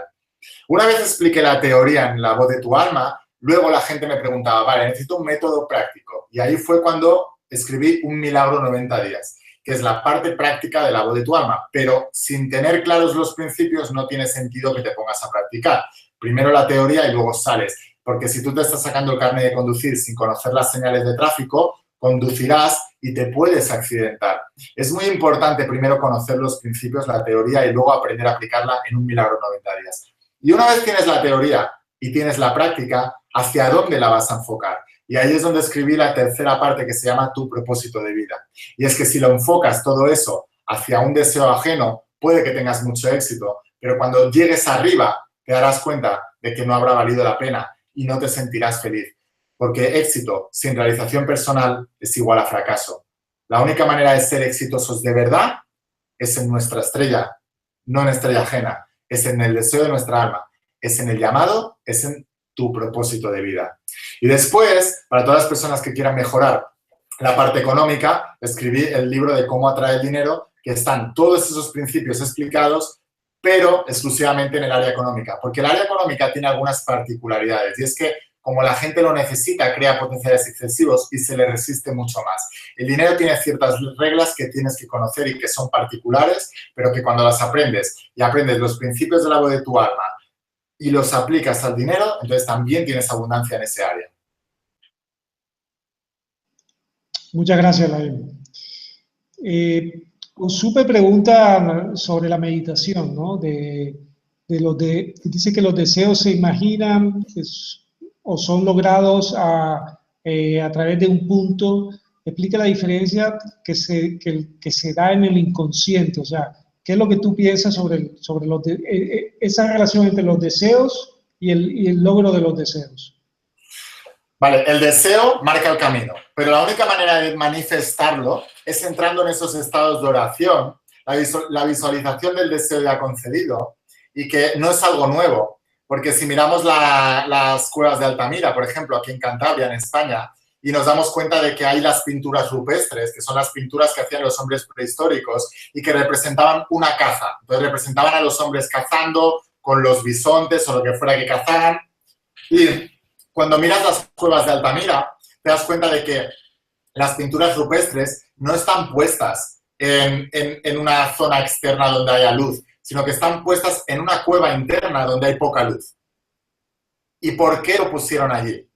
Una vez expliqué la teoría en La voz de tu alma, luego la gente me preguntaba, vale, necesito un método práctico. Y ahí fue cuando escribí Un milagro 90 días, que es la parte práctica de La voz de tu alma. Pero sin tener claros los principios no tiene sentido que te pongas a practicar. Primero la teoría y luego sales. Porque si tú te estás sacando el carnet de conducir sin conocer las señales de tráfico, conducirás y te puedes accidentar. Es muy importante primero conocer los principios, la teoría y luego aprender a aplicarla en Un milagro 90 días. Y una vez tienes la teoría y tienes la práctica, ¿hacia dónde la vas a enfocar? Y ahí es donde escribí la tercera parte que se llama Tu propósito de vida. Y es que si lo enfocas todo eso hacia un deseo ajeno, puede que tengas mucho éxito, pero cuando llegues arriba te darás cuenta de que no habrá valido la pena y no te sentirás feliz. Porque éxito sin realización personal es igual a fracaso. La única manera de ser exitosos de verdad es en nuestra estrella, no en estrella ajena. Es en el deseo de nuestra alma, es en el llamado, es en tu propósito de vida. Y después, para todas las personas que quieran mejorar la parte económica, escribí el libro de Cómo atraer el dinero, que están todos esos principios explicados, pero exclusivamente en el área económica, porque el área económica tiene algunas particularidades, y es que como la gente lo necesita, crea potenciales excesivos y se le resiste mucho más. El dinero tiene ciertas reglas que tienes que conocer y que son particulares, pero que cuando las aprendes y aprendes los principios de la voz de tu alma y los aplicas al dinero, entonces también tienes abundancia en ese área. Muchas gracias, Laín. Supe pregunta sobre la meditación, ¿no? Dice que los deseos se imaginan o son logrados a través de un punto. Explica la diferencia que se da en el inconsciente, o sea, ¿qué es lo que tú piensas sobre esa relación entre los deseos y el logro de los deseos? Vale, el deseo marca el camino, pero la única manera de manifestarlo es entrando en esos estados de oración, la visualización del deseo ya concedido, y que no es algo nuevo, porque si miramos las cuevas de Altamira, por ejemplo, aquí en Cantabria, en España, y nos damos cuenta de que hay las pinturas rupestres, que son las pinturas que hacían los hombres prehistóricos y que representaban una caza. Entonces representaban a los hombres cazando con los bisontes o lo que fuera que cazaran. Y cuando miras las cuevas de Altamira, te das cuenta de que las pinturas rupestres no están puestas en una zona externa donde haya luz, sino que están puestas en una cueva interna donde hay poca luz. ¿Y por qué lo pusieron allí?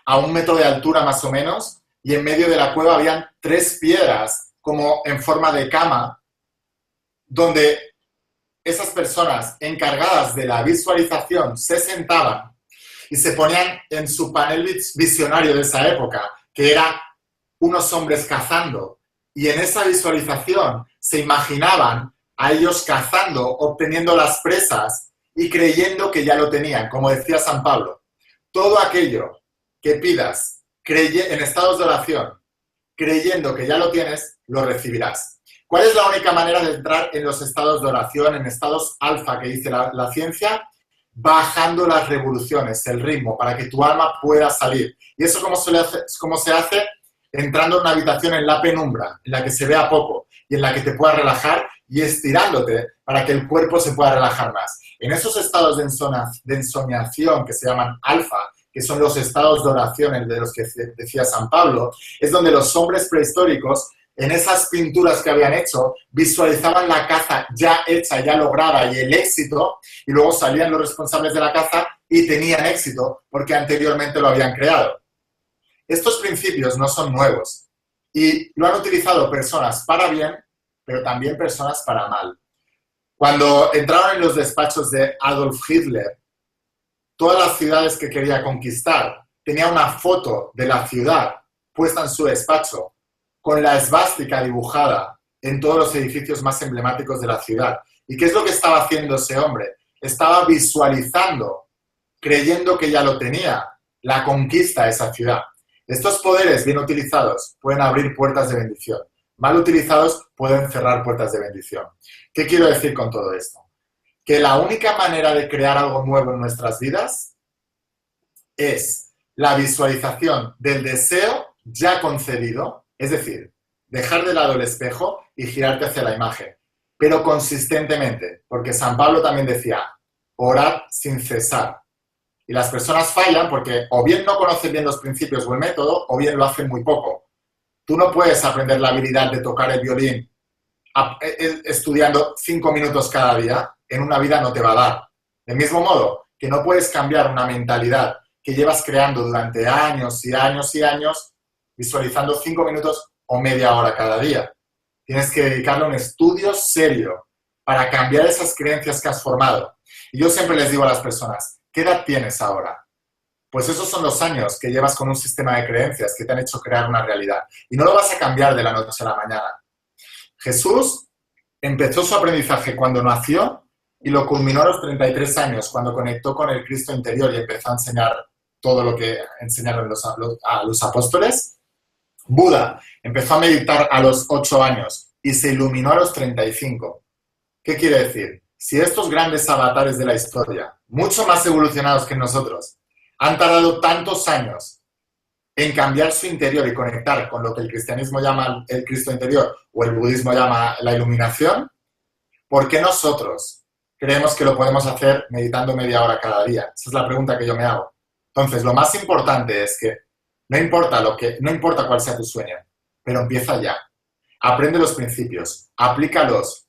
A 1 metro de altura más o menos, y en medio de la cueva habían 3 piedras como en forma de cama, donde esas personas encargadas de la visualización se sentaban y se ponían en su panel visionario de esa época, que era unos hombres cazando, y en esa visualización se imaginaban a ellos cazando, obteniendo las presas y creyendo que ya lo tenían, como decía San Pablo. Todo aquello que pidas en estados de oración, creyendo que ya lo tienes, lo recibirás. ¿Cuál es la única manera de entrar en los estados de oración, en estados alfa que dice la ciencia? Bajando las revoluciones, el ritmo, para que tu alma pueda salir. ¿Y eso cómo se hace? Entrando en una habitación en la penumbra, en la que se vea poco y en la que te puedas relajar y estirándote para que el cuerpo se pueda relajar más. En esos estados de ensoñación que se llaman alfa, que son los estados de oración de los que decía San Pablo, es donde los hombres prehistóricos, en esas pinturas que habían hecho, visualizaban la caza ya hecha, ya lograda y el éxito, y luego salían los responsables de la caza y tenían éxito porque anteriormente lo habían creado. Estos principios no son nuevos y lo han utilizado personas para bien, pero también personas para mal. Cuando entraron en los despachos de Adolf Hitler, todas las ciudades que quería conquistar, tenía una foto de la ciudad puesta en su despacho con la esvástica dibujada en todos los edificios más emblemáticos de la ciudad. ¿Y qué es lo que estaba haciendo ese hombre? Estaba visualizando, creyendo que ya lo tenía, la conquista de esa ciudad. Estos poderes bien utilizados pueden abrir puertas de bendición. Mal utilizados pueden cerrar puertas de bendición. ¿Qué quiero decir con todo esto? Que la única manera de crear algo nuevo en nuestras vidas es la visualización del deseo ya concedido, es decir, dejar de lado el espejo y girarte hacia la imagen, pero consistentemente, porque San Pablo también decía, orad sin cesar. Y las personas fallan porque o bien no conocen bien los principios o el método, o bien lo hacen muy poco. Tú no puedes aprender la habilidad de tocar el violín estudiando 5 minutos cada día, en una vida no te va a dar. Del mismo modo que no puedes cambiar una mentalidad que llevas creando durante años y años y años, visualizando 5 minutos o media hora cada día. Tienes que dedicarle un estudio serio para cambiar esas creencias que has formado. Y yo siempre les digo a las personas, ¿qué edad tienes ahora? Pues esos son los años que llevas con un sistema de creencias que te han hecho crear una realidad. Y no lo vas a cambiar de la noche a la mañana. Jesús empezó su aprendizaje cuando nació y lo culminó a los 33 años, cuando conectó con el Cristo interior y empezó a enseñar todo lo que enseñaron a los apóstoles. Buda empezó a meditar a los 8 años y se iluminó a los 35. ¿Qué quiere decir? Si estos grandes avatares de la historia, mucho más evolucionados que nosotros, han tardado tantos años en cambiar su interior y conectar con lo que el cristianismo llama el Cristo interior o el budismo llama la iluminación, ¿por qué nosotros creemos que lo podemos hacer meditando media hora cada día? Esa es la pregunta que yo me hago. Entonces, lo más importante es que no importa cuál sea tu sueño, pero empieza ya. Aprende los principios, aplícalos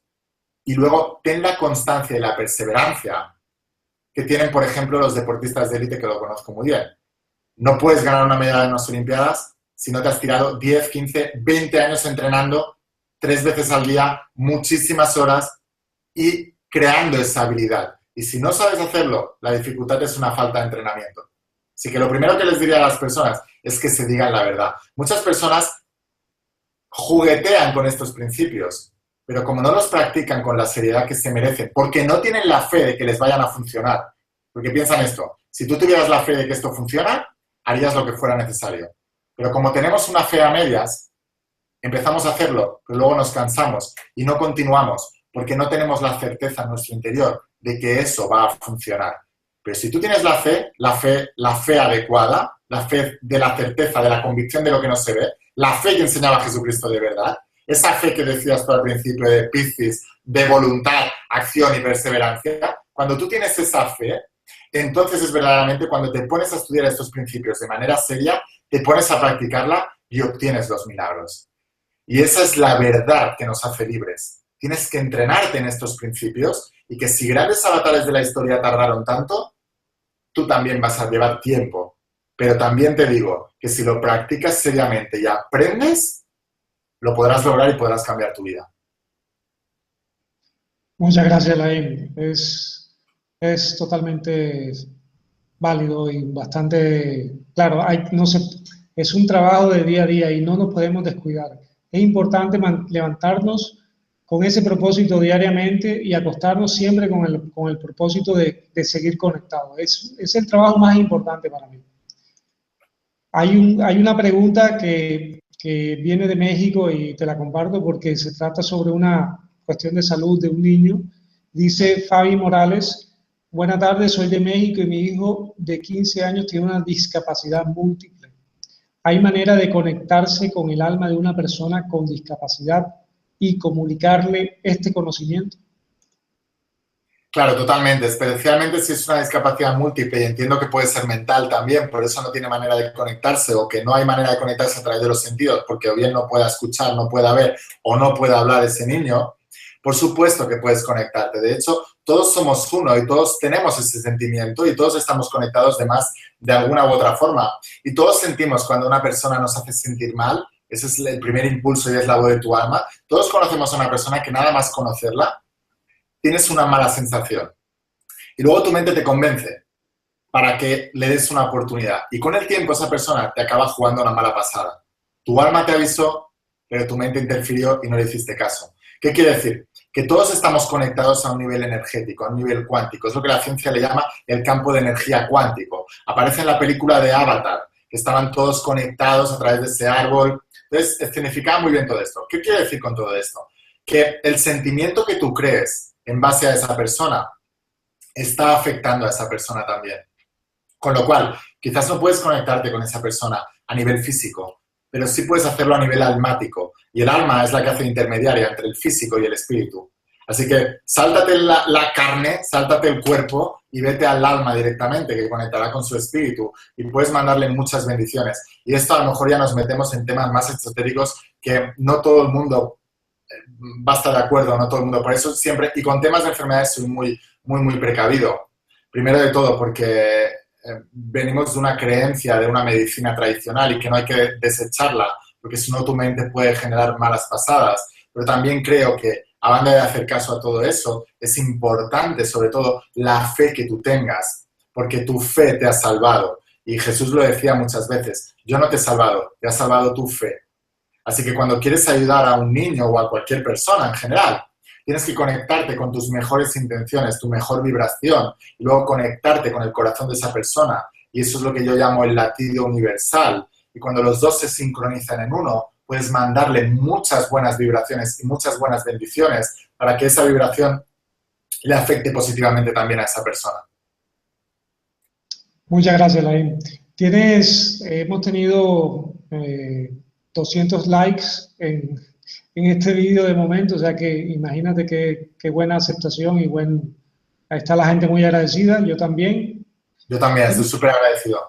y luego ten la constancia y la perseverancia que tienen, por ejemplo, los deportistas de élite, que lo conozco muy bien. No puedes ganar una medalla en unas Olimpiadas si no te has tirado 10, 15, 20 años entrenando 3 veces al día, muchísimas horas y creando esa habilidad. Y si no sabes hacerlo, la dificultad es una falta de entrenamiento. Así que lo primero que les diría a las personas es que se digan la verdad. Muchas personas juguetean con estos principios, pero como no los practican con la seriedad que se merecen, porque no tienen la fe de que les vayan a funcionar, porque piensan esto, si tú tuvieras la fe de que esto funciona, harías lo que fuera necesario. Pero como tenemos una fe a medias, empezamos a hacerlo, pero luego nos cansamos y no continuamos porque no tenemos la certeza en nuestro interior de que eso va a funcionar. Pero si tú tienes la fe adecuada, la fe de la certeza, de la convicción de lo que no se ve, la fe que enseñaba Jesucristo de verdad, esa fe que decías tú al principio de Piscis, de voluntad, acción y perseverancia, cuando tú tienes esa fe, entonces es verdaderamente cuando te pones a estudiar estos principios de manera seria, te pones a practicarla y obtienes los milagros. Y esa es la verdad que nos hace libres. Tienes que entrenarte en estos principios y que si grandes avatares de la historia tardaron tanto, tú también vas a llevar tiempo. Pero también te digo que si lo practicas seriamente y aprendes, lo podrás lograr y podrás cambiar tu vida. Muchas gracias, Laín. Es totalmente válido y bastante claro. No sé, es un trabajo de día a día y no nos podemos descuidar. Es importante levantarnos con ese propósito diariamente y acostarnos siempre con el propósito de seguir conectados. Es el trabajo más importante para mí. Hay una pregunta que viene de México y te la comparto porque se trata sobre una cuestión de salud de un niño. Dice Fabi Morales: buenas tardes, soy de México y mi hijo de 15 años tiene una discapacidad múltiple. ¿Hay manera de conectarse con el alma de una persona con discapacidad y comunicarle este conocimiento? Claro, totalmente, especialmente si es una discapacidad múltiple y entiendo que puede ser mental también, por eso no tiene manera de conectarse o que no hay manera de conectarse a través de los sentidos, porque o bien no pueda escuchar, no pueda ver o no pueda hablar ese niño. Por supuesto que puedes conectarte. De hecho, todos somos uno y todos tenemos ese sentimiento y todos estamos conectados de alguna u otra forma. Y todos sentimos cuando una persona nos hace sentir mal. Ese es el primer impulso y es la voz de tu alma. Todos conocemos a una persona que nada más conocerla tienes una mala sensación. Y luego tu mente te convence para que le des una oportunidad. Y con el tiempo esa persona te acaba jugando una mala pasada. Tu alma te avisó, pero tu mente interfirió y no le hiciste caso. ¿Qué quiere decir? Que todos estamos conectados a un nivel energético, a un nivel cuántico. Es lo que la ciencia le llama el campo de energía cuántico. Aparece en la película de Avatar, que estaban todos conectados a través de ese árbol. Entonces, escenificaba muy bien todo esto. ¿Qué quiere decir con todo esto? Que el sentimiento que tú crees en base a esa persona está afectando a esa persona también. Con lo cual, quizás no puedes conectarte con esa persona a nivel físico, pero sí puedes hacerlo a nivel almático. Y el alma es la que hace intermediaria entre el físico y el espíritu. Así que sáltate la carne, sáltate el cuerpo y vete al alma directamente, que conectará con su espíritu y puedes mandarle muchas bendiciones. Y esto a lo mejor ya nos metemos en temas más esotéricos que no todo el mundo va a estar de acuerdo, no todo el mundo. Por eso siempre, y con temas de enfermedades soy muy precavido. Primero de todo porque venimos de una creencia, de una medicina tradicional y que no hay que desecharla, porque si no tu mente puede generar malas pasadas. Pero también creo que, a banda de hacer caso a todo eso, es importante, sobre todo, la fe que tú tengas, porque tu fe te ha salvado. Y Jesús lo decía muchas veces: yo no te he salvado, te ha salvado tu fe. Así que cuando quieres ayudar a un niño o a cualquier persona en general, tienes que conectarte con tus mejores intenciones, tu mejor vibración, y luego conectarte con el corazón de esa persona. Y eso es lo que yo llamo el latido universal. Y cuando los dos se sincronizan en uno, puedes mandarle muchas buenas vibraciones y muchas buenas bendiciones para que esa vibración le afecte positivamente también a esa persona. Muchas gracias, Laín. Hemos tenido 200 likes en este vídeo de momento, o sea que imagínate qué buena aceptación y ahí está la gente muy agradecida, yo también. Yo también, estoy súper agradecido.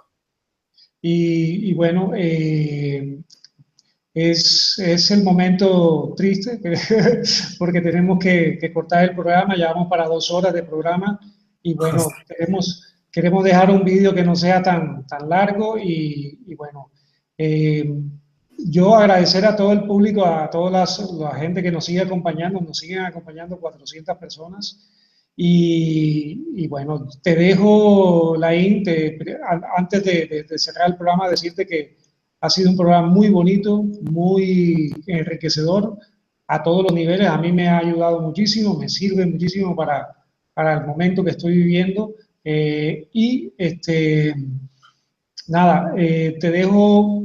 Y bueno, es el momento triste porque tenemos que cortar el programa, ya vamos para 2 horas de programa y bueno, queremos dejar un vídeo que no sea tan largo y bueno, yo agradecer a todo el público, a toda la gente que nos sigue acompañando, nos siguen acompañando 400 personas y bueno, te dejo, Laín, antes de cerrar el programa, decirte que ha sido un programa muy bonito, muy enriquecedor a todos los niveles. A mí me ha ayudado muchísimo, me sirve muchísimo para el momento que estoy viviendo. nada, te dejo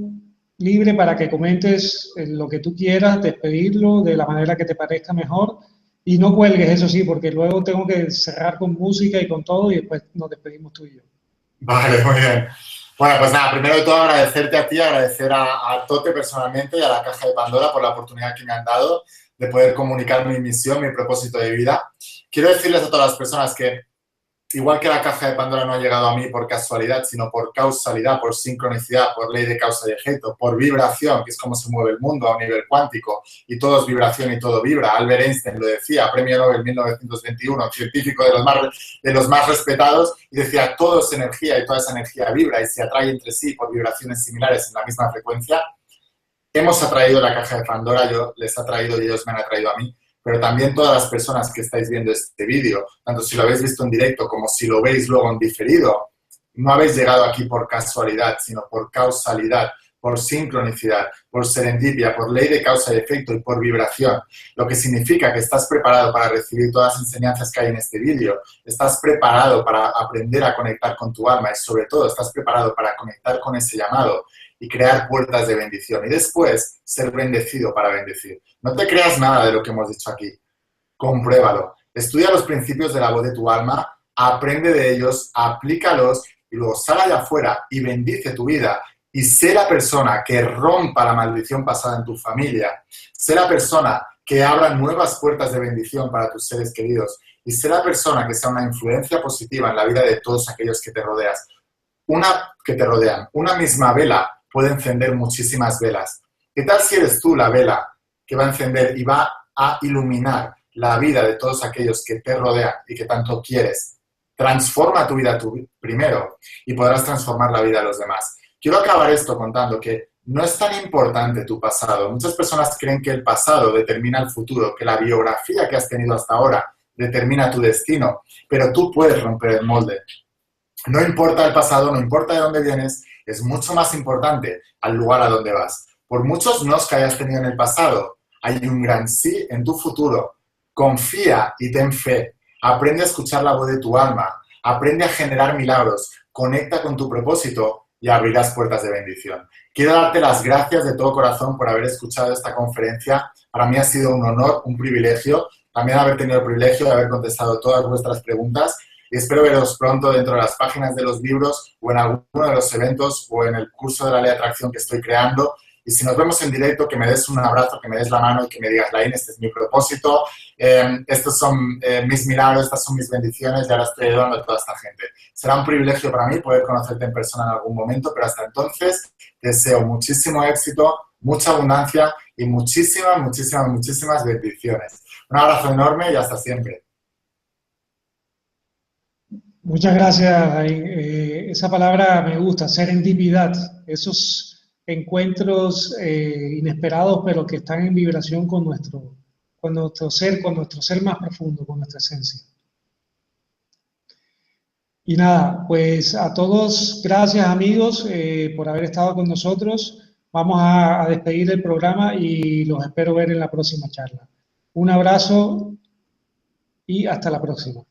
libre para que comentes lo que tú quieras, despedirlo de la manera que te parezca mejor y no cuelgues, eso sí, porque luego tengo que cerrar con música y con todo y después nos despedimos tú y yo. Vale, muy bien. Bueno, pues nada, primero de todo agradecerte a ti, agradecer a Tote personalmente y a la Caja de Pandora por la oportunidad que me han dado de poder comunicar mi misión, mi propósito de vida. Quiero decirles a todas las personas que igual que la Caja de Pandora no ha llegado a mí por casualidad, sino por causalidad, por sincronicidad, por ley de causa y efecto, por vibración, que es como se mueve el mundo a un nivel cuántico, y todo es vibración y todo vibra. Albert Einstein lo decía, premio Nobel 1921, científico de los más respetados, y decía, todo es energía y toda esa energía vibra y se atrae entre sí por vibraciones similares en la misma frecuencia. Hemos atraído la Caja de Pandora, yo les he atraído y ellos me han atraído a mí, pero también todas las personas que estáis viendo este vídeo, tanto si lo habéis visto en directo como si lo veis luego en diferido, no habéis llegado aquí por casualidad, sino por causalidad, por sincronicidad, por serendipia, por ley de causa y efecto y por vibración, lo que significa que estás preparado para recibir todas las enseñanzas que hay en este vídeo, estás preparado para aprender a conectar con tu alma y sobre todo estás preparado para conectar con ese llamado y crear puertas de bendición y después ser bendecido para bendecir. No te creas nada de lo que hemos dicho aquí. Compruébalo. Estudia los principios de la voz de tu alma, aprende de ellos, aplícalos y luego sal allá afuera y bendice tu vida y sé la persona que rompa la maldición pasada en tu familia. Sé la persona que abra nuevas puertas de bendición para tus seres queridos y sé la persona que sea una influencia positiva en la vida de todos aquellos que te rodean. Una misma vela puede encender muchísimas velas. ¿Qué tal si eres tú la vela que va a encender y va a iluminar la vida de todos aquellos que te rodean y que tanto quieres? Transforma tu vida tú primero y podrás transformar la vida de los demás. Quiero acabar esto contando que no es tan importante tu pasado. Muchas personas creen que el pasado determina el futuro, que la biografía que has tenido hasta ahora determina tu destino, pero tú puedes romper el molde. No importa el pasado, no importa de dónde vienes, es mucho más importante al lugar a donde vas. Por muchos nos que hayas tenido en el pasado, hay un gran sí en tu futuro. Confía y ten fe. Aprende a escuchar la voz de tu alma. Aprende a generar milagros. Conecta con tu propósito y abrirás puertas de bendición. Quiero darte las gracias de todo corazón por haber escuchado esta conferencia. Para mí ha sido un honor, un privilegio. También haber tenido el privilegio de haber contestado todas vuestras preguntas. Y espero veros pronto dentro de las páginas de los libros o en alguno de los eventos o en el curso de la ley de atracción que estoy creando. Y si nos vemos en directo, que me des un abrazo, que me des la mano y que me digas, Laín, este es mi propósito, estos son mis milagros, estas son mis bendiciones y ahora estoy ayudando a toda esta gente. Será un privilegio para mí poder conocerte en persona en algún momento, pero hasta entonces deseo muchísimo éxito, mucha abundancia y muchísimas bendiciones. Un abrazo enorme y hasta siempre. Muchas gracias. Esa palabra me gusta, serendipidad. Esos encuentros inesperados, pero que están en vibración con nuestro ser más profundo, con nuestra esencia. Y nada, pues a todos, gracias amigos por haber estado con nosotros. Vamos a despedir el programa y los espero ver en la próxima charla. Un abrazo y hasta la próxima.